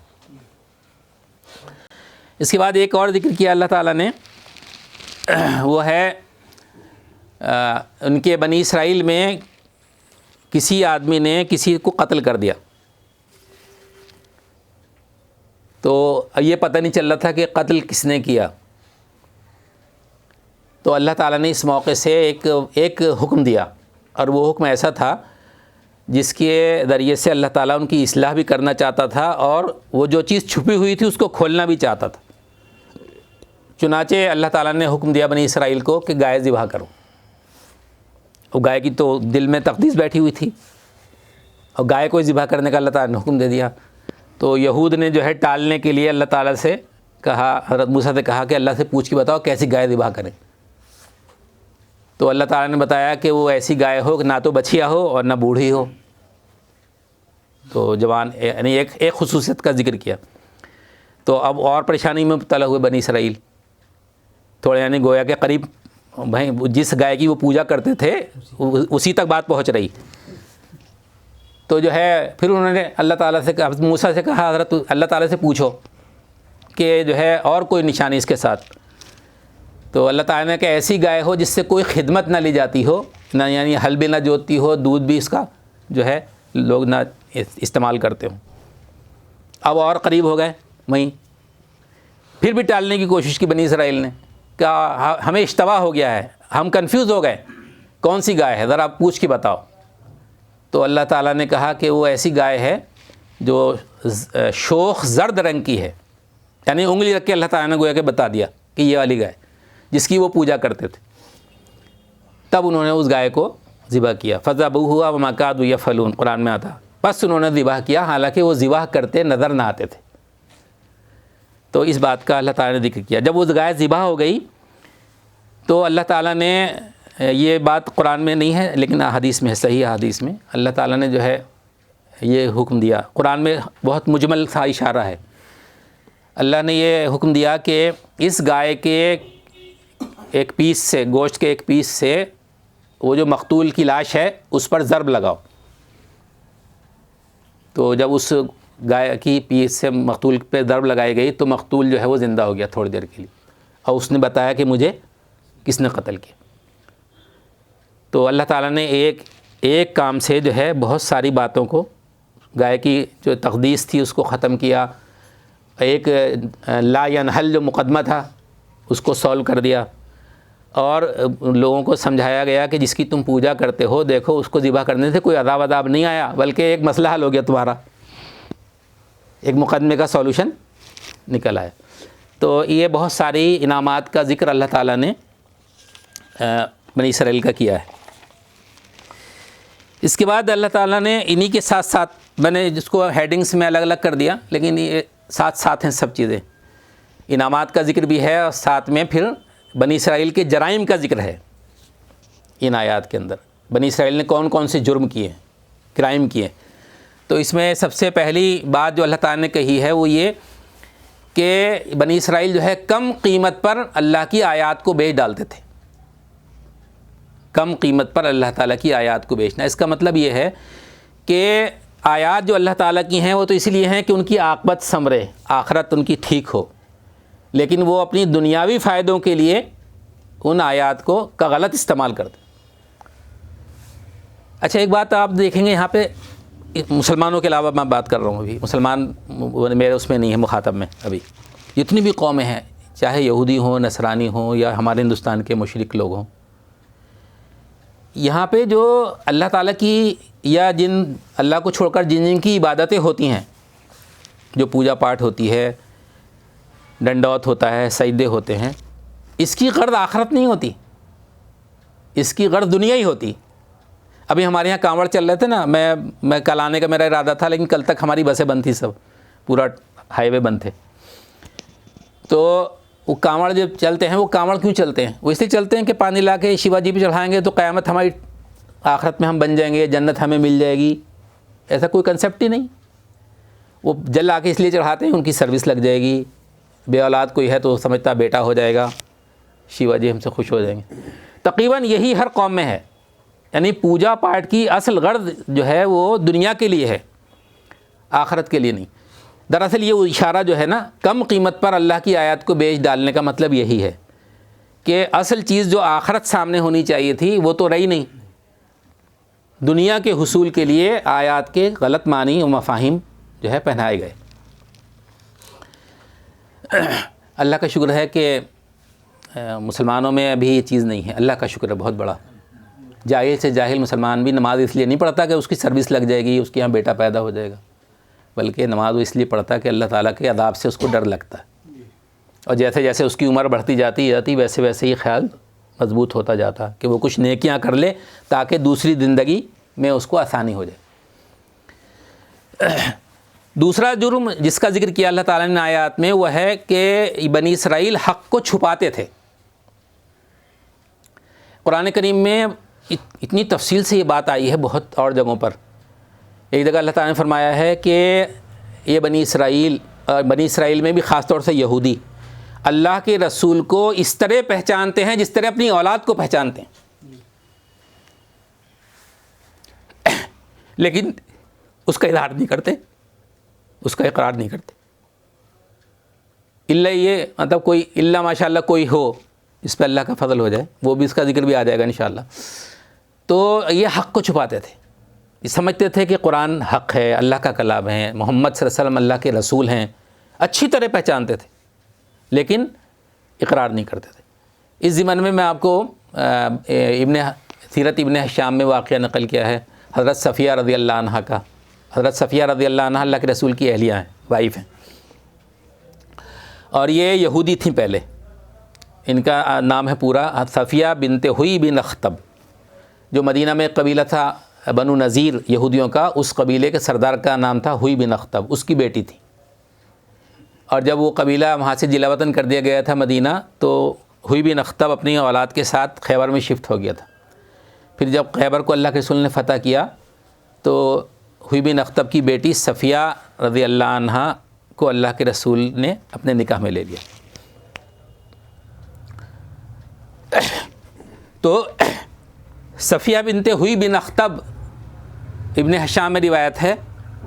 اس کے بعد ایک اور ذکر کیا اللہ تعالیٰ نے، وہ ہے ان کے بنی اسرائیل میں کسی آدمی نے کسی کو قتل کر دیا. تو یہ پتہ نہیں چل رہا تھا کہ قتل کس نے کیا. تو اللہ تعالیٰ نے اس موقع سے ایک حکم دیا، اور وہ حکم ایسا تھا جس کے ذریعے سے اللہ تعالیٰ ان کی اصلاح بھی کرنا چاہتا تھا اور وہ جو چیز چھپی ہوئی تھی اس کو کھولنا بھی چاہتا تھا. چنانچہ اللہ تعالیٰ نے حکم دیا بنی اسرائیل کو کہ گائے ذبح کرو. اور گائے کی تو دل میں تقدیس بیٹھی ہوئی تھی، اور گائے کو ذبح کرنے کا اللہ تعالیٰ نے حکم دے دیا. تو یہود نے جو ہے ٹالنے کے لیے اللہ تعالیٰ سے کہا، حضرت موسیٰ سے کہا کہ اللہ سے پوچھ کے بتاؤ کیسی گائے ذبح کریں. تو اللہ تعالیٰ نے بتایا کہ وہ ایسی گائے ہو کہ نہ تو بچھیا ہو اور نہ بوڑھی ہو. تو جوان یعنی ایک خصوصیت کا ذکر کیا. تو اب اور پریشانی میں مبتلا ہوئے بنی اسرائیل تھوڑے، یعنی گویا کے قریب بھائی جس گائے کی وہ پوجا کرتے تھے اسی تک بات پہنچ رہی. تو جو ہے پھر انہوں نے اللہ تعالیٰ سے کہا، موسیٰ سے کہا حضرت اللہ تعالیٰ سے پوچھو کہ جو ہے اور کوئی نشانی اس کے ساتھ. تو اللہ تعالیٰ نے کہ ایسی گائے ہو جس سے کوئی خدمت نہ لی جاتی ہو، نہ یعنی ہل بھی نہ جوتتی ہو، دودھ بھی اس کا جو ہے لوگ نہ استعمال کرتے ہوں. اب اور قریب ہو گئے وہیں، پھر بھی ٹالنے کی کوشش کی بنی اسرائیل نے، کہا ہمیں اشتباہ ہو گیا ہے، ہم کنفیوز ہو گئے، کون سی گائے ہے ذرا آپ پوچھ کے بتاؤ. تو اللہ تعالیٰ نے کہا کہ وہ ایسی گائے ہے جو شوخ زرد رنگ کی ہے، یعنی انگلی رکھ کے اللہ تعالیٰ نے گویا کہ بتا دیا کہ یہ والی گائے جس کی وہ پوجا کرتے تھے. تب انہوں نے اس گائے کو ذبح کیا، فذبحوها وما كادوا يفعلون قرآن میں آتا، بس انہوں نے ذبح کیا حالانکہ وہ ذبح کرتے نظر نہ آتے تھے۔ تو اس بات کا اللہ تعالیٰ نے ذکر کیا۔ جب وہ گائے ذبح ہو گئی تو اللہ تعالیٰ نے، یہ بات قرآن میں نہیں ہے لیکن حدیث میں ہے، صحیح حدیث میں اللہ تعالیٰ نے جو ہے یہ حکم دیا، قرآن میں بہت مجمل سا اشارہ ہے، اللہ نے یہ حکم دیا کہ اس گائے کے ایک پیس سے، گوشت کے ایک پیس سے وہ جو مقتول کی لاش ہے اس پر ضرب لگاؤ۔ تو جب اس گائے کی پیس سے مقتول پہ ضرب لگائی گئی تو مقتول جو ہے وہ زندہ ہو گیا تھوڑی دیر کے لیے، اور اس نے بتایا کہ مجھے کس نے قتل کیا۔ تو اللہ تعالیٰ نے ایک کام سے جو ہے بہت ساری باتوں کو، گائے کی جو تقدیس تھی اس کو ختم کیا، ایک لا ینحل جو مقدمہ تھا اس کو سولو کر دیا، اور لوگوں کو سمجھایا گیا کہ جس کی تم پوجا کرتے ہو دیکھو اس کو ذبح کرنے سے کوئی عذاب نہیں آیا، بلکہ ایک مسئلہ حل ہو گیا تمہارا، ایک مقدمے کا سولوشن نکل آیا۔ تو یہ بہت ساری انعامات کا ذکر اللہ تعالیٰ نے بنی اسرائیل کا کیا ہے۔ اس کے بعد اللہ تعالیٰ نے انہی کے ساتھ ساتھ، میں نے جس کو ہیڈنگس میں الگ الگ کر دیا لیکن یہ ساتھ ساتھ ہیں سب چیزیں، انعامات کا ذکر بھی ہے اور ساتھ میں پھر بنی اسرائیل کے جرائم کا ذکر ہے ان آیات کے اندر۔ بنی اسرائیل نے کون کون سے جرم کیے، کرائم کیے۔ تو اس میں سب سے پہلی بات جو اللہ تعالیٰ نے کہی ہے وہ یہ کہ بنی اسرائیل جو ہے کم قیمت پر اللہ کی آیات کو بیچ ڈالتے تھے۔ کم قیمت پر اللہ تعالیٰ کی آیات کو بیچنا، اس کا مطلب یہ ہے کہ آیات جو اللہ تعالیٰ کی ہیں وہ تو اس لیے ہیں کہ ان کی عاقبت ثمرے، آخرت ان کی ٹھیک ہو، لیکن وہ اپنی دنیاوی فائدوں کے لیے ان آیات کا غلط استعمال کرتے۔ اچھا ایک بات آپ دیکھیں گے یہاں پہ، مسلمانوں کے علاوہ میں بات کر رہا ہوں، ابھی مسلمان میرے اس میں نہیں ہے مخاطب میں، ابھی جتنی بھی قومیں ہیں چاہے یہودی ہوں، نصرانی ہوں یا ہمارے ہندوستان کے مشرک لوگ ہوں، یہاں پہ جو اللہ تعالیٰ کی یا جن اللہ کو چھوڑ کر جن کی عبادتیں ہوتی ہیں، جو پوجا پاٹ ہوتی ہے، ڈنڈوت ہوتا ہے، سجدے ہوتے ہیں، اس کی غرض آخرت نہیں ہوتی، اس کی غرض دنیا ہی ہوتی۔ ابھی ہمارے یہاں کانوڑ چل رہے تھے نا، میں کل آنے کا میرا ارادہ تھا لیکن کل تک ہماری بسیں بند تھی، سب پورا ہائی وے بند تھے۔ تو وہ کانوڑ جب چلتے ہیں، وہ کانوڑ کیوں چلتے ہیں؟ وہ اس لیے چلتے ہیں کہ پانی لا کے شیوا جی پہ چڑھائیں گے تو قیامت ہماری، آخرت میں ہم بن جائیں گے، جنت ہمیں مل جائے گی، ایسا کوئی کنسیپٹ ہی نہیں۔ وہ جل لا کے اس لیے چڑھاتے ہیں ان کی سروس لگ جائے گی، بے اولاد کوئی ہے تو سمجھتا بیٹا ہو جائے گا، شیوا جی ہم سے خوش ہو جائیں گے۔ تقریباً یہی ہر قوم میں ہے، یعنی پوجا پاٹ کی اصل غرض جو ہے وہ دنیا کے لیے ہے، آخرت کے لیے نہیں۔ دراصل یہ اشارہ جو ہے نا کم قیمت پر اللہ کی آیات کو بیچ ڈالنے کا مطلب یہی ہے کہ اصل چیز جو آخرت سامنے ہونی چاہیے تھی وہ تو رہی نہیں، دنیا کے حصول کے لیے آیات کے غلط معنی و مفاہیم جو ہے پہنائے گئے۔ اللہ کا شکر ہے کہ مسلمانوں میں ابھی یہ چیز نہیں ہے، اللہ کا شکر ہے بہت بڑا۔ جاہل سے جاہل مسلمان بھی نماز اس لیے نہیں پڑھتا کہ اس کی سروس لگ جائے گی، اس کے یہاں بیٹا پیدا ہو جائے گا، بلکہ نماز وہ اس لیے پڑھتا کہ اللہ تعالیٰ کے عذاب سے اس کو ڈر لگتا ہے، اور جیسے جیسے اس کی عمر بڑھتی جاتی ویسے ویسے ہی خیال مضبوط ہوتا جاتا کہ وہ کچھ نیکیاں کر لے تاکہ دوسری زندگی میں اس کو آسانی ہو جائے۔ دوسرا جرم جس کا ذکر کیا اللہ تعالیٰ نے آیات میں وہ ہے کہ بنی اسرائیل حق کو چھپاتے تھے۔ قرآن کریم میں اتنی تفصیل سے یہ بات آئی ہے بہت اور جگہوں پر۔ ایک جگہ اللہ تعالیٰ نے فرمایا ہے کہ یہ بنی اسرائیل میں بھی خاص طور سے یہودی اللہ کے رسول کو اس طرح پہچانتے ہیں جس طرح اپنی اولاد کو پہچانتے ہیں، لیکن اس کا اظہار نہیں کرتے، اس کا اقرار نہیں کرتے، اللہ یہ مطلب کوئی اللہ ماشاء اللہ کوئی ہو اس پہ اللہ کا فضل ہو جائے، وہ بھی اس کا ذکر بھی آ جائے گا انشاءاللہ۔ تو یہ حق کو چھپاتے تھے، یہ سمجھتے تھے کہ قرآن حق ہے، اللہ کا کلام ہے، محمد صلی اللہ علیہ وسلم اللہ کے رسول ہیں، اچھی طرح پہچانتے تھے لیکن اقرار نہیں کرتے تھے۔ اس ضمن میں آپ کو سیرت ابن ہشام میں واقعہ نقل کیا ہے حضرت صفیہ رضی اللہ عنہ کا۔ حضرت صفیہ رضی اللہ عنہ اللہ کے رسول کی اہلیہ ہیں، وائف ہیں، اور یہ یہودی تھیں پہلے۔ ان کا نام ہے پورا صفیہ بنت ہوئی بن اخطب، جو مدینہ میں ایک قبیلہ تھا بنو نذیر یہودیوں کا، اس قبیلے کے سردار کا نام تھا ہوئی بن اخطب، اس کی بیٹی تھی. اور جب وہ قبیلہ وہاں سے جلا وطن کر دیا گیا تھا مدینہ، تو ہوئی بن اخطب اپنی اولاد کے ساتھ خیبر میں شفٹ ہو گیا تھا. پھر جب خیبر کو اللہ کے رسول نے فتح کیا تو ہوئی بن اخطب کی بیٹی صفیہ رضی اللہ عنہا کو اللہ کے رسول نے اپنے نکاح میں لے لیا. تو صفیہ بنت ہوئی بن اخطب، ابن ہشام میں روایت ہے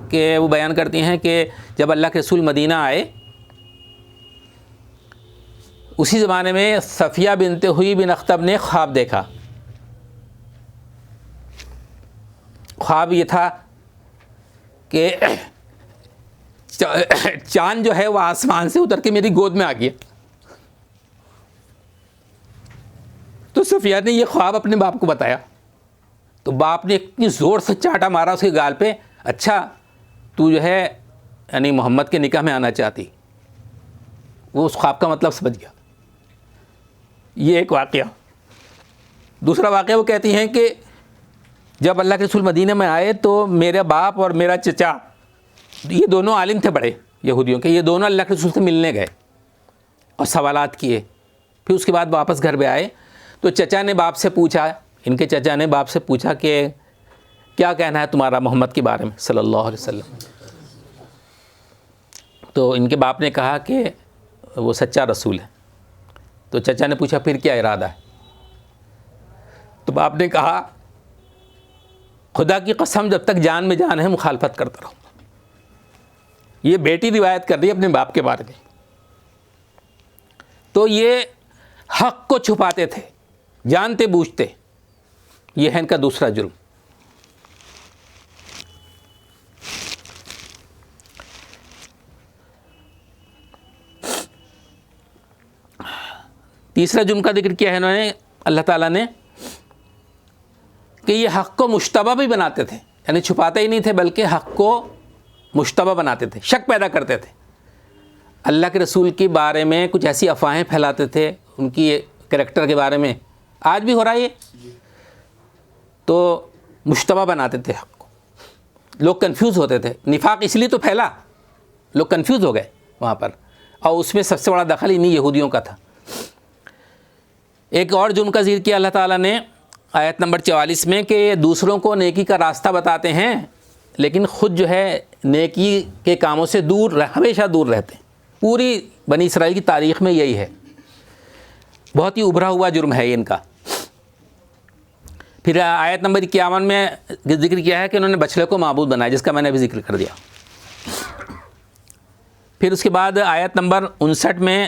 کہ وہ بیان کرتی ہیں کہ جب اللہ کے رسول مدینہ آئے، اسی زمانے میں صفیہ بنت ہوئی بن اخطب نے خواب دیکھا. خواب یہ تھا کہ چاند جو ہے وہ آسمان سے اتر کے میری گود میں آ گیا. تو صفیہ نے یہ خواب اپنے باپ کو بتایا، تو باپ نے اتنی زور سے چاٹا مارا اس کے گال پہ، اچھا تو جو ہے یعنی محمد کے نکاح میں آنا چاہتی. وہ اس خواب کا مطلب سمجھ گیا. یہ ایک واقعہ. دوسرا واقعہ وہ کہتی ہیں کہ جب اللہ کے رسول مدینہ میں آئے تو میرا باپ اور میرا چچا، یہ دونوں عالم تھے بڑے یہودیوں کے، یہ دونوں اللہ کے رسول سے ملنے گئے اور سوالات کیے. پھر اس کے بعد واپس گھر پہ آئے تو چچا نے باپ سے پوچھا، ان کے چچا نے باپ سے پوچھا کہ کیا کہنا ہے تمہارا محمد کے بارے میں صلی اللہ علیہ وسلم. تو ان کے باپ نے کہا کہ وہ سچا رسول ہے. تو چچا نے پوچھا پھر کیا ارادہ ہے؟ تو باپ نے کہا خدا کی قسم جب تک جان میں جان ہے مخالفت کرتا رہوں. یہ بیٹی روایت کر رہی ہے اپنے باپ کے بارے میں. تو یہ حق کو چھپاتے تھے جانتے بوجھتے. یہ ہے ان کا دوسرا جرم. تیسرا جرم کا ذکر کیا ہے انہوں نے، اللہ تعالیٰ نے، کہ یہ حق کو مشتبہ بھی بناتے تھے. یعنی چھپاتے ہی نہیں تھے بلکہ حق کو مشتبہ بناتے تھے، شک پیدا کرتے تھے. اللہ کے رسول کے بارے میں کچھ ایسی افواہیں پھیلاتے تھے ان کی کریکٹر کے بارے میں. آج بھی ہو رہا ہے یہ. تو مشتبہ بناتے تھے حق کو. لوگ کنفیوز ہوتے تھے. نفاق اس لیے تو پھیلا، لوگ کنفیوز ہو گئے وہاں پر، اور اس میں سب سے بڑا دخل انہی یہودیوں کا تھا. ایک اور جرم کا ذکر کیا اللہ تعالیٰ نے آیت نمبر 44 میں کہ دوسروں کو نیکی کا راستہ بتاتے ہیں لیکن خود جو ہے نیکی کے کاموں سے ہمیشہ دور رہتے ہیں. پوری بنی اسرائیل کی تاریخ میں یہی ہے. بہت ہی ابھرا ہوا جرم ہے ان کا. پھر آیت نمبر 51 میں ذکر کیا ہے کہ انہوں نے بچڑے کو معبود بنایا، جس کا میں نے ابھی ذکر کر دیا. پھر اس کے بعد آیت نمبر 59 میں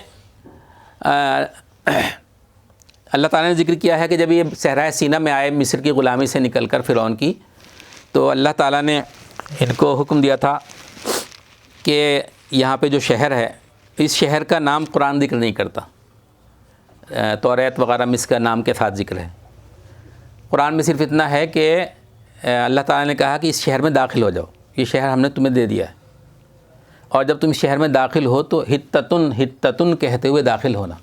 اللہ تعالیٰ نے ذکر کیا ہے کہ جب یہ صحرائے سینا میں آئے مصر کی غلامی سے نکل کر فرعون کی، تو اللہ تعالیٰ نے ان کو حکم دیا تھا کہ یہاں پہ جو شہر ہے اس شہر کا نام قرآن ذکر نہیں کرتا. توریت وغیرہ میں اس کا نام کے ساتھ ذکر ہے. قرآن میں صرف اتنا ہے کہ اللہ تعالیٰ نے کہا کہ اس شہر میں داخل ہو جاؤ، یہ شہر ہم نے تمہیں دے دیا ہے، اور جب تم اس شہر میں داخل ہو تو ہتتن ہتتن کہتے ہوئے داخل ہونا.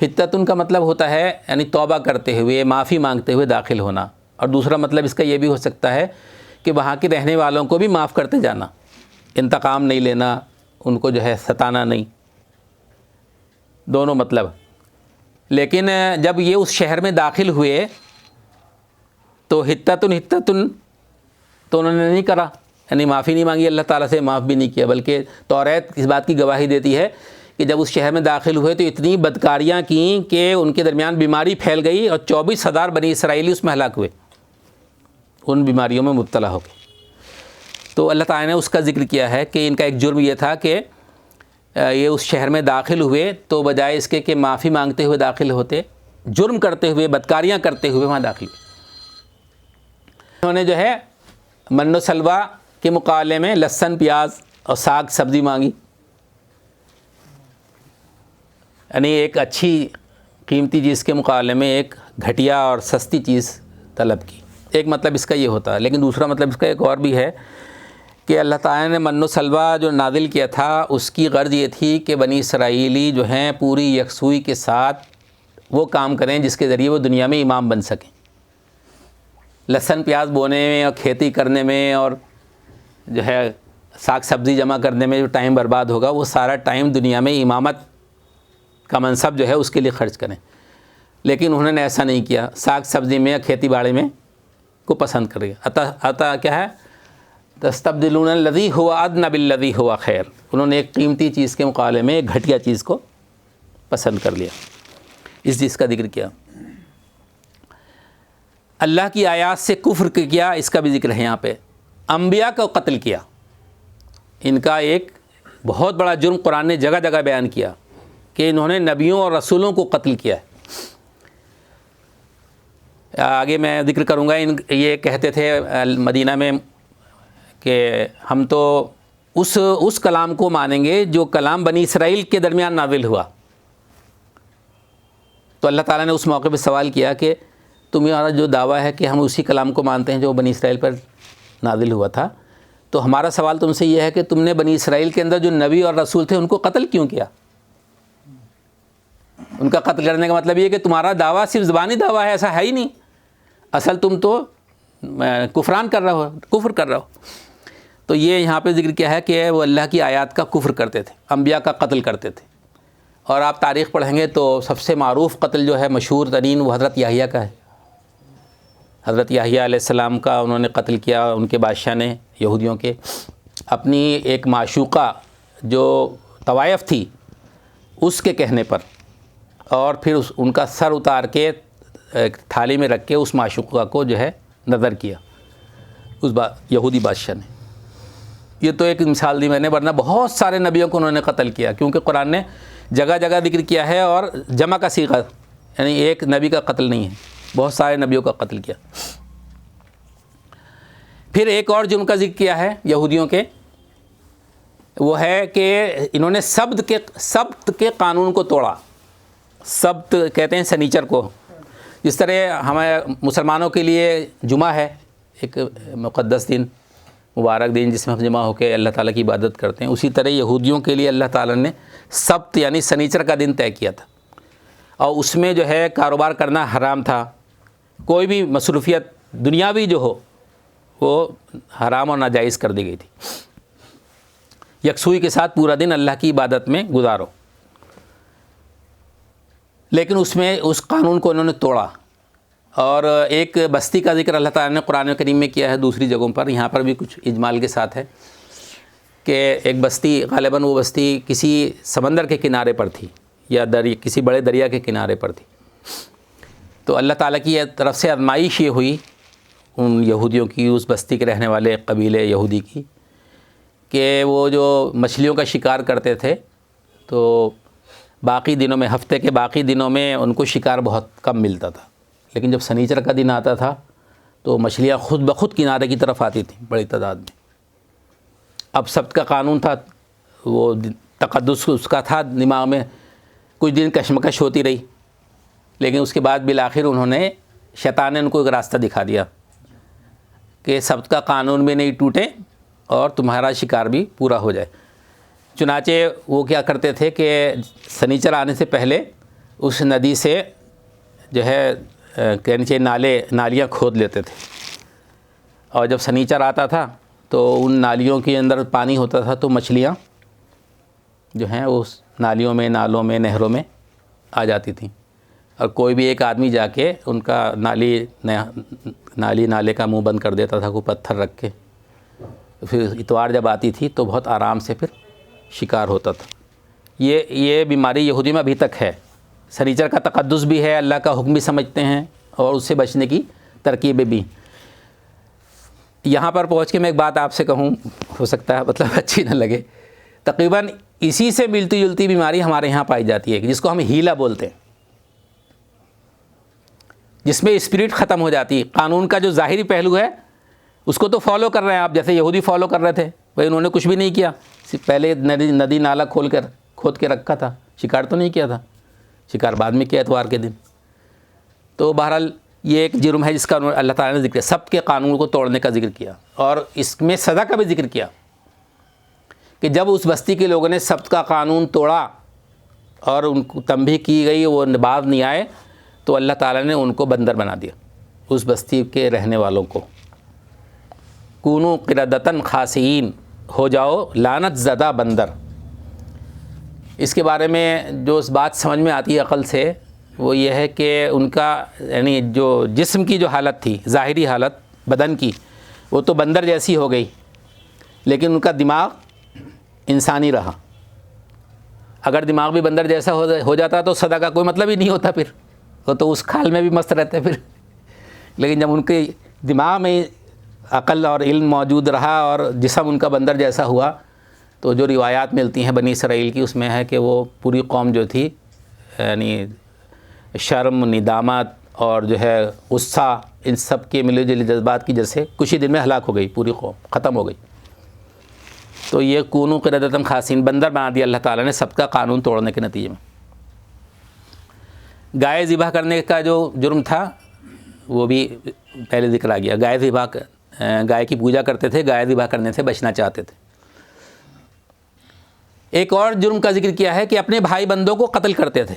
ہتتن کا مطلب ہوتا ہے یعنی توبہ کرتے ہوئے، معافی مانگتے ہوئے داخل ہونا. اور دوسرا مطلب اس کا یہ بھی ہو سکتا ہے کہ وہاں کے رہنے والوں کو بھی معاف کرتے جانا، انتقام نہیں لینا، ان کو جو ہے ستانا نہیں. دونوں مطلب. لیکن جب یہ اس شہر میں داخل ہوئے تو ہتتن ہتتن تو انہوں نے نہیں کرا، یعنی معافی نہیں مانگی اللہ تعالیٰ سے، معاف بھی نہیں کیا. بلکہ توریت اس بات کی گواہی دیتی ہے کہ جب اس شہر میں داخل ہوئے تو اتنی بدکاریاں کیں کہ ان کے درمیان بیماری پھیل گئی اور 24,000 بنی اسرائیلی اس میں ہلاک ہوئے، ان بیماریوں میں مبتلا ہو گئے. تو اللہ تعالیٰ نے اس کا ذکر کیا ہے کہ ان کا ایک جرم یہ تھا کہ یہ اس شہر میں داخل ہوئے تو بجائے اس کے کہ معافی مانگتے ہوئے داخل ہوتے، جرم کرتے ہوئے، بدکاریاں کرتے ہوئے وہاں داخل ہوئے. انہوں نے جو ہے من و سلوہ کے مقابلے میں لہسن، پیاز اور ساگ سبزی مانگی، یعنی ایک اچھی قیمتی چیز کے مقابلے میں ایک گھٹیا اور سستی چیز طلب کی. ایک مطلب اس کا یہ ہوتا ہے. لیکن دوسرا مطلب اس کا ایک اور بھی ہے کہ اللہ تعالیٰ نے من و سلوہ جو نازل کیا تھا اس کی غرض یہ تھی کہ بنی اسرائیلی جو ہیں پوری یکسوئی کے ساتھ وہ کام کریں جس کے ذریعے وہ دنیا میں امام بن سکیں. لہسن پیاز بونے میں اور کھیتی کرنے میں اور جو ہے ساگ سبزی جمع کرنے میں جو ٹائم برباد ہوگا وہ سارا ٹائم دنیا میں امامت کا منصب جو ہے اس کے لیے خرچ کریں. لیکن انہوں نے ایسا نہیں کیا، ساگ سبزی میں یا کھیتی باڑی میں کو پسند کر گیا. عطا کیا ہے؟ تستبدلون الذی هو ادنی بالذی هو خیر. انہوں نے ایک قیمتی چیز کے مقابلے میں ایک گھٹیا چیز کو پسند کر لیا. اس چیز کا ذکر کیا. اللہ کی آیات سے کفر کیا، اس کا بھی ذکر ہے یہاں پہ. انبیاء کو قتل کیا، ان کا ایک بہت بڑا جرم قرآن نے جگہ جگہ بیان کیا کہ انہوں نے نبیوں اور رسولوں کو قتل کیا ہے. آگے میں ذکر کروں گا. یہ کہتے تھے مدینہ میں کہ ہم تو اس کلام کو مانیں گے جو کلام بنی اسرائیل کے درمیان نازل ہوا. تو اللہ تعالیٰ نے اس موقع پہ سوال کیا کہ تمہارا جو دعویٰ ہے کہ ہم اسی کلام کو مانتے ہیں جو بنی اسرائیل پر نازل ہوا تھا، تو ہمارا سوال تم سے یہ ہے کہ تم نے بنی اسرائیل کے اندر جو نبی اور رسول تھے ان کو قتل کیوں کیا؟ ان کا قتل کرنے کا مطلب یہ کہ تمہارا دعویٰ صرف زبانی دعویٰ ہے، ایسا ہے ہی نہیں. اصل تم تو کفران کر رہے ہو، کفر کر رہے ہو. تو یہ یہاں پہ ذکر کیا ہے کہ وہ اللہ کی آیات کا کفر کرتے تھے، انبیاء کا قتل کرتے تھے. اور آپ تاریخ پڑھیں گے تو سب سے معروف قتل جو ہے مشہور ترین وہ حضرت یحییٰ کا ہے. حضرت یحییٰ علیہ السلام کا انہوں نے قتل کیا. ان کے بادشاہ نے یہودیوں کے اپنی ایک معشوقہ جو طوائف تھی اس کے کہنے پر، اور پھر ان کا سر اتار کے تھالی میں رکھ کے اس معشوقہ کو جو ہے نظر کیا اس یہودی بادشاہ نے. یہ تو ایک مثال دی میں نے، ورنہ بہت سارے نبیوں کو انہوں نے قتل کیا، کیونکہ قرآن نے جگہ جگہ ذکر کیا ہے اور جمع کا صیغہ، یعنی ایک نبی کا قتل نہیں ہے، بہت سارے نبیوں کا قتل کیا. پھر ایک اور جرم کا ذکر کیا ہے یہودیوں کے، وہ ہے کہ انہوں نے سبت کے قانون کو توڑا. سبت کہتے ہیں سنیچر کو. جس طرح ہمیں مسلمانوں کے لیے جمعہ ہے، ایک مقدس دن، مبارک دن جس میں ہم جمع ہو کے اللہ تعالیٰ کی عبادت کرتے ہیں، اسی طرح یہودیوں کے لیے اللہ تعالیٰ نے سبت یعنی سنیچر کا دن طے کیا تھا. اور اس میں جو ہے کاروبار کرنا حرام تھا. کوئی بھی مصروفیت دنیاوی جو ہو وہ حرام اور ناجائز کر دی گئی تھی. یکسوئی کے ساتھ پورا دن اللہ کی عبادت میں گزارو. لیکن اس قانون کو انہوں نے توڑا. اور ایک بستی کا ذکر اللہ تعالیٰ نے قرآن کریم میں کیا ہے دوسری جگہوں پر، یہاں پر بھی کچھ اجمال کے ساتھ ہے کہ ایک بستی، غالباً وہ بستی کسی سمندر کے کنارے پر تھی یا کسی بڑے دریا کے کنارے پر تھی. تو اللہ تعالیٰ کی طرف سے آزمائش یہ ہوئی ان یہودیوں کی، اس بستی کے رہنے والے قبیلے یہودی کی، کہ وہ جو مچھلیوں کا شکار کرتے تھے تو باقی دنوں میں، ہفتے کے باقی دنوں میں ان کو شکار بہت کم ملتا تھا. لیکن جب سنیچر کا دن آتا تھا تو مچھلیاں خود بخود کنارے کی طرف آتی تھیں بڑی تعداد میں. اب سبت کا قانون تھا، وہ تقدس اس کا تھا دماغ میں، کچھ دن کشمکش ہوتی رہی. لیکن اس کے بعد بالآخر انہوں نے، شیطان نے ان کو ایک راستہ دکھا دیا کہ سبت کا قانون بھی نہیں ٹوٹے اور تمہارا شکار بھی پورا ہو جائے. چنانچہ وہ کیا کرتے تھے کہ سنیچر آنے سے پہلے اس ندی سے جو ہے کہنے چاہیے نالیاں کھود لیتے تھے. اور جب سنیچر آتا تھا تو ان نالیوں کے اندر پانی ہوتا تھا تو مچھلیاں جو ہیں اس نالیوں میں، نالوں میں، نہروں میں آ جاتی تھیں. اور کوئی بھی ایک آدمی جا کے ان کا نالے کا منہ بند کر دیتا تھا، کوئی پتھر رکھ کے. پھر اتوار جب آتی تھی تو بہت آرام سے پھر شکار ہوتا تھا. یہ بیماری یہودی میں ابھی تک ہے. سنیچر کا تقدس بھی ہے، اللہ کا حکم بھی سمجھتے ہیں اور اس سے بچنے کی ترکیبیں بھی. یہاں پر پہنچ کے میں ایک بات آپ سے کہوں، ہو سکتا ہے مطلب اچھی نہ لگے، تقریباً اسی سے ملتی جلتی بیماری ہمارے یہاں پائی جاتی ہے جس کو ہم ہیلا بولتے ہیں، جس میں اسپرٹ ختم ہو جاتی ہے. قانون کا جو ظاہری پہلو ہے اس کو تو فالو کر رہے ہیں آپ، جیسے یہودی فالو کر رہے تھے. بھائی انہوں نے کچھ بھی نہیں کیا، پہلے ندی نالا کھود کے رکھا تھا، شکار تو نہیں کیا تھا، شکار بعد میں کیا اتوار کے دن. تو بہرحال یہ ایک جرم ہے جس کا اللہ تعالیٰ نے ذکر کیا، سب کے قانون کو توڑنے کا ذکر کیا. اور اس میں سزا کا بھی ذکر کیا کہ جب اس بستی کے لوگوں نے سبت کا قانون توڑا اور ان کو تنبیہ کی گئی، وہ باز نہیں آئے، تو اللہ تعالیٰ نے ان کو بندر بنا دیا. اس بستی کے رہنے والوں کو، کونو قردتن خاسئین، ہو جاؤ لعنت زدہ بندر۔ اس کے بارے میں جو اس بات سمجھ میں آتی ہے عقل سے، وہ یہ ہے کہ ان کا یعنی جو جسم کی جو حالت تھی، ظاہری حالت بدن کی، وہ تو بندر جیسی ہو گئی، لیکن ان کا دماغ انسانی رہا۔ اگر دماغ بھی بندر جیسا ہو جاتا تو صدا کا کوئی مطلب ہی نہیں ہوتا، پھر وہ تو اس کھال میں بھی مست رہتے پھر۔ لیکن جب ان کے دماغ میں عقل اور علم موجود رہا اور جسم ان کا بندر جیسا ہوا، تو جو روایات ملتی ہیں بنی اسرائیل کی، اس میں ہے کہ وہ پوری قوم جو تھی یعنی شرم، ندامت اور جو ہے غصہ، ان سب کے ملے جلے جذبات کی وجہ سے کچھ ہی دن میں ہلاک ہو گئی، پوری قوم ختم ہو گئی۔ تو یہ کونو قردتن خاسئین، بندر بنا دیا اللہ تعالیٰ نے سب کا قانون توڑنے کے نتیجے میں۔ گائے ذبح کرنے کا جو جرم تھا وہ بھی پہلے ذکر آ گیا۔ گائے کی پوجا کرتے تھے، گائے ذبح کرنے سے بچنا چاہتے تھے۔ ایک اور جرم کا ذکر کیا ہے کہ اپنے بھائی بندوں کو قتل کرتے تھے،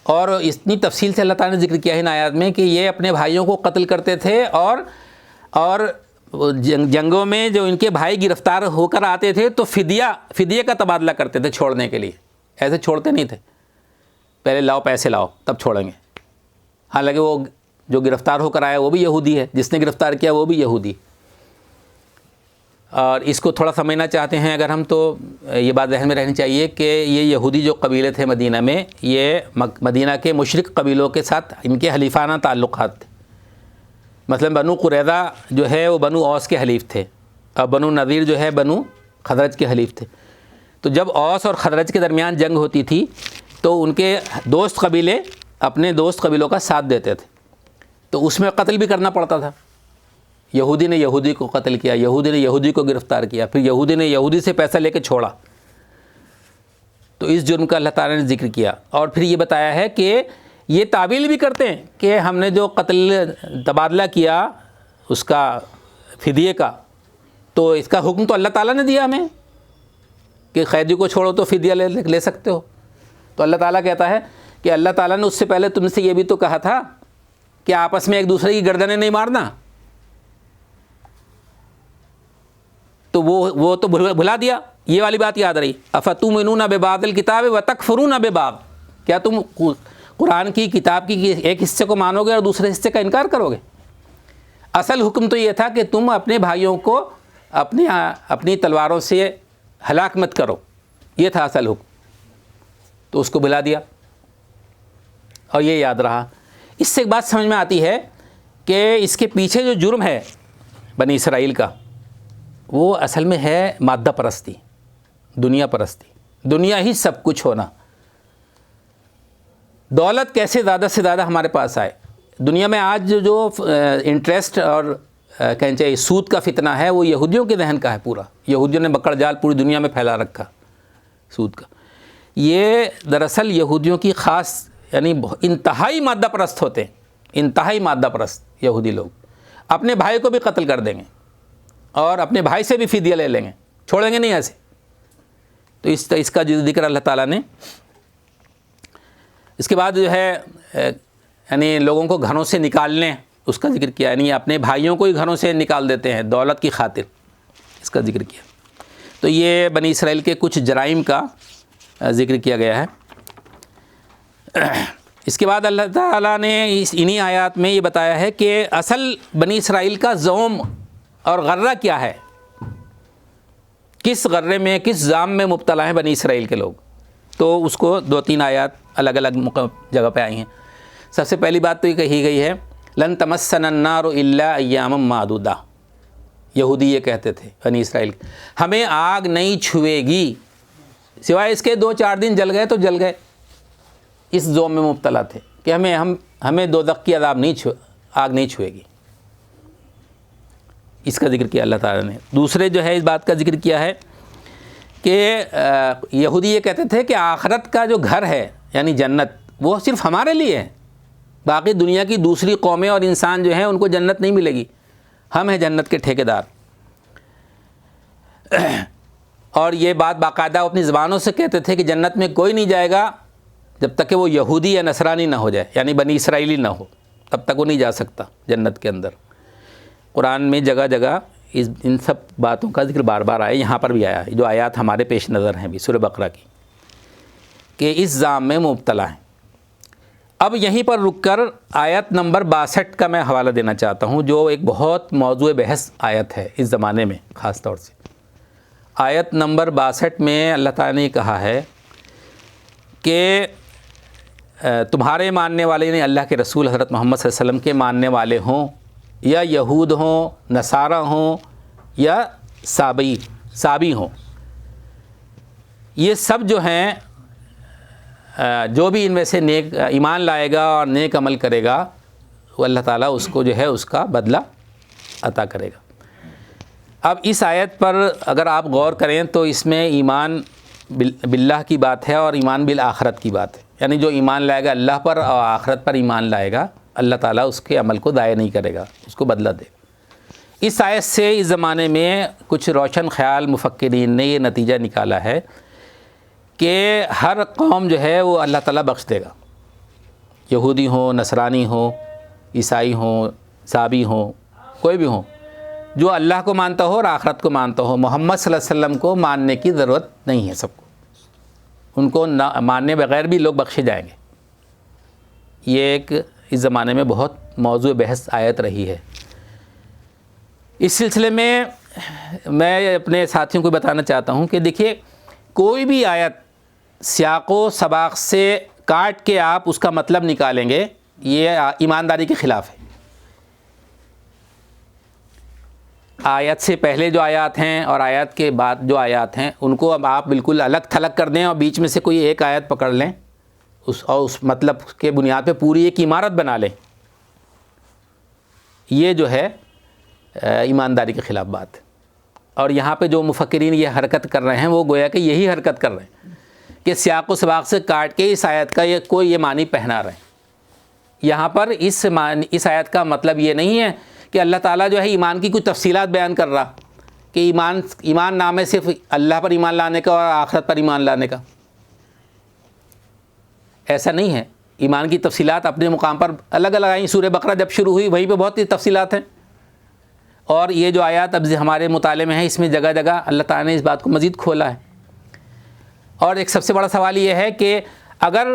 اور اتنی تفصیل سے اللہ تعالیٰ نے ذکر کیا ہے ان آیات میں کہ یہ اپنے بھائیوں کو قتل کرتے تھے، اور جنگوں میں جو ان کے بھائی گرفتار ہو کر آتے تھے تو فدیہ کا تبادلہ کرتے تھے چھوڑنے کے لیے، ایسے چھوڑتے نہیں تھے پہلے لاؤ پیسے لاؤ تب چھوڑیں گے، حالانکہ وہ جو گرفتار ہو کر آیا وہ بھی یہودی ہے، جس نے گرفتار کیا وہ بھی یہودی۔ اور اس کو تھوڑا سمجھنا چاہتے ہیں اگر ہم، تو یہ بات ذہن میں رہنی چاہیے کہ یہ یہودی جو قبیلے تھے مدینہ میں، یہ مدینہ کے مشرک قبیلوں کے ساتھ ان کے حلیفانہ تعلقات تھے۔ مثلا بنو قریظہ جو ہے وہ بنو اوس کے حلیف تھے، اور بنو نذیر جو ہے بنو خزرج کے حلیف تھے۔ تو جب اوس اور خزرج کے درمیان جنگ ہوتی تھی تو ان کے دوست قبیلے اپنے دوست قبیلوں کا ساتھ دیتے تھے، تو اس میں قتل بھی کرنا پڑتا تھا۔ یہودی نے یہودی کو قتل کیا، یہودی نے یہودی کو گرفتار کیا، پھر یہودی نے یہودی سے پیسہ لے کے چھوڑا، تو اس جرم کا اللہ تعالیٰ نے ذکر کیا۔ اور پھر یہ بتایا ہے کہ یہ تعویل بھی کرتے ہیں کہ ہم نے جو قتل تبادلہ کیا اس کا فدیے کا، تو اس کا حکم تو اللہ تعالیٰ نے دیا ہمیں کہ قیدی کو چھوڑو تو فدیہ لے سکتے ہو۔ تو اللہ تعالیٰ کہتا ہے کہ اللہ تعالیٰ نے اس سے پہلے تم سے یہ بھی تو کہا تھا کہ آپس میں ایک دوسرے کی گردنیں نہیں مارنا، تو وہ تو بھلا دیا۔ یہ والی بات یاد رہی، افتؤمنون ببعض الکتاب وتکفرون ببعض، کیا تم قرآن کی کتاب کی ایک حصے کو مانو گے اور دوسرے حصے کا انکار کرو گے؟ اصل حکم تو یہ تھا کہ تم اپنے بھائیوں کو اپنی تلواروں سے ہلاک مت کرو، یہ تھا اصل حکم، تو اس کو بھلا دیا اور یہ یاد رہا۔ اس سے ایک بات سمجھ میں آتی ہے کہ اس کے پیچھے جو جرم ہے بنی اسرائیل کا، وہ اصل میں ہے مادہ پرستی، دنیا پرستی، دنیا ہی سب کچھ ہونا۔ دولت کیسے زیادہ سے زیادہ ہمارے پاس آئے۔ دنیا میں آج جو انٹرسٹ اور کہنا چاہیے سود کا فتنہ ہے، وہ یہودیوں کے ذہن کا ہے پورا۔ یہودیوں نے بکڑ جال پوری دنیا میں پھیلا رکھا سود کا۔ یہ دراصل یہودیوں کی خاص یعنی انتہائی مادہ پرست ہوتے ہیں، انتہائی مادہ پرست یہودی لوگ اپنے بھائی کو بھی قتل کر دیں گے اور اپنے بھائی سے بھی فدیہ لے لیں گے، چھوڑیں گے نہیں ایسے۔ تو اس کا جو ذکر اللہ تعالیٰ نے اس کے بعد جو ہے یعنی لوگوں کو گھروں سے نکالنے اس کا ذکر کیا، یعنی اپنے بھائیوں کو ہی گھروں سے نکال دیتے ہیں دولت کی خاطر، اس کا ذکر کیا۔ تو یہ بنی اسرائیل کے کچھ جرائم کا ذکر کیا گیا ہے۔ اس کے بعد اللہ تعالیٰ نے انہی آیات میں یہ بتایا ہے کہ اصل بنی اسرائیل کا زوم اور غرہ کیا ہے، کس غرے میں کس زام میں مبتلا ہیں بنی اسرائیل کے لوگ۔ تو اس کو 2-3 آیات الگ الگ جگہ پہ آئی ہیں۔ سب سے پہلی بات تو یہ کہی گئی ہے لن تمسنا النار الا ایاما معدودہ، یہودی یہ کہتے تھے بنی اسرائیل، ہمیں آگ نہیں چھوئے گی سوائے اس کے 2-4 دن جل گئے تو جل گئے۔ اس زوم میں مبتلا تھے کہ ہمیں دوزخ کی عذاب آگ نہیں چھوئے گی، اس کا ذکر کیا اللہ تعالیٰ نے۔ دوسرے جو ہے اس بات کا ذکر کیا ہے کہ یہودی یہ کہتے تھے کہ آخرت کا جو گھر ہے یعنی جنت وہ صرف ہمارے لیے ہے، باقی دنیا کی دوسری قومیں اور انسان جو ہیں ان کو جنت نہیں ملے گی، ہم ہیں جنت کے ٹھیکیدار۔ اور یہ بات باقاعدہ اپنی زبانوں سے کہتے تھے کہ جنت میں کوئی نہیں جائے گا جب تک کہ وہ یہودی یا نصرانی نہ ہو جائے، یعنی بنی اسرائیلی نہ ہو، تب تک وہ نہیں جا سکتا جنت کے اندر۔ قرآن میں جگہ جگہ ان سب باتوں کا ذکر بار بار آیا، یہاں پر بھی آیا ہے، جو آیات ہمارے پیش نظر ہیں بھی سورہ بقرہ کی، کہ اس زام میں مبتلا ہیں۔ اب یہیں پر رک کر آیت نمبر 62 کا میں حوالہ دینا چاہتا ہوں، جو ایک بہت موضوع بحث آیت ہے اس زمانے میں خاص طور سے۔ آیت نمبر 62 میں اللہ تعالیٰ نے کہا ہے کہ تمہارے ماننے والے، یعنی اللہ کے رسول حضرت محمد صلی اللہ علیہ وسلم کے ماننے والے ہوں، یا یہود ہوں، نصارہ ہوں، یا سابی ہوں، یہ سب جو ہیں، جو بھی ان میں سے نیک ایمان لائے گا اور نیک عمل کرے گا، وہ اللہ تعالیٰ اس کو جو ہے اس کا بدلہ عطا کرے گا۔ اب اس آیت پر اگر آپ غور کریں تو اس میں ایمان باللہ کی بات ہے اور ایمان بالآخرت کی بات ہے، یعنی جو ایمان لائے گا اللہ پر اور آخرت پر ایمان لائے گا، اللہ تعالیٰ اس کے عمل کو ضائع نہیں کرے گا، اس کو بدلہ دے گا۔ اس آیت سے اس زمانے میں کچھ روشن خیال مفکرین نے یہ نتیجہ نکالا ہے کہ ہر قوم جو ہے وہ اللہ تعالیٰ بخش دے گا، یہودی ہوں، نصرانی ہوں، عیسائی ہوں، سابی ہوں، کوئی بھی ہوں، جو اللہ کو مانتا ہو اور آخرت کو مانتا ہو، محمد صلی اللہ علیہ وسلم کو ماننے کی ضرورت نہیں ہے سب کو، ان کو ماننے بغیر بھی لوگ بخشے جائیں گے۔ یہ ایک اس زمانے میں بہت موضوع بحث آیت رہی ہے۔ اس سلسلے میں میں اپنے ساتھیوں کو بتانا چاہتا ہوں کہ دیکھیے، کوئی بھی آیت سیاق و سباق سے کاٹ کے آپ اس کا مطلب نکالیں گے، یہ ایمانداری کے خلاف ہے۔ آیت سے پہلے جو آیات ہیں اور آیات کے بعد جو آیات ہیں ان کو اب آپ بالکل الگ تھلگ کر دیں اور بیچ میں سے کوئی ایک آیت پکڑ لیں اور اس مطلب کے بنیاد پہ پوری ایک عمارت بنا لیں، یہ جو ہے ایمانداری کے خلاف بات ہے۔ اور یہاں پہ جو مفکرین یہ حرکت کر رہے ہیں وہ گویا کہ یہی حرکت کر رہے ہیں کہ سیاق و سباق سے کاٹ کے اس آیت کا یہ معنی پہنا رہے ہیں۔ یہاں پر اس آیت کا مطلب یہ نہیں ہے کہ اللہ تعالیٰ جو ہے ایمان کی کچھ تفصیلات بیان کر رہا کہ ایمان نام ہے صرف اللہ پر ایمان لانے کا اور آخرت پر ایمان لانے کا، ایسا نہیں ہے۔ ایمان کی تفصیلات اپنے مقام پر الگ الگ آئیں، سورہ بقرہ جب شروع ہوئی وہیں پہ بہت سی تفصیلات ہیں، اور یہ جو آیات اب ہمارے مطالعے میں ہیں اس میں جگہ جگہ اللہ تعالیٰ نے اس بات کو مزید کھولا ہے۔ اور ایک سب سے بڑا سوال یہ ہے کہ اگر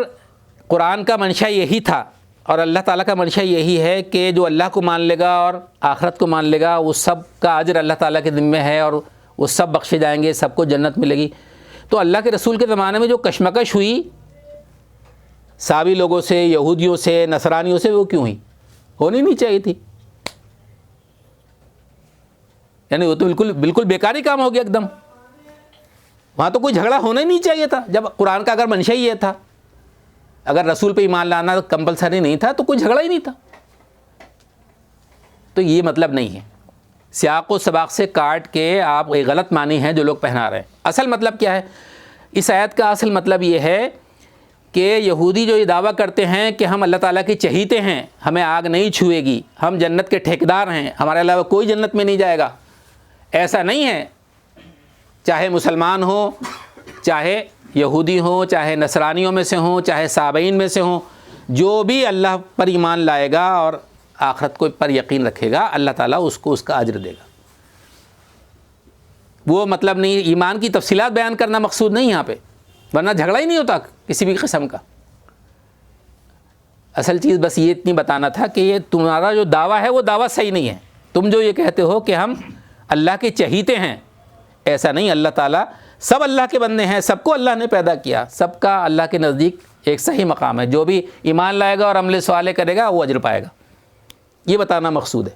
قرآن کا منشا یہی تھا اور اللہ تعالیٰ کا منشا یہی ہے کہ جو اللہ کو مان لے گا اور آخرت کو مان لے گا وہ سب کا اجر اللہ تعالیٰ کے ذمہ ہے اور وہ سب بخشے جائیں گے، سب کو جنت ملے گی، تو اللہ کے رسول کے زمانے میں جو کشمکش ہوئی سابی لوگوں سے، یہودیوں سے، نصرانیوں سے، وہ کیوں ہوئی؟ ہونی نہیں چاہیے تھی، یعنی وہ تو بالکل بیکاری کام ہو گیا ایک دم، وہاں تو کوئی جھگڑا ہونا ہی نہیں چاہیے تھا۔ جب قرآن کا اگر منشا ہی یہ تھا، اگر رسول پہ ایمان لانا کمپلسری نہیں تھا تو کوئی جھگڑا ہی نہیں تھا۔ تو یہ مطلب نہیں ہے، سیاق و سباق سے کاٹ کے آپ ایک غلط معنی ہے جو لوگ پہنا رہے ہیں۔ اصل مطلب کیا ہے اس آیت کا؟ اصل مطلب یہ ہے کہ یہودی جو یہ دعویٰ کرتے ہیں کہ ہم اللہ تعالیٰ کے چہیتے ہیں، ہمیں آگ نہیں چھوئے گی، ہم جنت کے ٹھیکیدار ہیں، ہمارے علاوہ کوئی جنت میں نہیں جائے گا، ایسا نہیں ہے۔ چاہے مسلمان ہوں، چاہے یہودی ہوں، چاہے نصرانیوں میں سے ہوں، چاہے سابعین میں سے ہوں، جو بھی اللہ پر ایمان لائے گا اور آخرت کو پر یقین رکھے گا، اللہ تعالیٰ اس کو اس کا اجر دے گا۔ وہ مطلب نہیں، ایمان کی تفصیلات بیان کرنا مقصود نہیں یہاں پہ، ورنہ جھگڑا ہی نہیں ہوتا کسی بھی قسم کا۔ اصل چیز بس یہ اتنی بتانا تھا کہ یہ تمہارا جو دعویٰ ہے وہ دعویٰ صحیح نہیں ہے۔ تم جو یہ کہتے ہو کہ ہم اللہ کے چہیتے ہیں، ایسا نہیں۔ اللہ تعالیٰ سب اللہ کے بندے ہیں، سب کو اللہ نے پیدا کیا، سب کا اللہ کے نزدیک ایک صحیح مقام ہے۔ جو بھی ایمان لائے گا اور عمل صالح کرے گا وہ اجر پائے گا، یہ بتانا مقصود ہے۔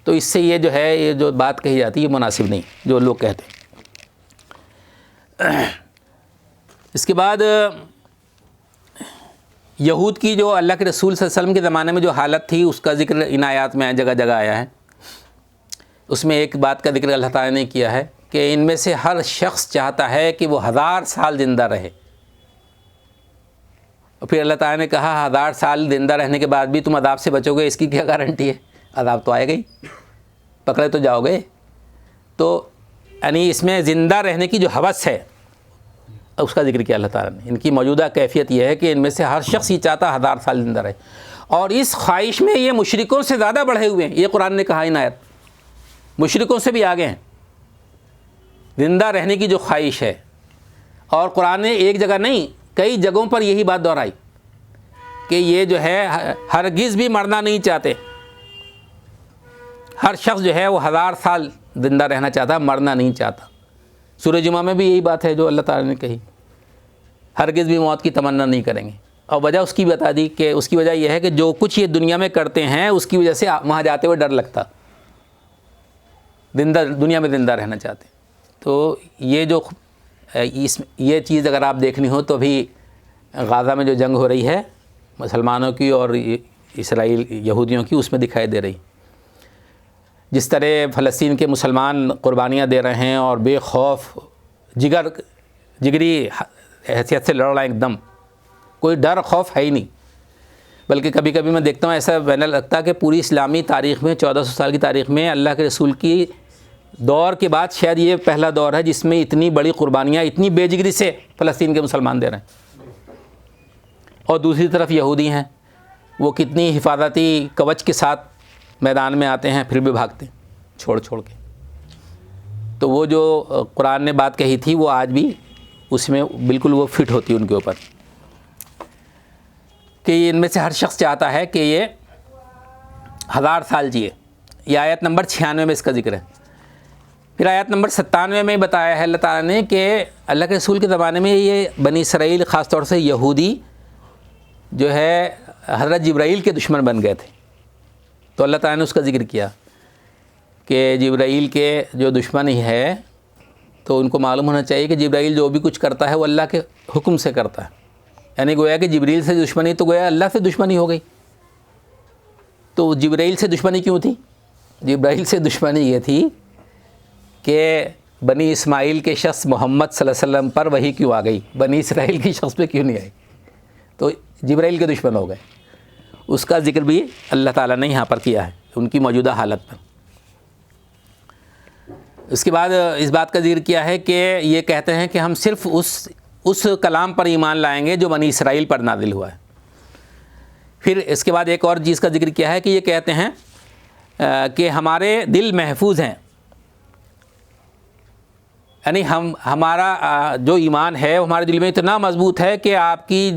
تو اس سے یہ جو ہے یہ جو بات کہی جاتی ہے یہ مناسب نہیں جو لوگ کہتے ہیں۔ اس کے بعد یہود کی جو اللہ کے رسول صلی اللہ علیہ وسلم کے زمانے میں جو حالت تھی اس کا ذکر ان آیات میں جگہ جگہ آیا ہے۔ اس میں ایک بات کا ذکر اللہ تعالیٰ نے کیا ہے کہ ان میں سے ہر شخص چاہتا ہے کہ وہ 1000 سال زندہ رہے، اور پھر اللہ تعالیٰ نے کہا 1000 سال زندہ رہنے کے بعد بھی تم عذاب سے بچو گے، اس کی کیا گارنٹی ہے؟ عذاب تو آئے گا ہی، پکڑے تو جاؤ گے۔ تو یعنی اس میں زندہ رہنے کی جو ہوس ہے اس کا ذکر کیا اللہ تعالیٰ نے. ان کی موجودہ کیفیت یہ ہے کہ ان میں سے ہر شخص یہ چاہتا 1000 سال زندہ رہے, اور اس خواہش میں یہ مشرکوں سے زیادہ بڑھے ہوئے ہیں. یہ قرآن نے کہا ان آیت, مشرکوں سے بھی آگے ہیں زندہ رہنے کی جو خواہش ہے. اور قرآن نے ایک جگہ نہیں کئی جگہوں پر یہی بات دہرائی کہ یہ جو ہے ہرگز بھی مرنا نہیں چاہتے. ہر شخص جو ہے وہ 1000 سال زندہ رہنا چاہتا ہے, مرنا نہیں چاہتا. سورہ جمعہ میں بھی یہی بات ہے جو اللہ تعالیٰ نے کہی, ہرگز بھی موت کی تمنا نہیں کریں گے. اور وجہ اس کی بتا دی کہ اس کی وجہ یہ ہے کہ جو کچھ یہ دنیا میں کرتے ہیں اس کی وجہ سے وہاں جاتے ہوئے ڈر لگتا, دنیا میں زندہ رہنا چاہتے. تو یہ جو یہ چیز اگر آپ دیکھنی ہو تو ابھی غازہ میں جو جنگ ہو رہی ہے مسلمانوں کی اور اسرائیل یہودیوں کی, اس میں دکھائی دے رہی. جس طرح فلسطین کے مسلمان قربانیاں دے رہے ہیں اور بے خوف جگری حیثیت سے لڑ رہے ہیں, ایک دم کوئی ڈر خوف ہے ہی نہیں. بلکہ کبھی کبھی میں دیکھتا ہوں ایسا بہنے لگتا ہے کہ پوری اسلامی تاریخ میں 1400 سال کی تاریخ میں اللہ کے رسول کی دور کے بعد شاید یہ پہلا دور ہے جس میں اتنی بڑی قربانیاں اتنی بے جگری سے فلسطین کے مسلمان دے رہے ہیں. اور دوسری طرف یہودی ہیں, وہ کتنی حفاظتی کوچ کے ساتھ میدان میں آتے ہیں پھر بھی بھاگتے ہیں چھوڑ کے. تو وہ جو قرآن نے بات کہی تھی وہ آج بھی اس میں بالکل وہ فٹ ہوتی ہے ان کے اوپر کہ ان میں سے ہر شخص چاہتا ہے کہ یہ 1000 سال جیے. یہ آیت نمبر 96 میں اس کا ذکر ہے. پھر آیت نمبر 97 میں بتایا ہے اللہ تعالیٰ نے کہ اللہ کے رسول کے زمانے میں یہ بنی اسرائیل خاص طور سے یہودی جو ہے حضرت جبرائیل کے دشمن بن گئے تھے. تو اللہ تعالیٰ نے اس کا ذکر کیا کہ جبرائیل کے جو دشمن ہے تو ان کو معلوم ہونا چاہیے کہ جبرائیل جو بھی کچھ کرتا ہے وہ اللہ کے حکم سے کرتا ہے. یعنی گویا کہ جبریل سے دشمنی تو گویا اللہ سے دشمنی ہو گئی. تو جبرائیل سے دشمنی کیوں تھی؟ جبرائیل سے دشمنی یہ تھی کہ بنی اسماعیل کے شخص محمد صلی اللہ علیہ وسلم پر وحی کیوں آ گئی, بنی اسرائیل کے شخص پہ کیوں نہیں آئی. تو جبرائیل کے دشمن ہو گئے. اس کا ذکر بھی اللہ تعالیٰ نے یہاں پر کیا ہے ان کی موجودہ حالت پر. اس کے بعد اس بات کا ذکر کیا ہے کہ یہ کہتے ہیں کہ ہم صرف اس کلام پر ایمان لائیں گے جو بنی اسرائیل پر نازل ہوا ہے. پھر اس کے بعد ایک اور چیز کا ذکر کیا ہے کہ یہ کہتے ہیں کہ ہمارے دل محفوظ ہیں. یعنی ہمارا جو ایمان ہے وہ ہمارے دل میں اتنا مضبوط ہے کہ آپ کی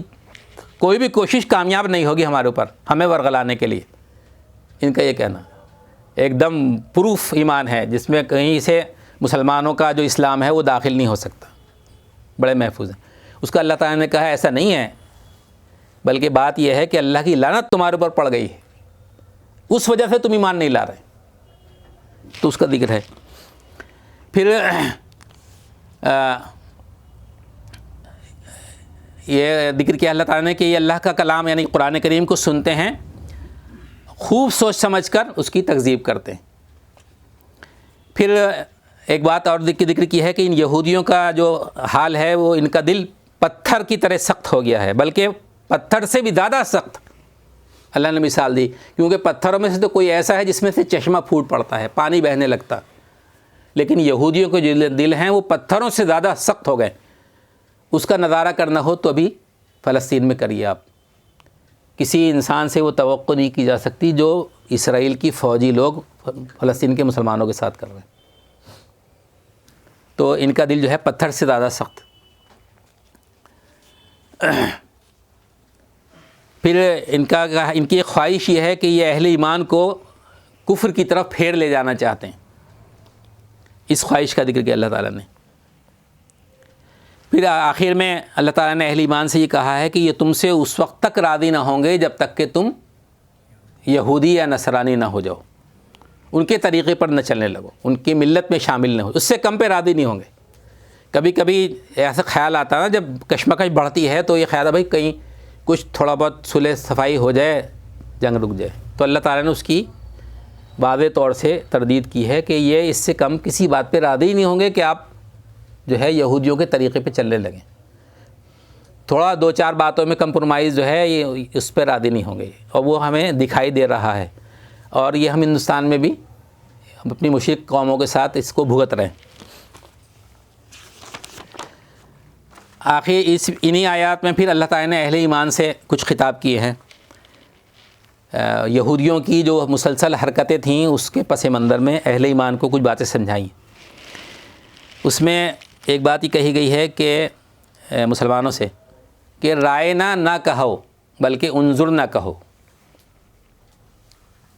کوئی بھی کوشش کامیاب نہیں ہوگی ہمارے اوپر ہمیں ورغلانے کے لیے. ان کا یہ کہنا ایک دم پروف ایمان ہے جس میں کہیں سے مسلمانوں کا جو اسلام ہے وہ داخل نہیں ہو سکتا, بڑے محفوظ ہیں. اس کا اللہ تعالیٰ نے کہا ایسا نہیں ہے, بلکہ بات یہ ہے کہ اللہ کی لعنت تمہارے اوپر پڑ گئی ہے, اس وجہ سے تم ایمان نہیں لا رہے. تو اس کا ذکر ہے. پھر یہ ذکر کیا اللہ تعالیٰ نے کہ یہ اللہ کا کلام یعنی قرآن کریم کو سنتے ہیں, خوب سوچ سمجھ کر اس کی تکذیب کرتے ہیں. پھر ایک بات اور ذکر کی ہے کہ ان یہودیوں کا جو حال ہے وہ ان کا دل پتھر کی طرح سخت ہو گیا ہے, بلکہ پتھر سے بھی زیادہ سخت. اللہ نے مثال دی کیونکہ پتھروں میں سے تو کوئی ایسا ہے جس میں سے چشمہ پھوٹ پڑتا ہے, پانی بہنے لگتا, لیکن یہودیوں کے جو دل ہیں وہ پتھروں سے زیادہ سخت ہو گئے. اس کا نظارہ کرنا ہو تو ابھی فلسطین میں کریے آپ. کسی انسان سے وہ توقع نہیں کی جا سکتی جو اسرائیل کی فوجی لوگ فلسطین کے مسلمانوں کے ساتھ کر رہے ہیں. تو ان کا دل جو ہے پتھر سے زیادہ سخت. پھر ان کی ایک خواہش یہ ہے کہ یہ اہل ایمان کو کفر کی طرف پھیر لے جانا چاہتے ہیں. اس خواہش کا ذکر کیا اللہ تعالیٰ نے. پھر آخر میں اللہ تعالیٰ نے اہل ایمان سے یہ کہا ہے کہ یہ تم سے اس وقت تک راضی نہ ہوں گے جب تک کہ تم یہودی یا نصرانی نہ ہو جاؤ, ان کے طریقے پر نہ چلنے لگو, ان کی ملت میں شامل نہ ہو. اس سے کم پہ راضی نہیں ہوں گے. کبھی کبھی ایسا خیال آتا ہے نا جب کشمکش بڑھتی ہے تو یہ خیال ہے بھائی کہیں کچھ تھوڑا بہت صلح صفائی ہو جائے, جنگ رک جائے. تو اللہ تعالیٰ نے اس کی واضح طور سے تردید کی ہے کہ یہ اس سے کم کسی بات پہ راضی نہیں ہوں گے کہ آپ جو ہے یہودیوں کے طریقے پہ چلنے لگیں. تھوڑا 2-4 باتوں میں کمپرومائز جو ہے یہ اس پہ راضی نہیں ہوں گے, اور وہ ہمیں دکھائی دے رہا ہے. اور یہ ہم ہندوستان میں بھی اپنی مشرک قوموں کے ساتھ اس کو بھگت رہے ہیں. آخر انہی آیات میں پھر اللہ تعالیٰ نے اہل ایمان سے کچھ خطاب کیے ہیں. یہودیوں کی جو مسلسل حرکتیں تھیں اس کے پس منظر میں اہل ایمان کو کچھ باتیں سمجھائیں. اس میں ایک بات یہ کہی گئی ہے کہ مسلمانوں سے کہ رائنا نہ کہو بلکہ انظر نہ کہو.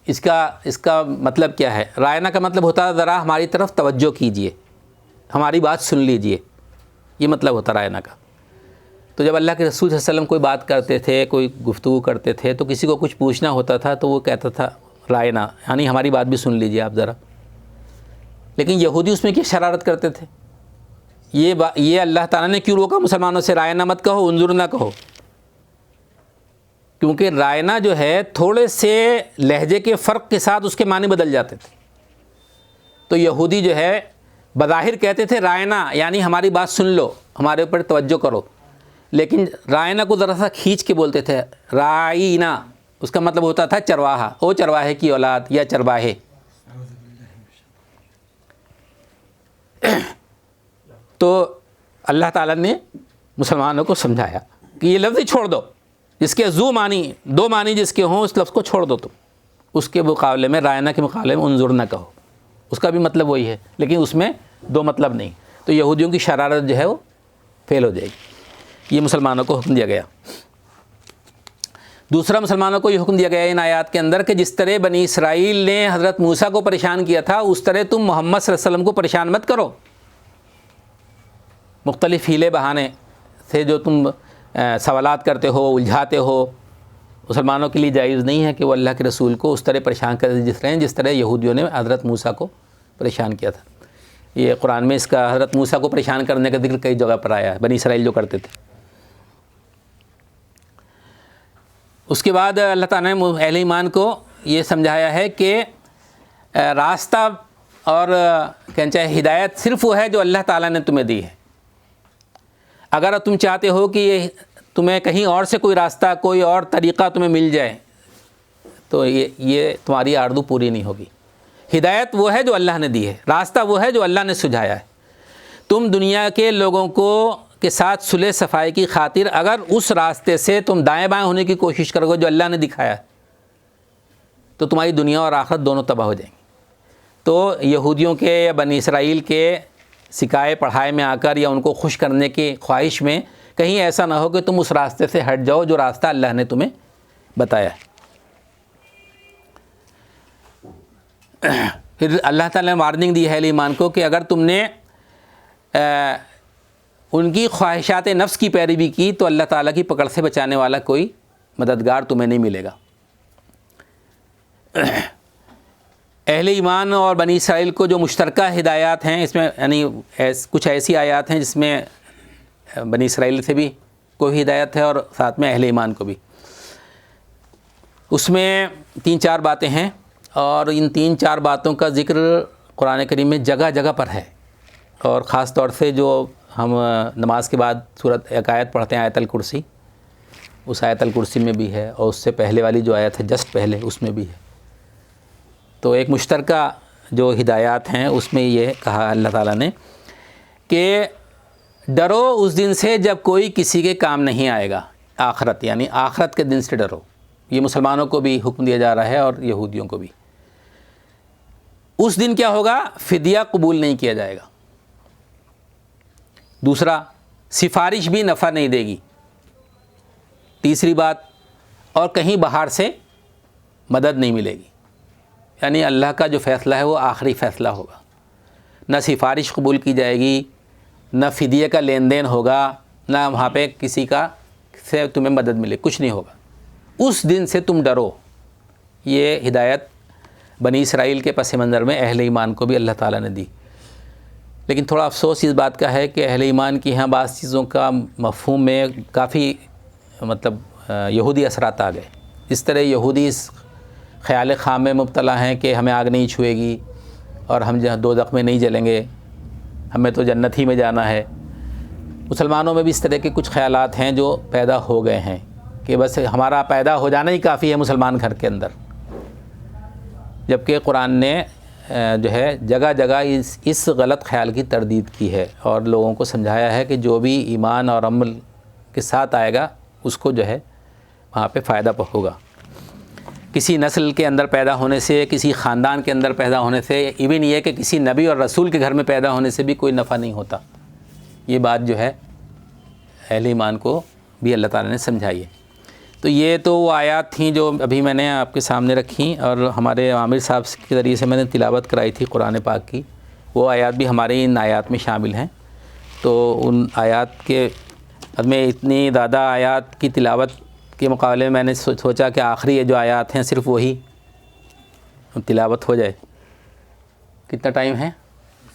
اس کا مطلب کیا ہے؟ رائنا کا مطلب ہوتا ہے ذرا ہماری طرف توجہ کیجئے، ہماری بات سن لیجئے، یہ مطلب ہوتا رائنا کا. تو جب اللہ کے رسول صلی اللہ علیہ وسلم کوئی بات کرتے تھے، کوئی گفتگو کرتے تھے، تو کسی کو کچھ پوچھنا ہوتا تھا تو وہ کہتا تھا رائنا، یعنی ہماری بات بھی سن لیجئے آپ ذرا. لیکن یہودی اس میں کیا شرارت کرتے تھے؟ یہ اللہ تعالیٰ نے کیوں روکا مسلمانوں سے رائنا مت کہو، انظر نہ کہو؟ کیونکہ رائنا جو ہے تھوڑے سے لہجے کے فرق کے ساتھ اس کے معنی بدل جاتے تھے. تو یہودی جو ہے بظاہر کہتے تھے رائنا یعنی ہماری بات سن لو، ہمارے اوپر توجہ کرو، لیکن رائنا کو ذرا سا کھینچ کے بولتے تھے رائنا. اس کا مطلب ہوتا تھا چرواہا، او چرواہے کی اولاد یا چرواہے. تو اللہ تعالیٰ نے مسلمانوں کو سمجھایا کہ یہ لفظ ہی چھوڑ دو، جس کے دو معنی جس کے ہوں اس لفظ کو چھوڑ دو تم. اس کے مقابلے میں رائنا کے مقابلے میں انظر نہ کہو، اس کا بھی مطلب وہی ہے لیکن اس میں دو مطلب نہیں. تو یہودیوں کی شرارت جو ہے وہ فیل ہو جائے گی. یہ مسلمانوں کو حکم دیا گیا. دوسرا مسلمانوں کو یہ حکم دیا گیا ان آیات کے اندر کہ جس طرح بنی اسرائیل نے حضرت موسیٰ کو پریشان کیا تھا اس طرح تم محمد صلی اللہ علیہ وسلم کو پریشان مت کرو. مختلف ہیلے بہانے سے جو تم سوالات کرتے ہو، الجھاتے ہو، مسلمانوں کے لیے جائز نہیں ہے کہ وہ اللہ کے رسول کو اس طرح پریشان کرے جس طرح یہودیوں نے حضرت موسیٰ کو پریشان کیا تھا. یہ قرآن میں اس کا حضرت موسیٰ کو پریشان کرنے کا ذکر کئی جگہ پر آیا ہے، بنی اسرائیل جو کرتے تھے. اس کے بعد اللہ تعالیٰ نے اہل ایمان کو یہ سمجھایا ہے کہ راستہ اور کہنا چاہے ہدایت صرف وہ ہے جو اللہ تعالیٰ نے تمہیں دی ہے. اگر تم چاہتے ہو کہ یہ تمہیں کہیں اور سے کوئی راستہ، کوئی اور طریقہ تمہیں مل جائے تو یہ تمہاری آرزو پوری نہیں ہوگی. ہدایت وہ ہے جو اللہ نے دی ہے، راستہ وہ ہے جو اللہ نے سجھایا ہے. تم دنیا کے لوگوں کے ساتھ صلح صفائی کی خاطر اگر اس راستے سے تم دائیں بائیں ہونے کی کوشش کرو گے جو اللہ نے دکھایا تو تمہاری دنیا اور آخرت دونوں تباہ ہو جائیں گی. تو یہودیوں کے یا بنی اسرائیل کے سکائے پڑھائے میں آ کر یا ان کو خوش کرنے کی خواہش میں کہیں ایسا نہ ہو کہ تم اس راستے سے ہٹ جاؤ جو راستہ اللہ نے تمہیں بتایا ہے. پھر اللہ تعالیٰ نے وارننگ دی ہے اہل ایمان کو کہ اگر تم نے ان کی خواہشات نفس کی پیروی کی تو اللہ تعالیٰ کی پکڑ سے بچانے والا کوئی مددگار تمہیں نہیں ملے گا. اہل ایمان اور بنی اسرائیل کو جو مشترکہ ہدایات ہیں اس میں یعنی کچھ ایسی آیات ہیں جس میں بنی اسرائیل سے بھی کوئی ہدایت ہے اور ساتھ میں اہل ایمان کو بھی. اس میں 3-4 باتیں ہیں اور ان 3-4 باتوں کا ذکر قرآن کریم میں جگہ جگہ پر ہے. اور خاص طور سے جو ہم نماز کے بعد ایک آیت پڑھتے ہیں آیت الکرسی، اس آیت الکرسی میں بھی ہے اور اس سے پہلے والی جو آیت ہے جسٹ پہلے اس میں بھی ہے. تو ایک مشترکہ جو ہدایات ہیں اس میں یہ کہا اللہ تعالیٰ نے کہ ڈرو اس دن سے جب کوئی کسی کے کام نہیں آئے گا. آخرت یعنی آخرت کے دن سے ڈرو. یہ مسلمانوں کو بھی حکم دیا جا رہا ہے اور یہودیوں کو بھی. اس دن کیا ہوگا؟ فدیہ قبول نہیں کیا جائے گا. دوسرا، سفارش بھی نفع نہیں دے گی. تیسری بات، اور کہیں باہر سے مدد نہیں ملے گی. یعنی اللہ کا جو فیصلہ ہے وہ آخری فیصلہ ہوگا. نہ سفارش قبول کی جائے گی، نہ فدیے کا لین دین ہوگا، نہ وہاں پہ کسی کا سے تمہیں مدد ملے، کچھ نہیں ہوگا. اس دن سے تم ڈرو. یہ ہدایت بنی اسرائیل کے پس منظر میں اہل ایمان کو بھی اللہ تعالیٰ نے دی. لیکن تھوڑا افسوس اس بات کا ہے کہ اہل ایمان کی یہاں بعض چیزوں کا مفہوم میں کافی یہودی اثرات آ گئے. اس طرح یہودی اس خیال خام میں مبتلا ہیں کہ ہمیں آگ نہیں چھوئے گی اور ہم دوزخ میں نہیں جلیں گے، ہمیں تو جنت ہی میں جانا ہے. مسلمانوں میں بھی اس طرح کے کچھ خیالات ہیں جو پیدا ہو گئے ہیں کہ بس ہمارا پیدا ہو جانا ہی کافی ہے مسلمان گھر کے اندر. جبکہ قرآن نے جو ہے جگہ جگہ اس غلط خیال کی تردید کی ہے اور لوگوں کو سمجھایا ہے کہ جو بھی ایمان اور عمل کے ساتھ آئے گا اس کو جو ہے وہاں پہ فائدہ ہوگا. کسی نسل کے اندر پیدا ہونے سے، کسی خاندان کے اندر پیدا ہونے سے، ایون یہ کہ کسی نبی اور رسول کے گھر میں پیدا ہونے سے بھی کوئی نفع نہیں ہوتا. یہ بات جو ہے اہل ایمان کو بھی اللہ تعالیٰ نے سمجھائی ہے. تو یہ تو وہ آیات تھیں جو ابھی میں نے آپ کے سامنے رکھیں اور ہمارے عامر صاحب کے ذریعے سے میں نے تلاوت کرائی تھی قرآن پاک کی. وہ آیات بھی ہمارے ان آیات میں شامل ہیں. تو ان آیات کے میں اتنی زیادہ آیات کی تلاوت کے مقابلے میں نے سوچا کہ آخری یہ جو آیات ہیں صرف وہی تلاوت ہو جائے. کتنا ٹائم ہے؟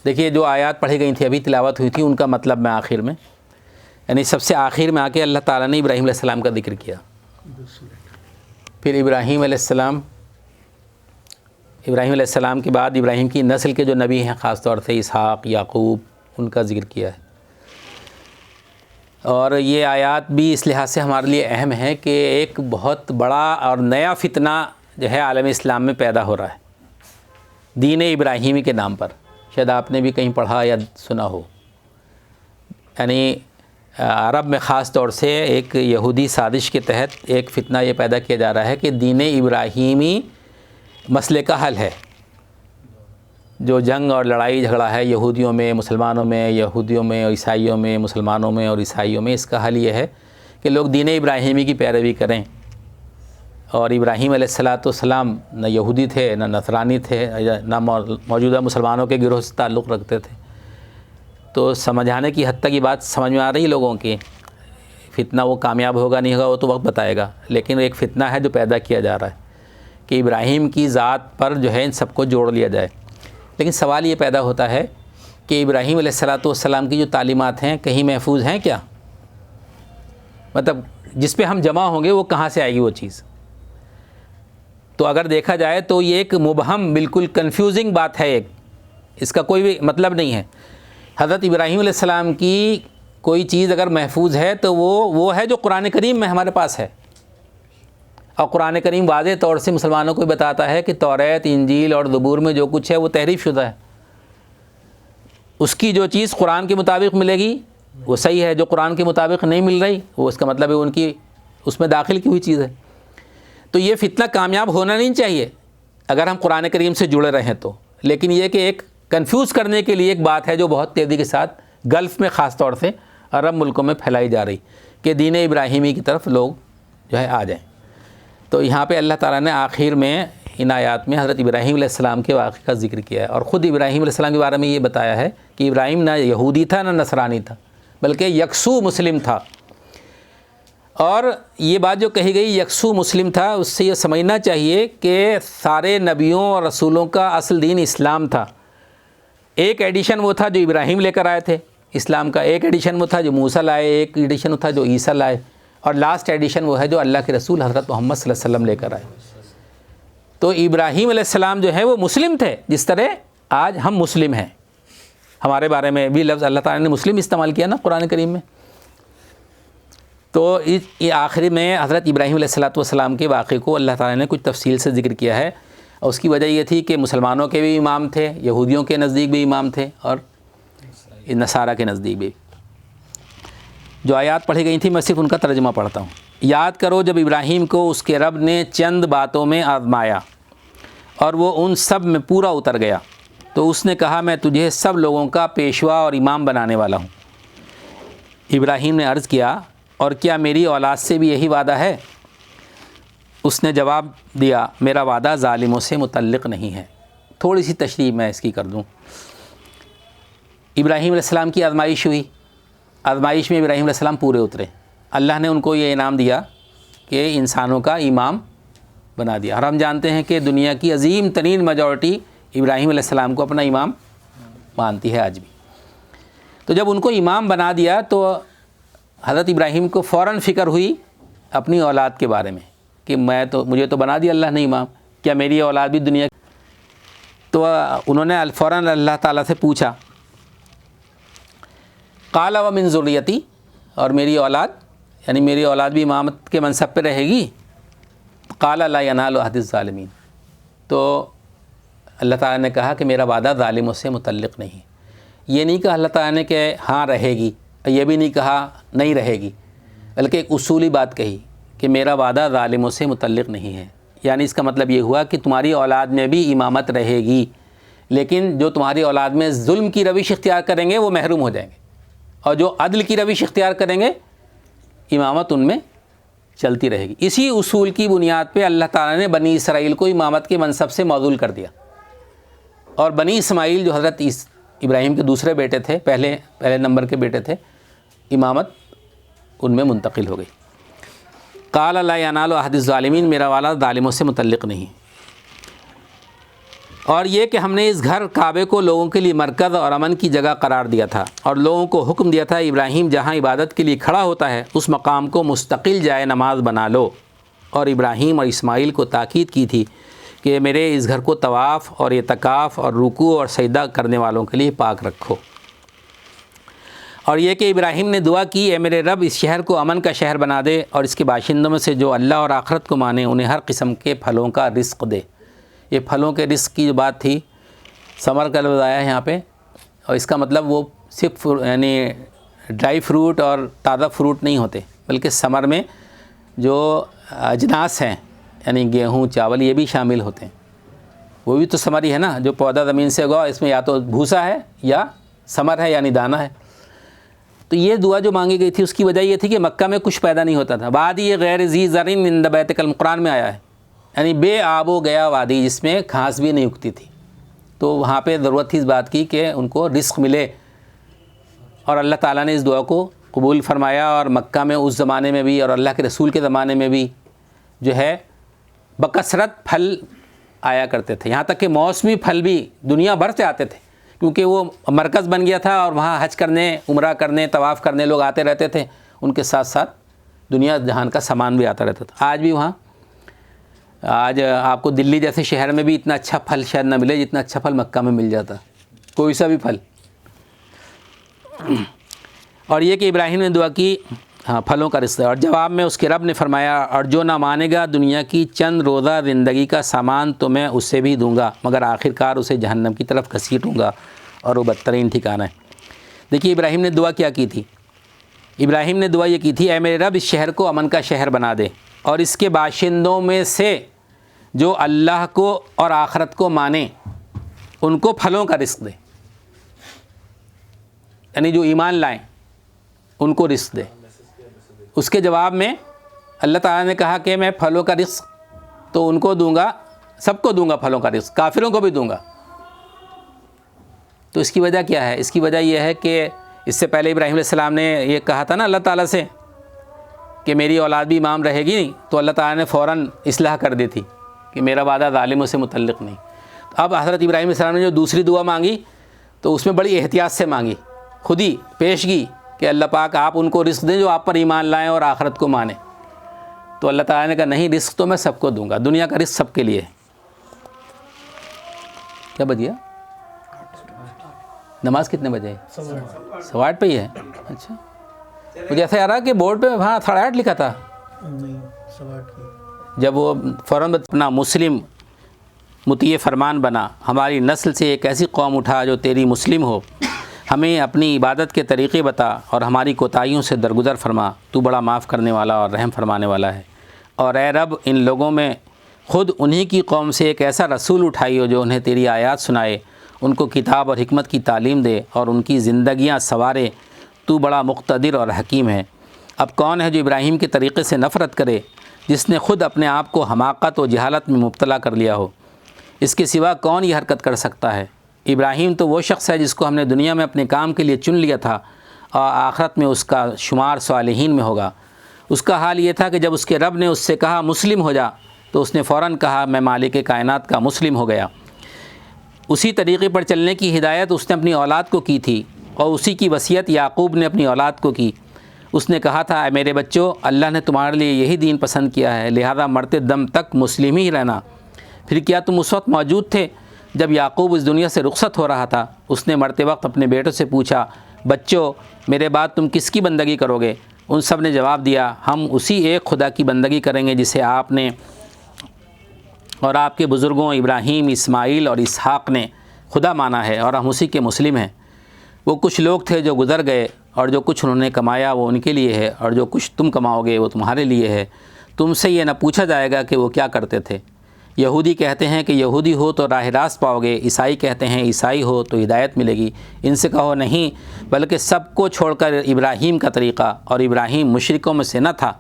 دیکھیے جو آیات پڑھی گئی تھیں ابھی تلاوت ہوئی تھی ان کا مطلب میں آخر میں، یعنی سب سے آخر میں آ کے اللہ تعالیٰ نے ابراہیم علیہ السلام کا ذکر کیا. پھر ابراہیم علیہ السلام کے بعد ابراہیم کی نسل کے جو نبی ہیں خاص طور سے اسحاق، یعقوب، ان کا ذکر کیا ہے. اور یہ آیات بھی اس لحاظ سے ہمارے لیے اہم ہے کہ ایک بہت بڑا اور نیا فتنہ جو ہے عالم اسلام میں پیدا ہو رہا ہے دین ابراہیمی کے نام پر. شاید آپ نے بھی کہیں پڑھا یا سنا ہو. یعنی عرب میں خاص طور سے ایک یہودی سازش کے تحت ایک فتنہ یہ پیدا کیا جا رہا ہے کہ دین ابراہیمی مسئلے کا حل ہے. جو جنگ اور لڑائی جھگڑا ہے یہودیوں میں، مسلمانوں میں، یہودیوں میں اور عیسائیوں میں، مسلمانوں میں اور عیسائیوں میں، اس کا حل یہ ہے کہ لوگ دین ابراہیمی کی پیروی کریں. اور ابراہیم علیہ السلام نہ یہودی تھے، نہ نصرانی تھے، نہ موجودہ مسلمانوں کے گروہ سے تعلق رکھتے تھے. تو سمجھانے کی حد تک یہ بات سمجھ میں آ رہی لوگوں کی. فتنہ وہ کامیاب ہوگا نہیں ہوگا وہ تو وقت بتائے گا، لیکن ایک فتنہ ہے جو پیدا کیا جا رہا ہے کہ ابراہیم کی ذات پر جو ہے ان سب کو جوڑ لیا جائے. لیکن سوال یہ پیدا ہوتا ہے کہ ابراہیم علیہ السلام کی جو تعلیمات ہیں کہیں محفوظ ہیں کیا؟ مطلب جس پہ ہم جمع ہوں گے وہ کہاں سے آئے گی وہ چیز؟ تو اگر دیکھا جائے تو یہ ایک مبہم، بالکل کنفیوزنگ بات ہے. ایک اس کا کوئی بھی مطلب نہیں ہے. حضرت ابراہیم علیہ السلام کی کوئی چیز اگر محفوظ ہے تو وہ ہے جو قرآن کریم میں ہمارے پاس ہے. اور قرآن کریم واضح طور سے مسلمانوں کو بتاتا ہے کہ توریت، انجیل اور زبور میں جو کچھ ہے وہ تحریف شدہ ہے. اس کی جو چیز قرآن کے مطابق ملے گی وہ صحیح ہے، جو قرآن کے مطابق نہیں مل رہی وہ اس کا مطلب ہے ان کی اس میں داخل کی ہوئی چیز ہے. تو یہ فتنہ کامیاب ہونا نہیں چاہیے اگر ہم قرآن کریم سے جڑے رہیں تو. لیکن یہ کہ ایک کنفیوز کرنے کے لیے ایک بات ہے جو بہت تیزی کے ساتھ گلف میں خاص طور سے عرب ملکوں میں پھیلائی جا رہی کہ دین ابراہیمی کی طرف لوگ جو ہے آ جائیں. تو یہاں پہ اللہ تعالیٰ نے آخر میں ان آیات میں حضرت ابراہیم علیہ السلام کے واقعے کا ذکر کیا ہے اور خود ابراہیم علیہ السلام کے بارے میں یہ بتایا ہے کہ ابراہیم نہ یہودی تھا نہ نصرانی تھا بلکہ یکسو مسلم تھا. اور یہ بات جو کہی گئی یکسو مسلم تھا، اس سے یہ سمجھنا چاہیے کہ سارے نبیوں اور رسولوں کا اصل دین اسلام تھا. ایک ایڈیشن وہ تھا جو ابراہیم لے کر آئے تھے اسلام کا، ایک ایڈیشن وہ تھا جو موسیٰ لائے، ایک ایڈیشن وہ تھا جو عیسیٰ لائے، اور لاسٹ ایڈیشن وہ ہے جو اللہ کے رسول حضرت محمد صلی اللہ علیہ وسلم لے کر آئے. تو ابراہیم علیہ السلام جو ہے وہ مسلم تھے جس طرح آج ہم مسلم ہیں. ہمارے بارے میں بھی لفظ اللہ تعالیٰ نے مسلم استعمال کیا نا قرآن کریم میں. تو یہ آخری میں حضرت ابراہیم علیہ السلام کے واقعے کو اللہ تعالیٰ نے کچھ تفصیل سے ذکر کیا ہے. اور اس کی وجہ یہ تھی کہ مسلمانوں کے بھی امام تھے، یہودیوں کے نزدیک بھی امام تھے اور نصارہ کے نزدیک بھی. جو آیات پڑھی گئی تھیں میں صرف ان کا ترجمہ پڑھتا ہوں. یاد کرو جب ابراہیم کو اس کے رب نے چند باتوں میں آزمایا اور وہ ان سب میں پورا اتر گیا تو اس نے کہا میں تجھے سب لوگوں کا پیشوا اور امام بنانے والا ہوں. ابراہیم نے عرض کیا اور کیا میری اولاد سے بھی یہی وعدہ ہے؟ اس نے جواب دیا میرا وعدہ ظالموں سے متعلق نہیں ہے. تھوڑی سی تشریح میں اس کی کر دوں. ابراہیم علیہ السلام کی آزمائش ہوئی، آزمائش میں ابراہیم علیہ السلام پورے اترے. اللہ نے ان کو یہ انعام دیا کہ انسانوں کا امام بنا دیا. اور ہم جانتے ہیں کہ دنیا کی عظیم ترین میجورٹی ابراہیم علیہ السلام کو اپنا امام مانتی ہے آج بھی. تو جب ان کو امام بنا دیا تو حضرت ابراہیم کو فوراً فکر ہوئی اپنی اولاد کے بارے میں کہ مجھے تو بنا دیا اللہ نے امام، کیا میری اولاد بھی دنیا. تو انہوں نے فوراً اللہ تعالیٰ سے پوچھا قال ومن ذریتی، اور میری اولاد یعنی میری اولاد بھی امامت کے منصب پہ رہے گی؟ قال لا ینال عہد الظالمین. تو اللہ تعالیٰ نے کہا کہ میرا وعدہ ظالموں سے متعلق نہیں. یہ نہیں کہا اللہ تعالیٰ نے کہ ہاں رہے گی، یہ بھی نہیں کہا نہیں رہے گی، بلکہ ایک اصولی بات کہی کہ میرا وعدہ ظالموں سے متعلق نہیں ہے. یعنی اس کا مطلب یہ ہوا کہ تمہاری اولاد میں بھی امامت رہے گی، لیکن جو تمہاری اولاد میں ظلم کی روش اختیار کریں گے وہ محروم ہو جائیں گے، اور جو عدل کی روش اختیار کریں گے امامت ان میں چلتی رہے گی. اسی اصول کی بنیاد پہ اللہ تعالیٰ نے بنی اسرائیل کو امامت کے منصب سے معزول کر دیا، اور بنی اسماعیل جو حضرت ابراہیم کے دوسرے بیٹے تھے، پہلے نمبر کے بیٹے تھے، امامت ان میں منتقل ہو گئی. قال لا ینال عہد الظالمین، میرا والا ظالموں سے متعلق نہیں. اور یہ کہ ہم نے اس گھر کعبے کو لوگوں کے لیے مرکز اور امن کی جگہ قرار دیا تھا، اور لوگوں کو حکم دیا تھا ابراہیم جہاں عبادت کے لیے کھڑا ہوتا ہے اس مقام کو مستقل جائے نماز بنا لو. اور ابراہیم اور اسماعیل کو تاکید کی تھی کہ میرے اس گھر کو طواف اور اعتکاف اور رکوع اور سجدہ کرنے والوں کے لیے پاک رکھو. اور یہ کہ ابراہیم نے دعا کی، اے میرے رب اس شہر کو امن کا شہر بنا دے، اور اس کے باشندوں میں سے جو اللہ اور آخرت کو مانے انہیں ہر قسم کے پھلوں کا رزق دے. یہ پھلوں کے رزق کی جو بات تھی، ثمر کا لفظ آیا ہے یہاں پہ، اور اس کا مطلب وہ صرف یعنی ڈرائی فروٹ اور تازہ فروٹ نہیں ہوتے، بلکہ ثمر میں جو اجناس ہیں یعنی گیہوں چاول یہ بھی شامل ہوتے ہیں. وہ بھی تو ثمر ہی ہے نا، جو پودا زمین سے اگا اس میں یا تو بھوسا ہے یا ثمر ہے یعنی دانہ ہے. تو یہ دعا جو مانگی گئی تھی اس کی وجہ یہ تھی کہ مکہ میں کچھ پیدا نہیں ہوتا تھا. وادی یہ غیر ذی زرعٍ عند بیتک قرآن میں آیا ہے، یعنی بے آب و گیا وادی جس میں گھاس بھی نہیں اگتی تھی. تو وہاں پہ ضرورت تھی اس بات کی کہ ان کو رزق ملے، اور اللہ تعالیٰ نے اس دعا کو قبول فرمایا. اور مکہ میں اس زمانے میں بھی اور اللہ کے رسول کے زمانے میں بھی جو ہے بکثرت پھل آیا کرتے تھے، یہاں تک کہ موسمی پھل بھی دنیا بھر سے آتے تھے، کیونکہ وہ مرکز بن گیا تھا اور وہاں حج کرنے، عمرہ کرنے، طواف کرنے لوگ آتے رہتے تھے. ان کے ساتھ ساتھ دنیا جہان کا سامان بھی آتا رہتا تھا. آج بھی وہاں، آج آپ کو دلی جیسے شہر میں بھی اتنا اچھا پھل شاید نہ ملے جتنا اچھا پھل مکہ میں مل جاتا، کوئی سا بھی پھل. اور یہ کہ ابراہیم نے دعا کی پھلوں کا رزق، اور جواب میں اس کے رب نے فرمایا، اور جو نہ مانے گا دنیا کی چند روزہ زندگی کا سامان تو میں اسے بھی دوں گا، مگر آخرکار اسے جہنم کی طرف گھسیٹوں گا، اور وہ بدترین ٹھکانہ ہے. دیکھیے ابراہیم نے دعا کیا کی تھی. ابراہیم نے دعا یہ کی تھی، اے میرے رب اس شہر کو امن کا شہر بنا دے، اور اس کے باشندوں میں سے جو اللہ کو اور آخرت کو مانے ان کو پھلوں کا رزق دے، یعنی جو ایمان لائیں ان کو رزق دے. اس کے جواب میں اللہ تعالیٰ نے کہا کہ میں پھلوں کا رزق تو ان کو دوں گا، سب کو دوں گا پھلوں کا رزق، کافروں کو بھی دوں گا. تو اس کی وجہ کیا ہے؟ اس کی وجہ یہ ہے کہ اس سے پہلے ابراہیم علیہ السلام نے یہ کہا تھا نا اللہ تعالیٰ سے کہ میری اولاد بھی امام رہے گی، تو اللہ تعالیٰ نے فوراً اصلاح کر دی تھی کہ میرا وعدہ ظالموں سے متعلق نہیں. اب حضرت ابراہیم علیہ السلام نے جو دوسری دعا مانگی تو اس میں بڑی احتیاط سے مانگی، خود ہی پیشگی کہ اللہ پاک آپ ان کو رزق دیں جو آپ پر ایمان لائیں اور آخرت کو مانیں. تو اللہ تعالیٰ نے کہا نہیں، رزق تو میں سب کو دوں گا، دنیا کا رزق سب کے لیے ہے. کیا بج گیا؟ نماز کتنے بجے؟ 8:15 پہ ہی ہے. اچھا، مجھے ایسا یاد رہا کہ بورڈ پہ 8:30 لکھا تھا. نہیں، 8:15. جب وہ فوراً اپنا مسلم مطیع فرمان بنا، ہماری نسل سے ایک ایسی قوم اٹھا جو تیری مسلم ہو، ہمیں اپنی عبادت کے طریقے بتا اور ہماری کوتاہیوں سے درگزر فرما، تو بڑا معاف کرنے والا اور رحم فرمانے والا ہے. اور اے رب ان لوگوں میں خود انہی کی قوم سے ایک ایسا رسول اٹھائی ہو جو انہیں تیری آیات سنائے، ان کو کتاب اور حکمت کی تعلیم دے اور ان کی زندگیاں سنوارے، تو بڑا مقتدر اور حکیم ہے. اب کون ہے جو ابراہیم کے طریقے سے نفرت کرے جس نے خود اپنے آپ کو حماقت و جہالت میں مبتلا کر لیا ہو؟ اس کے سوا کون یہ حرکت کر سکتا ہے؟ ابراہیم تو وہ شخص ہے جس کو ہم نے دنیا میں اپنے کام کے لیے چن لیا تھا، اور آخرت میں اس کا شمار صالحین میں ہوگا. اس کا حال یہ تھا کہ جب اس کے رب نے اس سے کہا مسلم ہو جا تو اس نے فوراً کہا میں مالک کائنات کا مسلم ہو گیا. اسی طریقے پر چلنے کی ہدایت اس نے اپنی اولاد کو کی تھی، اور اسی کی وصیت یعقوب نے اپنی اولاد کو کی. اس نے کہا تھا، اے میرے بچوں، اللہ نے تمہارے لیے یہی دین پسند کیا ہے، لہذا مرتے دم تک مسلم ہی رہنا. پھر کیا تم اس وقت موجود تھے جب یعقوب اس دنیا سے رخصت ہو رہا تھا؟ اس نے مرتے وقت اپنے بیٹوں سے پوچھا، بچوں میرے بعد تم کس کی بندگی کرو گے؟ ان سب نے جواب دیا، ہم اسی ایک خدا کی بندگی کریں گے جسے آپ نے اور آپ کے بزرگوں ابراہیم، اسماعیل اور اسحاق نے خدا مانا ہے اور ہم اسی کے مسلم ہیں۔ وہ کچھ لوگ تھے جو گزر گئے، اور جو کچھ انہوں نے کمایا وہ ان کے لیے ہے، اور جو کچھ تم کماؤ گے وہ تمہارے لیے ہے۔ تم سے یہ نہ پوچھا جائے گا کہ وہ کیا کرتے تھے۔ یہودی کہتے ہیں کہ یہودی ہو تو راہ راست پاؤ گے، عیسائی کہتے ہیں عیسائی ہو تو ہدایت ملے گی۔ ان سے کہو نہیں، بلکہ سب کو چھوڑ کر ابراہیم کا طریقہ، اور ابراہیم مشرکوں میں سے نہ تھا۔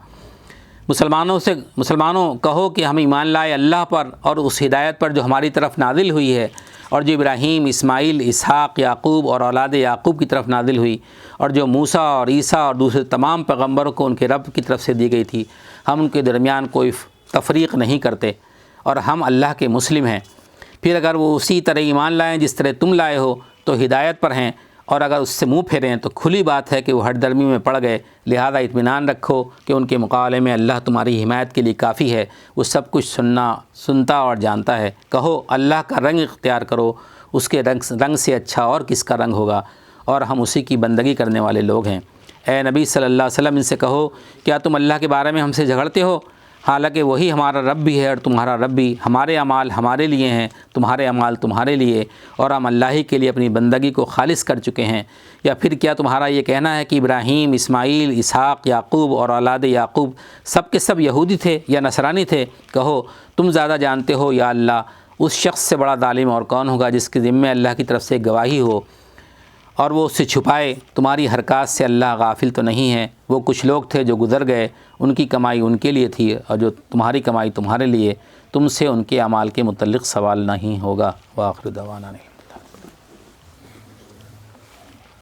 مسلمانوں کہو کہ ہم ایمان لائے اللہ پر اور اس ہدایت پر جو ہماری طرف نازل ہوئی ہے، اور جو ابراہیم، اسماعیل، اسحاق، یعقوب اور اولاد یعقوب کی طرف نازل ہوئی، اور جو موسیٰ اور عیسیٰ اور دوسرے تمام پیغمبروں کو ان کے رب کی طرف سے دی گئی تھی۔ ہم ان کے درمیان کوئی تفریق نہیں کرتے، اور ہم اللہ کے مسلم ہیں۔ پھر اگر وہ اسی طرح ایمان لائیں جس طرح تم لائے ہو تو ہدایت پر ہیں، اور اگر اس سے منہ پھیریں تو کھلی بات ہے کہ وہ ہٹ درمی میں پڑ گئے۔ لہذا اطمینان رکھو کہ ان کے مقابلے میں اللہ تمہاری حمایت کے لیے کافی ہے، وہ سب کچھ سنتا اور جانتا ہے۔ کہو اللہ کا رنگ اختیار کرو، اس کے رنگ سے اچھا اور کس کا رنگ ہوگا، اور ہم اسی کی بندگی کرنے والے لوگ ہیں۔ اے نبی صلی اللہ علیہ وسلم، ان سے کہو کیا تم اللہ کے بارے میں ہم سے جھگڑتے ہو، حالانکہ وہی ہمارا رب بھی ہے اور تمہارا رب بھی۔ ہمارے اعمال ہمارے لیے ہیں، تمہارے اعمال تمہارے لیے، اور ہم اللہ ہی کے لیے اپنی بندگی کو خالص کر چکے ہیں۔ یا پھر کیا تمہارا یہ کہنا ہے کہ ابراہیم، اسماعیل، اسحاق، یعقوب اور اولاد یعقوب سب کے سب یہودی تھے یا نصرانی تھے؟ کہو تم زیادہ جانتے ہو یا اللہ۔ اس شخص سے بڑا ظالم اور کون ہوگا جس کے ذمے اللہ کی طرف سے گواہی ہو اور وہ اس سے چھپائے؟ تمہاری حرکات سے اللہ غافل تو نہیں ہے۔ وہ کچھ لوگ تھے جو گزر گئے، ان کی کمائی ان کے لیے تھی، اور جو تمہاری کمائی تمہارے لیے۔ تم سے ان کے اعمال کے متعلق سوال نہیں ہوگا۔ وآخر دعوانا